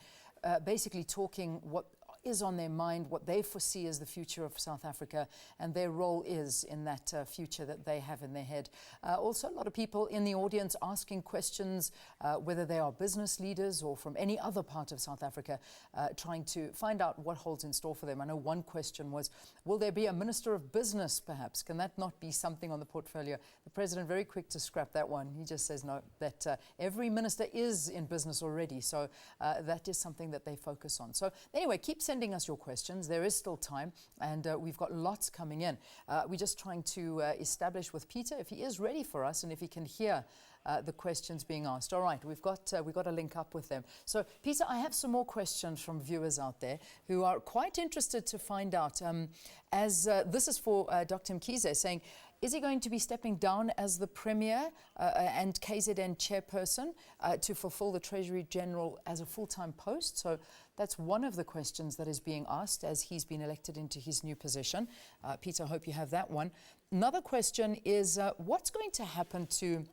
basically talking what is on their mind, what they foresee as the future of South Africa, and their role is in that future that they have in their head. Also, a lot of people in the audience asking questions, whether they are business leaders or from any other part of South Africa, trying to find out what holds in store for them. I know one question was, will there be a Minister of Business, perhaps? Can that not be something on the portfolio? The President very quick to scrap that one. He just says no, that every minister is in business already, so that is something that they focus on. So anyway, keep sending us your questions. There is still time, and we've got lots coming in. We're just trying to establish with Peter if he is ready for us and if he can hear the questions being asked. All right, we've got to link up with them. So, Peter, I have some more questions from viewers out there who are quite interested to find out, this is for Dr. Mkhize, saying, is he going to be stepping down as the Premier and KZN chairperson to fulfill the Treasury General as a full-time post? So that's one of the questions that is being asked as he's been elected into his new position. Peter, I hope you have that one. Another question is, what's going to happen to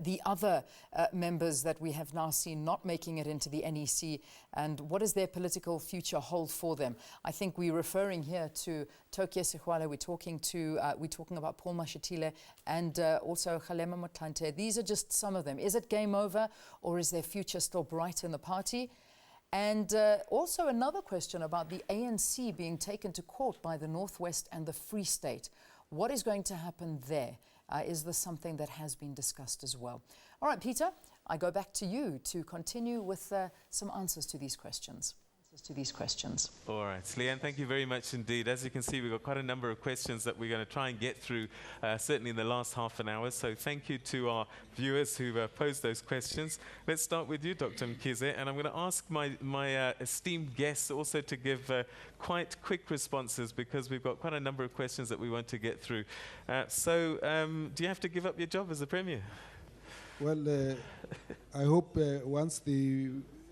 the other members that we have now seen not making it into the NEC, and what does their political future hold for them? I think we're referring here to Tokie Sehwala, we're talking about Paul Mashatile and also Kgalema Motlanthe. These are just some of them. Is it game over, or is their future still bright in the party? And also another question about the ANC being taken to court by the Northwest and the Free State. What is going to happen there? Is this something that has been discussed as well? All right, Peter, I go back to you to continue with some answers to these questions. All right, Leanne, thank you very much indeed. As you can see, we've got quite a number of questions that we're going to try and get through, certainly in the last half an hour. So thank you to our viewers who've posed those questions. Let's start with you, Dr. Mkhize, and I'm going to ask my esteemed guests also to give quite quick responses, because we've got quite a number of questions that we want to get through. Do you have to give up your job as the Premier? Well, I hope once the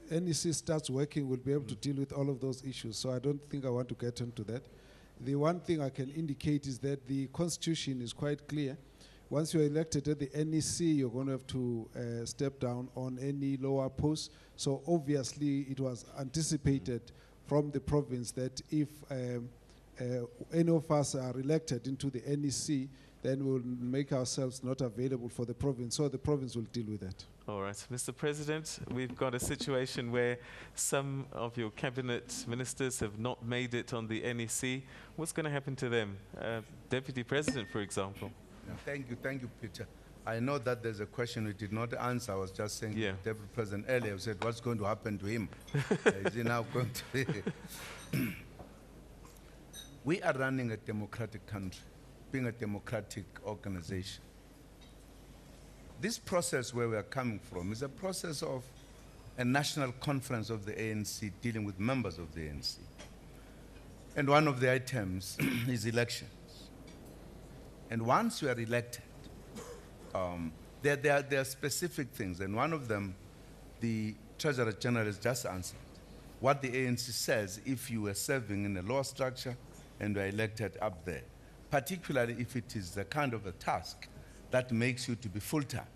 NEC starts working, we'll be able to deal with all of those issues. So I don't think I want to get into that. The one thing I can indicate is that the Constitution is quite clear. Once you're elected at the NEC, you're going to have to step down on any lower post. So obviously, it was anticipated from the province that if any of us are elected into the NEC, then we'll make ourselves not available for the province. So the province will deal with that. All right. Mr. President, we've got a situation where some of your cabinet ministers have not made it on the NEC. What's going to happen to them? Deputy President, for example. Thank you, Peter. I know that there's a question we did not answer. I was just saying to the Deputy President earlier, who said, what's going to happen to him? Is he now going to be? We are running a democratic country, being a democratic organization. This process where we are coming from is a process of a national conference of the ANC dealing with members of the ANC. And one of the items is elections. And once you are elected, there are specific things, and one of them, the Treasurer General has just answered. What the ANC says if you were serving in a lower structure and were elected up there, particularly if it is the kind of a task that makes you to be full-time.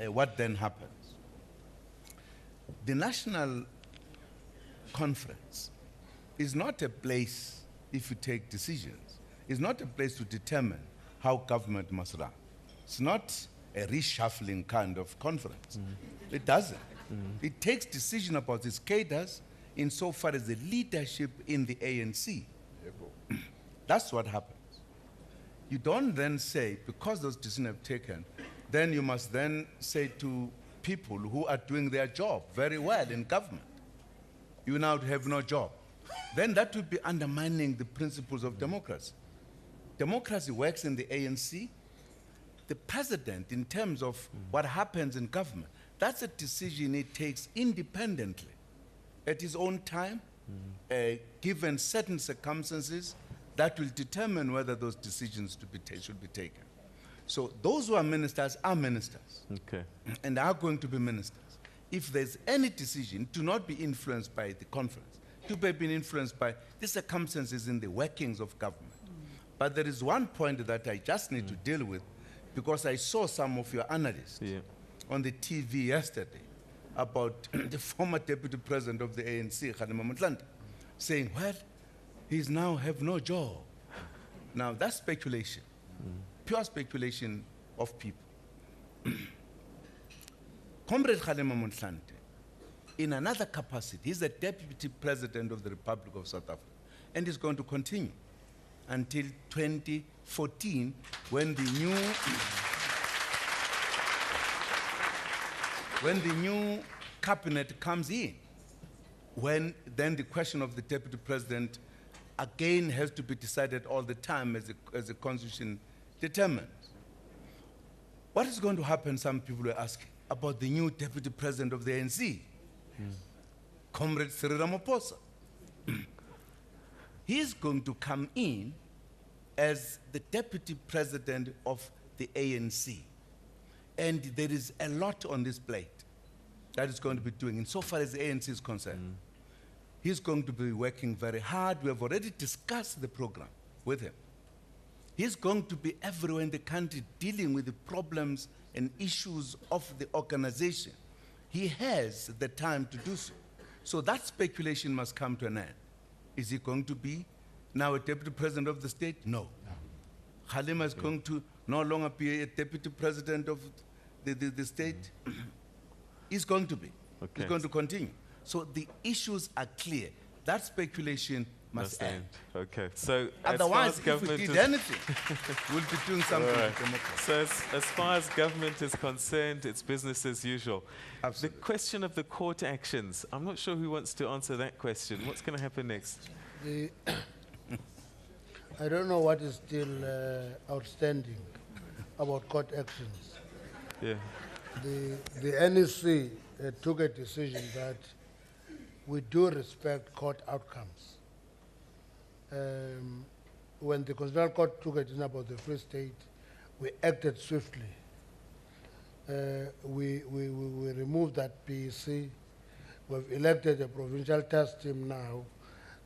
What then happens? The National Conference is not a place, if you take decisions, is not a place to determine how government must run. It's not a reshuffling kind of conference. It doesn't. It takes decision about its cadres insofar as the leadership in the ANC. That's what happens. You don't then say, because those decisions have taken, then you must then say to people who are doing their job very well in government, you now have no job. Then that would be undermining the principles of democracy. Democracy works in the ANC. The president, in terms of what happens in government, that's a decision he takes independently, at his own time, given certain circumstances, that will determine whether those decisions should be taken. So those who are ministers, and are going to be ministers. if there's any decision, to not be influenced by the conference, to be being influenced by the circumstances in the workings of government. But there is one point that I just need to deal with, because I saw some of your analysts on the TV yesterday about the former deputy president of the ANC, Kgalema Motlanthe, saying, well, he's now have no job. Now that's speculation, pure speculation of people. Comrade Kgalema Motlanthe, in another capacity, he's the deputy president of the Republic of South Africa, and he's going to continue until 2014, when the new cabinet comes in, when then the question of the deputy president again has to be decided all the time as the constitution determines. What is going to happen, some people are asking, about the new deputy president of the ANC, Comrade Cyril Ramaphosa. He's going to come in as the deputy president of the ANC. And there is a lot on this plate that he's going to be doing, insofar as the ANC is concerned. He's going to be working very hard. We have already discussed the program with him. He's going to be everywhere in the country dealing with the problems and issues of the organization. He has the time to do so. So that speculation must come to an end. Is he going to be now a deputy president of the state? No. Kgalema is going to no longer be a deputy president of the state. He's going to be. He's going to continue. So the issues are clear. That speculation must end. Okay. So otherwise, if we did anything, we'll be doing something. Right. So as far as government is concerned, it's business as usual. Absolutely. The question of the court actions, I'm not sure who wants to answer that question. What's going to happen next? I don't know what is still outstanding about court actions. Yeah. The NEC took a decision that we do respect court outcomes. When the Constitutional Court took a decision about the Free State, we acted swiftly. We removed that PEC. We've elected a provincial task team now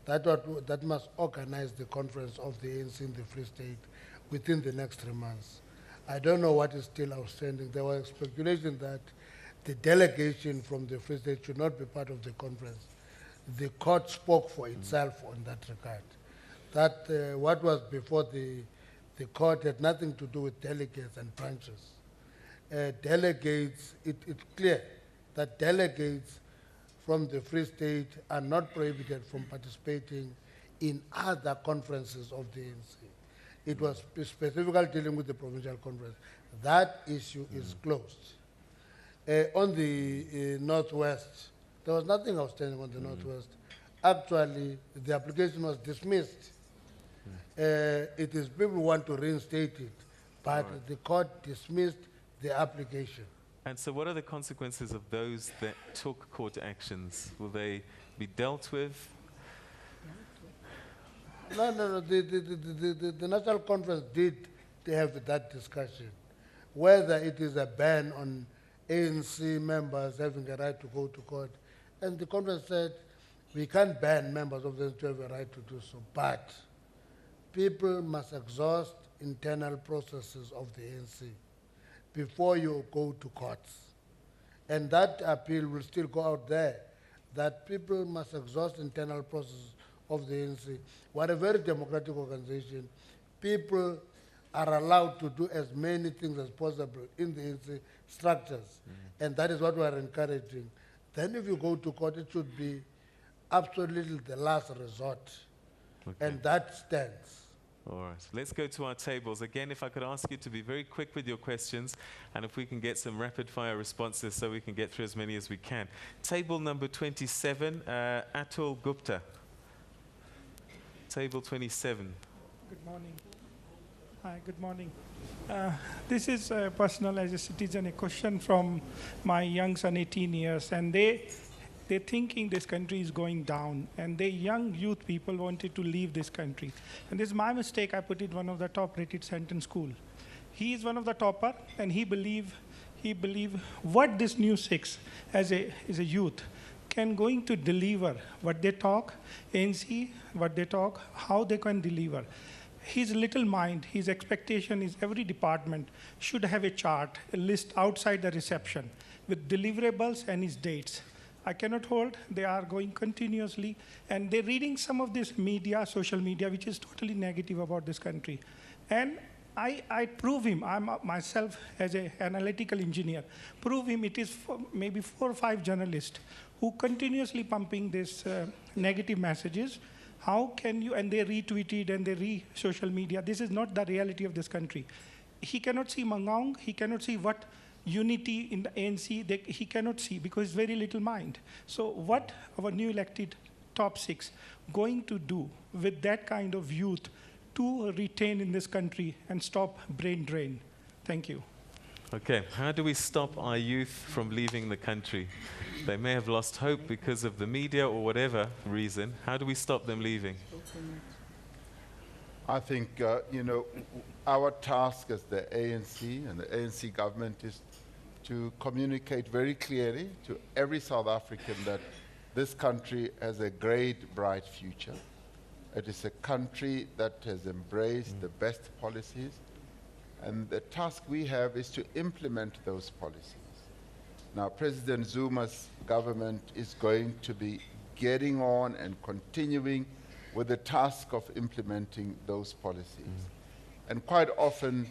that must organize the conference of the ANC in the Free State within the next 3 months. I don't know what is still outstanding. There was speculation that the delegation from the Free State should not be part of the conference. The court spoke for itself on that regard. That what was before the court had nothing to do with delegates and branches. Delegates, it's clear that delegates from the Free State are not prohibited from participating in other conferences of the ANC. It was specifically dealing with the provincial conference. That issue is closed. On the Northwest, there was nothing outstanding on the Northwest. Actually, the application was dismissed. It is people who want to reinstate it, but the court dismissed the application. And so what are the consequences of those that took court actions? Will they be dealt with? No. The National Conference did have that discussion, whether it is a ban on ANC members having a right to go to court. And the conference said, we can't ban members of the ANC to have a right to do so, but people must exhaust internal processes of the ANC before you go to courts. And that appeal will still go out there, that people must exhaust internal processes of the ANC. We're a very democratic organization. People are allowed to do as many things as possible in the ANC structures, and that is what we are encouraging. Then if you go to court, it should be absolutely the last resort, and that stands. All right, let's go to our tables. Again, if I could ask you to be very quick with your questions, and if we can get some rapid-fire responses so we can get through as many as we can. Table number 27, Atul Gupta. Table 27. Good morning. Hi, good morning. This is personal as a citizen, a question from my young son, 18 years, and they're thinking this country is going down, and the young youth people wanted to leave this country. And this is my mistake. I put it one of the top-rated center in school. He is one of the topper, and he believe he believes what this new six, as a youth, can going to deliver what they talk, ANC, what they talk, how they can deliver. His little mind, his expectation is every department should have a chart, a list outside the reception with deliverables and his dates. I cannot hold, they are going continuously, and they're reading some of this media, social media, which is totally negative about this country. And I prove him, I'm myself as an analytical engineer, prove him it is maybe 4 or 5 journalists who continuously pumping this negative messages. How can you, and they retweet it and they social media. This is not the reality of this country. He cannot see Mangaung, he cannot see what unity in the ANC, he cannot see because very little mind. So what our new elected top 6 going to do with that kind of youth to retain in this country and stop brain drain? Thank you. Okay, how do we stop our youth from leaving the country? They may have lost hope because of the media or whatever reason. How do we stop them leaving? I think, our task as the ANC and the ANC government is to communicate very clearly to every South African that this country has a great, bright future. It is a country that has embraced the best policies, and the task we have is to implement those policies. Now, President Zuma's government is going to be getting on and continuing with the task of implementing those policies. And quite often,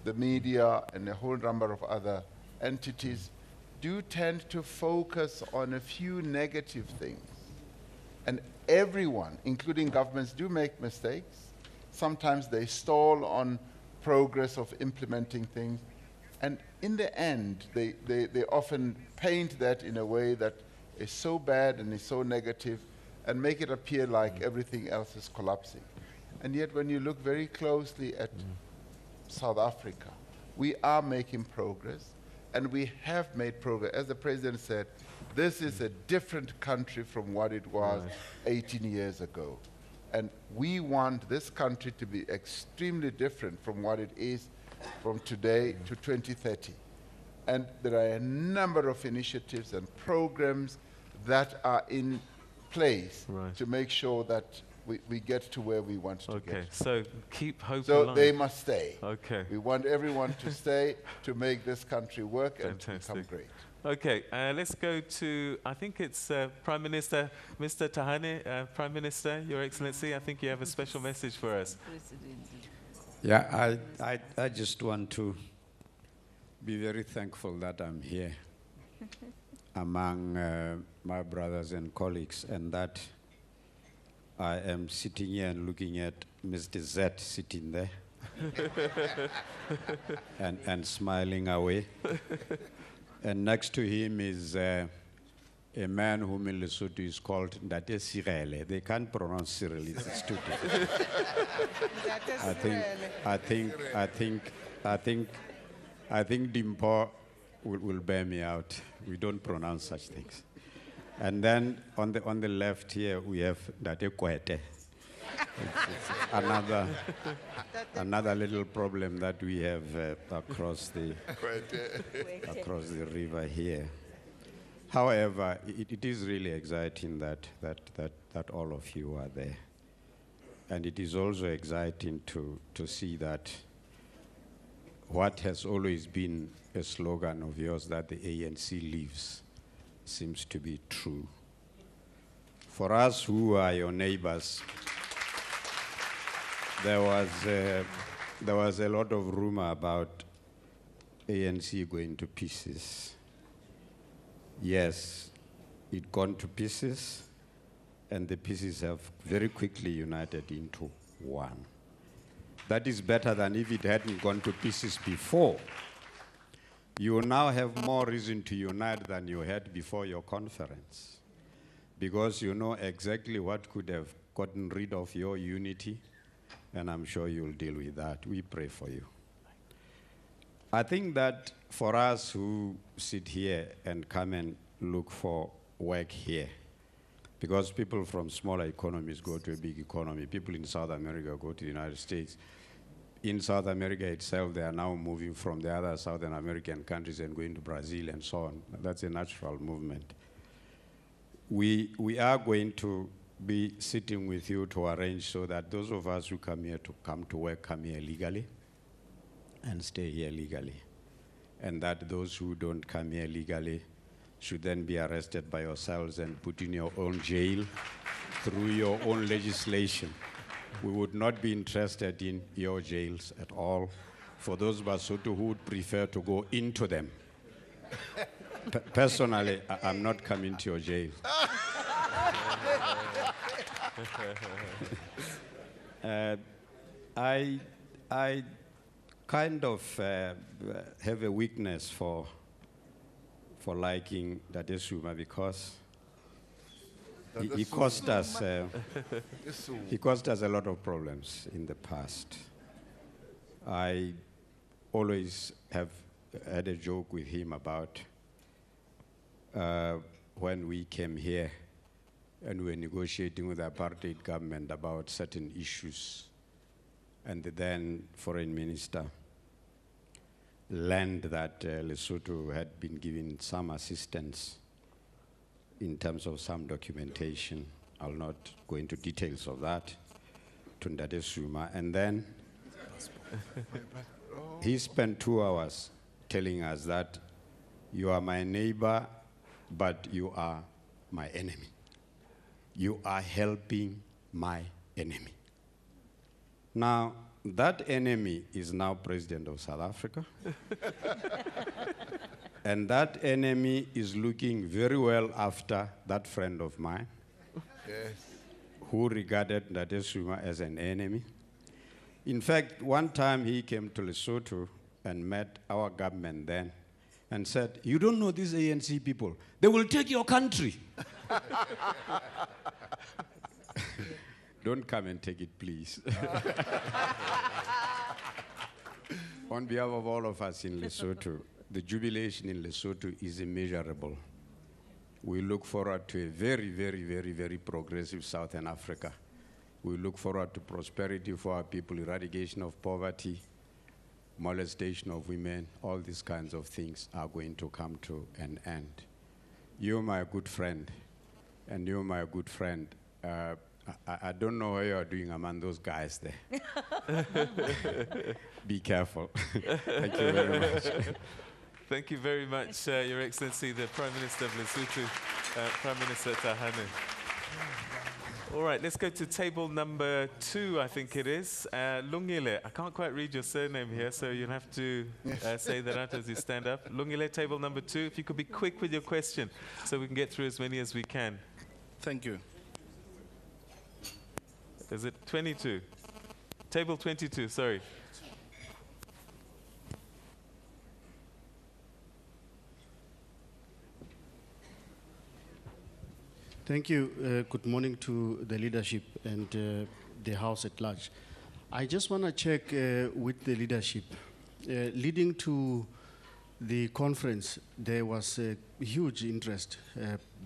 the media and a whole number of other entities do tend to focus on a few negative things. And everyone, including governments, do make mistakes. Sometimes they stall on progress of implementing things. And in the end, they often paint that in a way that is so bad and is so negative and make it appear like everything else is collapsing. And yet, when you look very closely at South Africa, we are making progress, and we have made progress. As the President said, this is a different country from what it was 18 years ago. And we want this country to be extremely different from what it is from today to 2030. And there are a number of initiatives and programs that are in place to make sure that we get to where we want to get. Okay, so keep hope So alive. they must stay. Okay. We want everyone to stay to make this country work and to become great. Okay, let's go to, I think it's Prime Minister, Mr. Tahane. Prime Minister, Your Excellency, I think you have a special message for us. Yeah, I just want to be very thankful that I'm here among my brothers and colleagues, and that I am sitting here and looking at Mr. Z sitting there and smiling away. And next to him is a man whom in Lesotho is called Ndate Sirele. They can't pronounce Cyril, it's too difficult. I think Dimpo will bear me out. We don't pronounce such things. And then on the left here we have Ndate Kwete. It's another little problem that we have across the river here. However, it is really exciting that all of you are there, and it is also exciting to see that what has always been a slogan of yours, that the ANC lives, seems to be true. For us who are your neighbors, there was a lot of rumor about ANC going to pieces. Yes, it gone to pieces, and the pieces have very quickly united into one. That is better than if it hadn't gone to pieces before. You now have more reason to unite than you had before your conference, because you know exactly what could have gotten rid of your unity, and I'm sure you'll deal with that. We pray for you. I think that for us who sit here and come and look for work here, because people from smaller economies go to a big economy, people in South America go to the United States, in South America itself, they are now moving from the other Southern American countries and going to Brazil and so on. That's a natural movement. We are going to be sitting with you to arrange so that those of us who come here to come to work come here legally and stay here legally. And that those who don't come here legally should then be arrested by yourselves and put in your own jail through your own legislation. We would not be interested in your jails at all. For those Basotho who would prefer to go into them. Personally, I'm not coming to your jail. I kind of have a weakness for liking Dade Zuma because he caused us a lot of problems in the past. I always have had a joke with him about when we came here and we were negotiating with the apartheid government about certain issues, and the then foreign minister learned that Lesotho had been given some assistance in terms of some documentation. I'll not go into details of that, to Dade Zuma. And then he spent 2 hours telling us that you are my neighbor, but you are my enemy. You are helping my enemy. Now, that enemy is now president of South Africa. And that enemy is looking very well after that friend of mine, yes, who regarded Dade Zuma as an enemy. In fact, one time he came to Lesotho and met our government then and said, "You don't know these ANC people. They will take your country." Don't come and take it, please. On behalf of all of us in Lesotho, the jubilation in Lesotho is immeasurable. We look forward to a very, very, very, very progressive Southern Africa. We look forward to prosperity for our people, eradication of poverty, molestation of women. All these kinds of things are going to come to an end. You're my good friend, and you're my good friend. I don't know what you're doing among those guys there. Be careful. Thank you very much. Thank you very much, Your Excellency, the Prime Minister of Lesotho, Prime Minister Tahane. All right, let's go to table number 2, I think it is. Lungile, I can't quite read your surname here, so you'll have to say that out as you stand up. Lungile, table number 2, if you could be quick with your question so we can get through as many as we can. Thank you. Is it 22? Table 22, sorry. Thank you. Good morning to the leadership and the House at large. I just want to check with the leadership. Leading to the conference, there was a huge interest,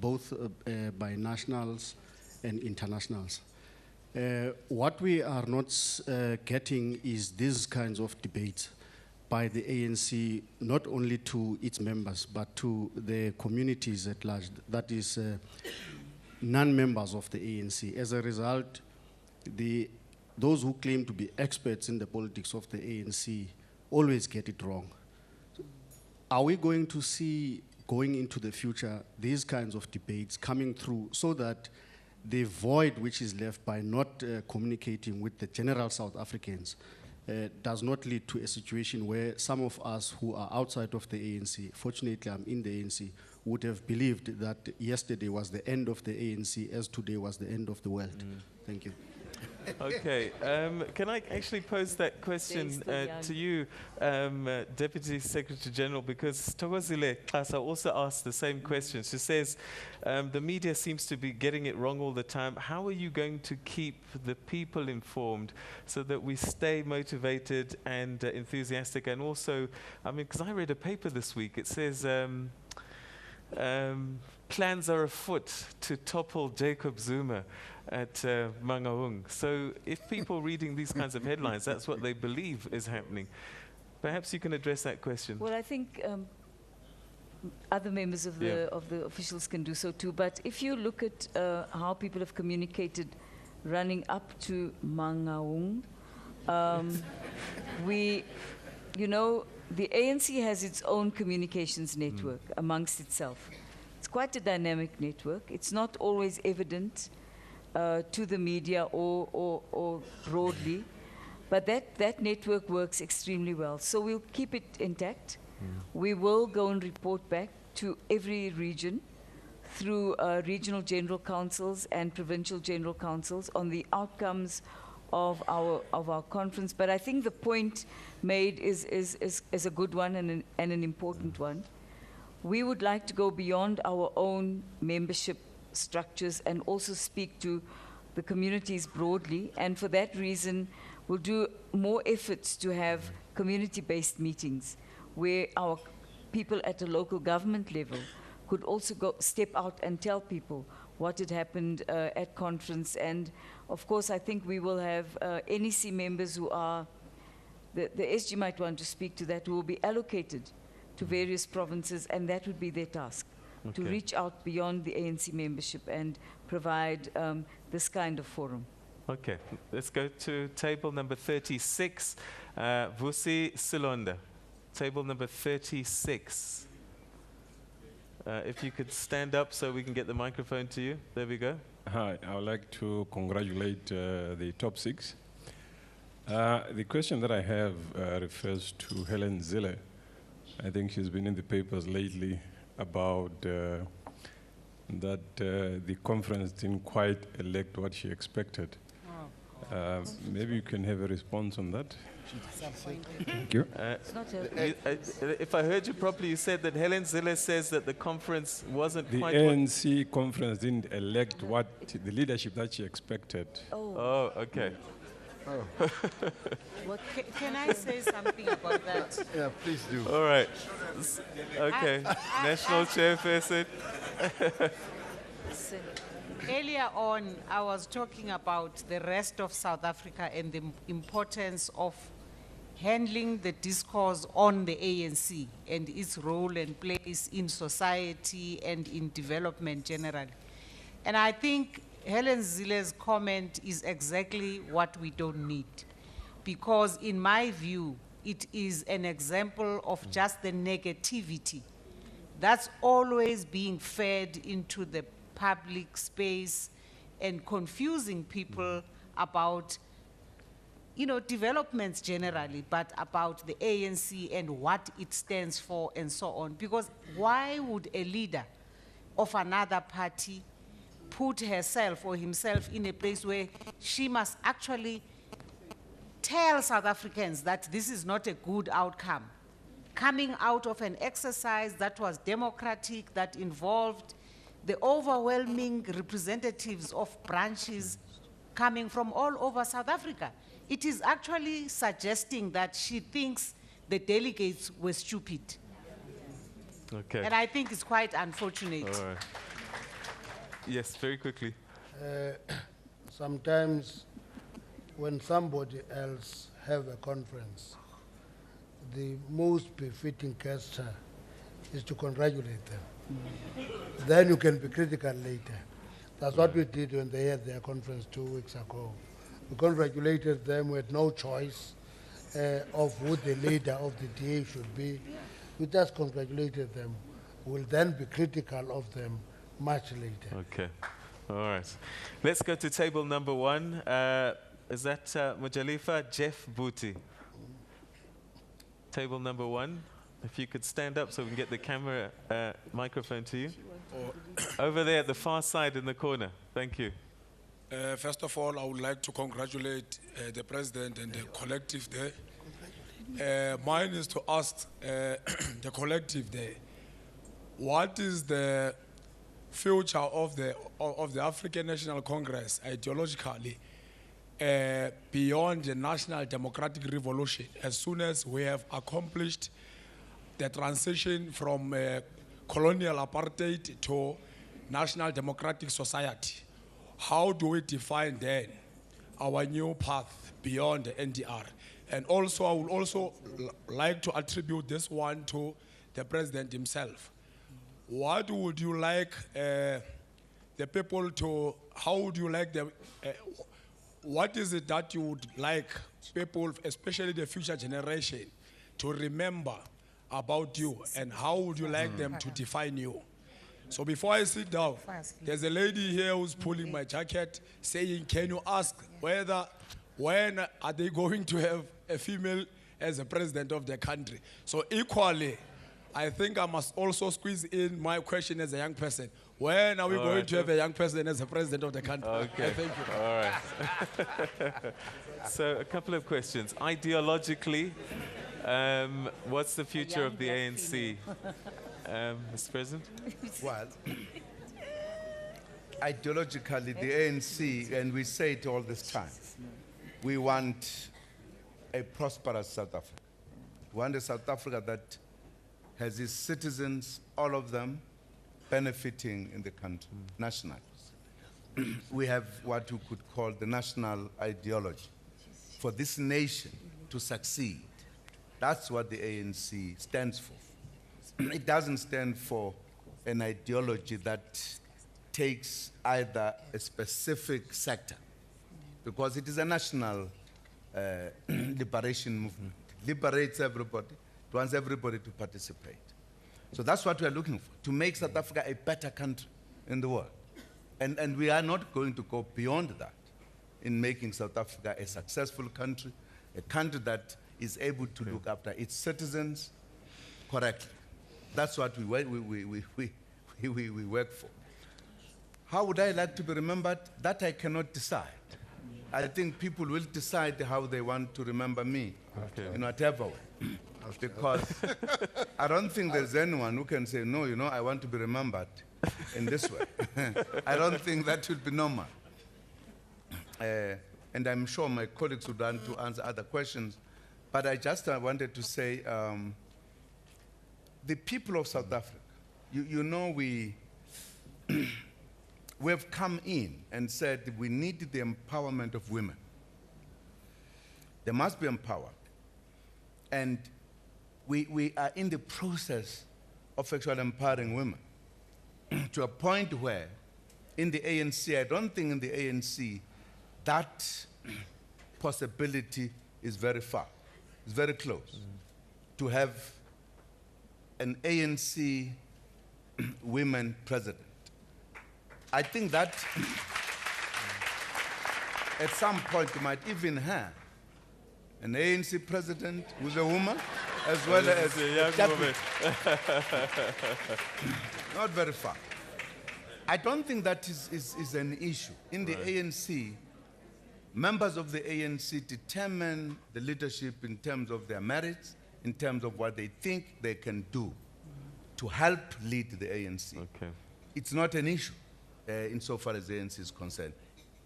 both by nationals and internationals. What we are not getting is these kinds of debates by the ANC, not only to its members, but to the communities at large, that is non-members of the ANC. As a result, those who claim to be experts in the politics of the ANC always get it wrong. Are we going to see, going into the future, these kinds of debates coming through so that the void which is left by not communicating with the general South Africans does not lead to a situation where some of us who are outside of the ANC, fortunately I'm in the ANC, would have believed that yesterday was the end of the ANC as today was the end of the world. Thank you. Okay, can I actually pose that question to you, Deputy Secretary General, because Thokozile Xasa also asked the same question. She says, the media seems to be getting it wrong all the time. How are you going to keep the people informed so that we stay motivated and enthusiastic? And also, I mean, because I read a paper this week, it says, plans are afoot to topple Jacob Zuma at Mangaung. So if people reading these kinds of headlines, that's what they believe is happening. Perhaps you can address that question. Well, I think other members of the officials can do so too. But if you look at how people have communicated running up to Mangaung, you know, the ANC has its own communications network amongst itself. It's quite a dynamic network. It's not always evident to the media or broadly, but that network works extremely well. So we'll keep it intact. We will go and report back to every region through regional general councils and provincial general councils on the outcomes of our conference. But I think the point made is a good one and an important one. We would like to go beyond our own membership structures and also speak to the communities broadly. And for that reason, we'll do more efforts to have community-based meetings where our people at a local government level could also step out and tell people what had happened at conference. And of course, I think we will have NEC members who are, the SG might want to speak to that, who will be allocated to various provinces, and that would be their task, to reach out beyond the ANC membership and provide this kind of forum. Okay, let's go to table number 36, Vusi Silonda. Table number 36. If you could stand up so we can get the microphone to you. There we go. Hi, I would like to congratulate the top six. The question that I have refers to Helen Zille. I think she's been in the papers lately about that the conference didn't quite elect what she expected. Maybe you can have a response on that. Thank you. If I heard you properly, you said that Helen Zille says that the conference wasn't quite... The ANC conference didn't elect what the leadership that she expected. Oh, okay. Can I say something about that? Yeah, please do. All right. Okay. National chairperson. Earlier on, I was talking about the rest of South Africa and the importance of handling the discourse on the ANC and its role and place in society and in development generally. And I think Helen Zille's comment is exactly what we don't need, because in my view, it is an example of just the negativity that's always being fed into the public space and confusing people about, you know, developments generally, but about the ANC and what it stands for and so on. Because why would a leader of another party put herself or himself in a place where she must actually tell South Africans that this is not a good outcome, coming out of an exercise that was democratic, that involved the overwhelming representatives of branches coming from all over South Africa? It is actually suggesting that she thinks the delegates were stupid. Okay. And I think it's quite unfortunate. All right. Yes, very quickly. Sometimes when somebody else have a conference, the most befitting gesture is to congratulate them. Then you can be critical later. That's what we did when they had their conference 2 weeks ago. We congratulated them. We had no choice of who the leader of the DA should be. We just congratulated them. We'll then be critical of them much later. Okay. All right. Let's go to table number 1. Is that Mujalifa Jeff Booty? Table number 1. If you could stand up so we can get the camera microphone to you. Over there at the far side in the corner. Thank you. First of all, I would like to congratulate the President and the collective there. Mine is to ask the collective there, what is the future of the African National Congress ideologically beyond the National Democratic Revolution, as soon as we have accomplished the transition from colonial apartheid to national democratic society. How do we define then our new path beyond the NDR? And also, I would also like to attribute this one to the president himself. What would you like the people to, how would you like them, what is it that you would like people, especially the future generation, to remember about you, and how would you like them to define you? So before I sit down, there's a lady here who's pulling my jacket saying, can you ask whether, when are they going to have a female as a president of the country? So equally, I think I must also squeeze in my question as a young person. When are we going to have a young person as a president of the country? Okay. Thank you. All right. So a couple of questions. Ideologically, what's the future of the ANC? Mr. President? Well, ideologically, the ANC, and we say it all this time, we want a prosperous South Africa. We want a South Africa that has its citizens, all of them, benefiting in the country, nationally. We have what we could call the national ideology. For this nation to succeed, that's what the ANC stands for. It doesn't stand for an ideology that takes either a specific sector, because it is a national liberation movement. It liberates everybody, it wants everybody to participate. So that's what we are looking for, to make South Africa a better country in the world. And we are not going to go beyond that in making South Africa a successful country, a country that is able to look after its citizens correctly. That's what we work for. How would I like to be remembered? That I cannot decide. I think people will decide how they want to remember me, in whatever way. Because I don't think there's anyone who can say, no, I want to be remembered in this way. I don't think that would be normal. And I'm sure my colleagues would want to answer other questions. But I just wanted to say, the people of South Africa, we have come in and said we need the empowerment of women. They must be empowered. And we are in the process of actually empowering women to a point where in the ANC, I don't think in the ANC that possibility is very far. It's very close to have an ANC women president. I think that at some point you might even have an ANC president who's a woman, as well as a young woman. Not very far. I don't think that is an issue. In the ANC, members of the ANC determine the leadership in terms of their merits, in terms of what they think they can do to help lead the ANC. It's not an issue insofar as the ANC is concerned.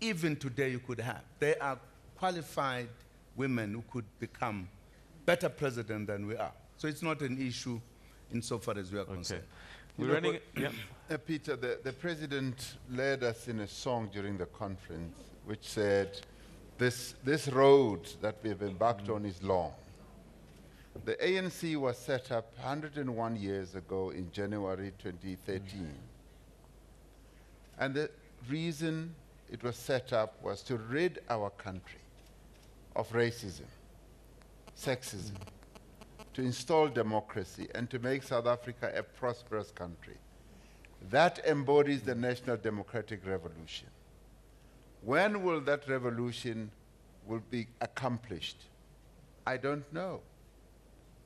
Even today you could have. There are qualified women who could become better president than we are. So it's not an issue insofar as we are concerned. We're running. Peter, the president led us in a song during the conference which said, this road that we've embarked on is long. The ANC was set up 101 years ago in January 2013. And the reason it was set up was to rid our country of racism, sexism, to install democracy, and to make South Africa a prosperous country. That embodies the National Democratic Revolution. When will that revolution be accomplished? I don't know.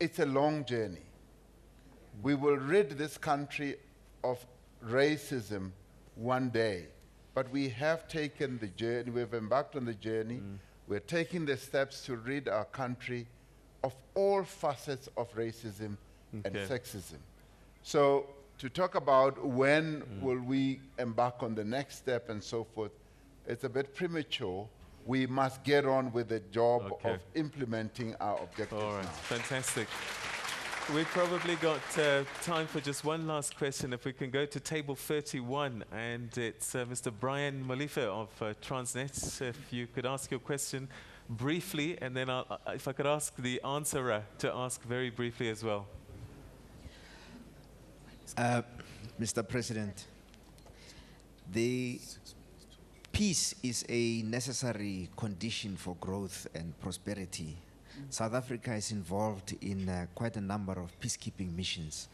It's a long journey. We will rid this country of racism one day, but we have taken the journey, we've embarked on the journey, we're taking the steps to rid our country of all facets of racism and sexism. So to talk about when will we embark on the next step and so forth, it's a bit premature. We must get on with the job of implementing our objectives. All right, fantastic. We've probably got time for just one last question. If we can go to table 31, and it's Mr. Brian Molife of Transnet. If you could ask your question briefly, and then if I could ask the answerer to ask very briefly as well. Mr. President, the peace is a necessary condition for growth and prosperity. South Africa is involved in quite a number of peacekeeping missions.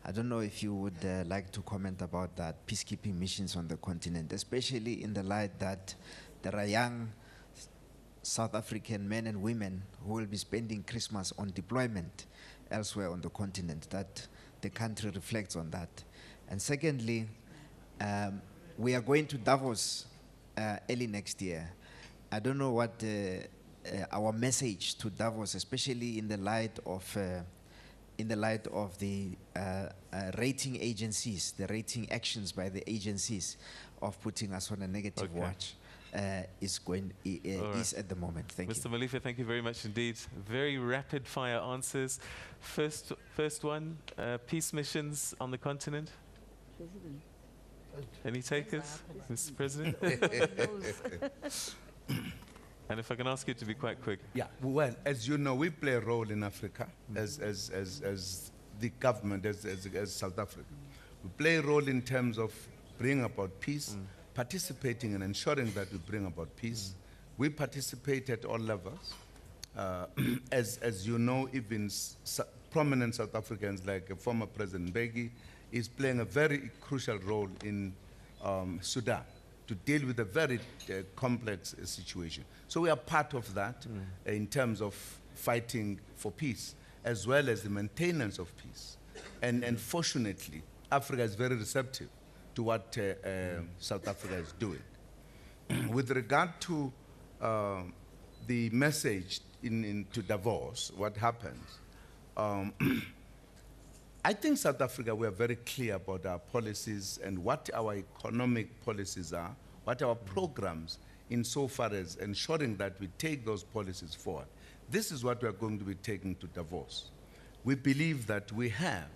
I don't know if you would like to comment about that, peacekeeping missions on the continent, especially in the light that there are young South African men and women who will be spending Christmas on deployment elsewhere on the continent, that the country reflects on that. And secondly, we are going to Davos early next year. I don't know what our message to Davos, especially in the light of the rating agencies, the rating actions by the agencies of putting us on a negative watch, is at the moment. Thank you. Mr. Molife, thank you very much indeed. Very rapid fire answers. First one, peace missions on the continent. President. Any takers, Mr. President? And if I can ask you to be quite quick. Yeah, well, as you know, we play a role in Africa as the government, as South Africa. We play a role in terms of bringing about peace, participating and ensuring that we bring about peace. We participate at all levels. As you know, even prominent South Africans like former President Mbeki is playing a very crucial role in Sudan to deal with a very complex situation. So we are part of that in terms of fighting for peace, as well as the maintenance of peace. And fortunately, Africa is very receptive to what South Africa is doing. With regard to the message to Davos, what happens, I think South Africa, we are very clear about our policies and what our economic policies are, what our programs insofar as ensuring that we take those policies forward. This is what we are going to be taking to Davos. We believe that we have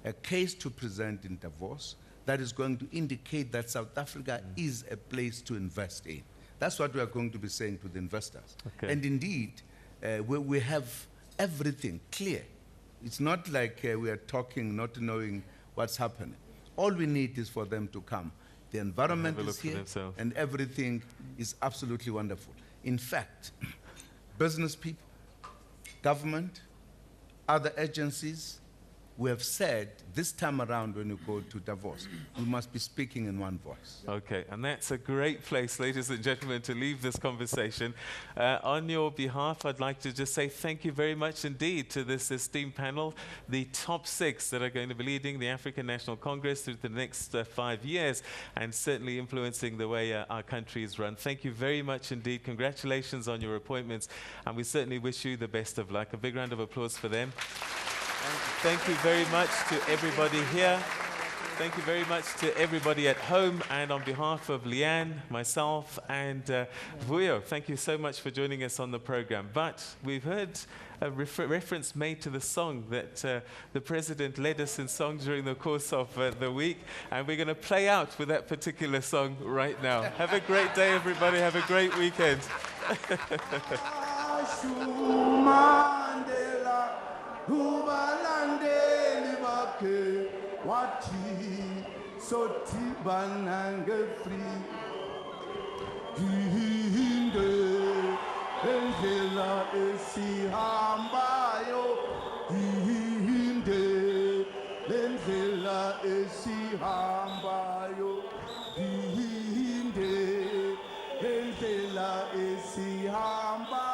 a case to present in Davos that is going to indicate that South Africa is a place to invest in. That's what we are going to be saying to the investors. Okay. And indeed, we have everything clear. It's not like we are talking, not knowing what's happening. All we need is for them to come. The environment is here, and everything is absolutely wonderful. In fact, business people, government, other agencies, we have said this time around when you go to Davos, we must be speaking in one voice. Okay, and that's a great place, ladies and gentlemen, to leave this conversation. On your behalf, I'd like to just say thank you very much indeed to this esteemed panel, the top 6 that are going to be leading the African National Congress through the next 5 years, and certainly influencing the way our country is run. Thank you very much indeed. Congratulations on your appointments, and we certainly wish you the best of luck. A big round of applause for them. Thank you very much to everybody here. Thank you very much to everybody at home. And on behalf of Leanne, myself, and Vuyo, thank you so much for joining us on the program. But we've heard a reference made to the song that the President led us in song during the course of the week. And we're going to play out with that particular song right now. Have a great day, everybody. Have a great weekend. Ubalandeli bakhe wathi sothi banange free hinde endlela esihambayo hinde endlela esihambayo hinde endlela esihambayo.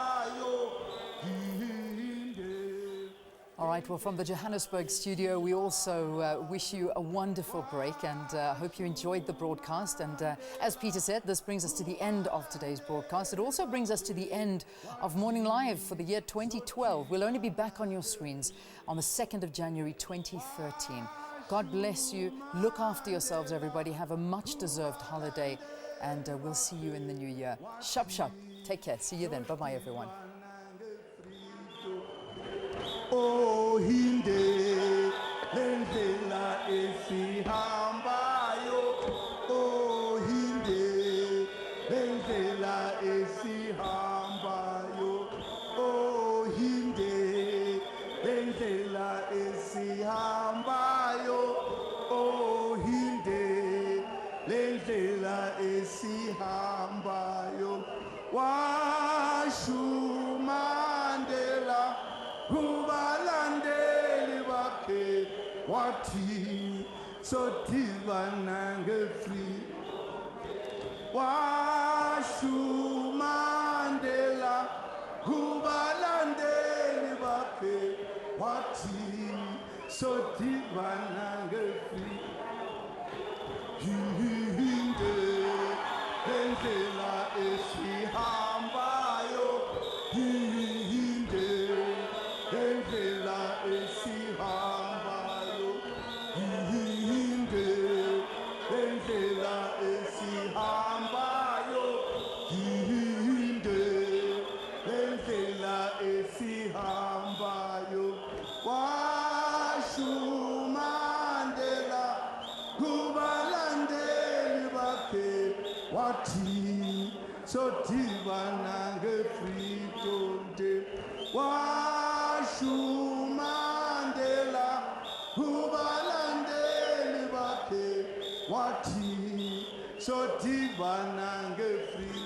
All right, well, from the Johannesburg studio, we also wish you a wonderful break and hope you enjoyed the broadcast. And as Peter said, this brings us to the end of today's broadcast. It also brings us to the end of Morning Live for the year 2012. We'll only be back on your screens on the 2nd of January 2013. God bless you. Look after yourselves, everybody. Have a much-deserved holiday, and we'll see you in the new year. Shup, shup. Take care. See you then. Bye-bye, everyone. Oh, Hinde. wathi sodibana nge-free washu Mandela kubalandeli bakhe wathi sodibana nge-free hinde endlela esihambayo hinde endlela esihambayo hinde endlela esihambayo hinde endlela esihambayo washu Mandela kubalandeli bakhe wathi sodibana nge-freedom day washu Mandela kubalandeli bakhe wathi sodibana nge-freedom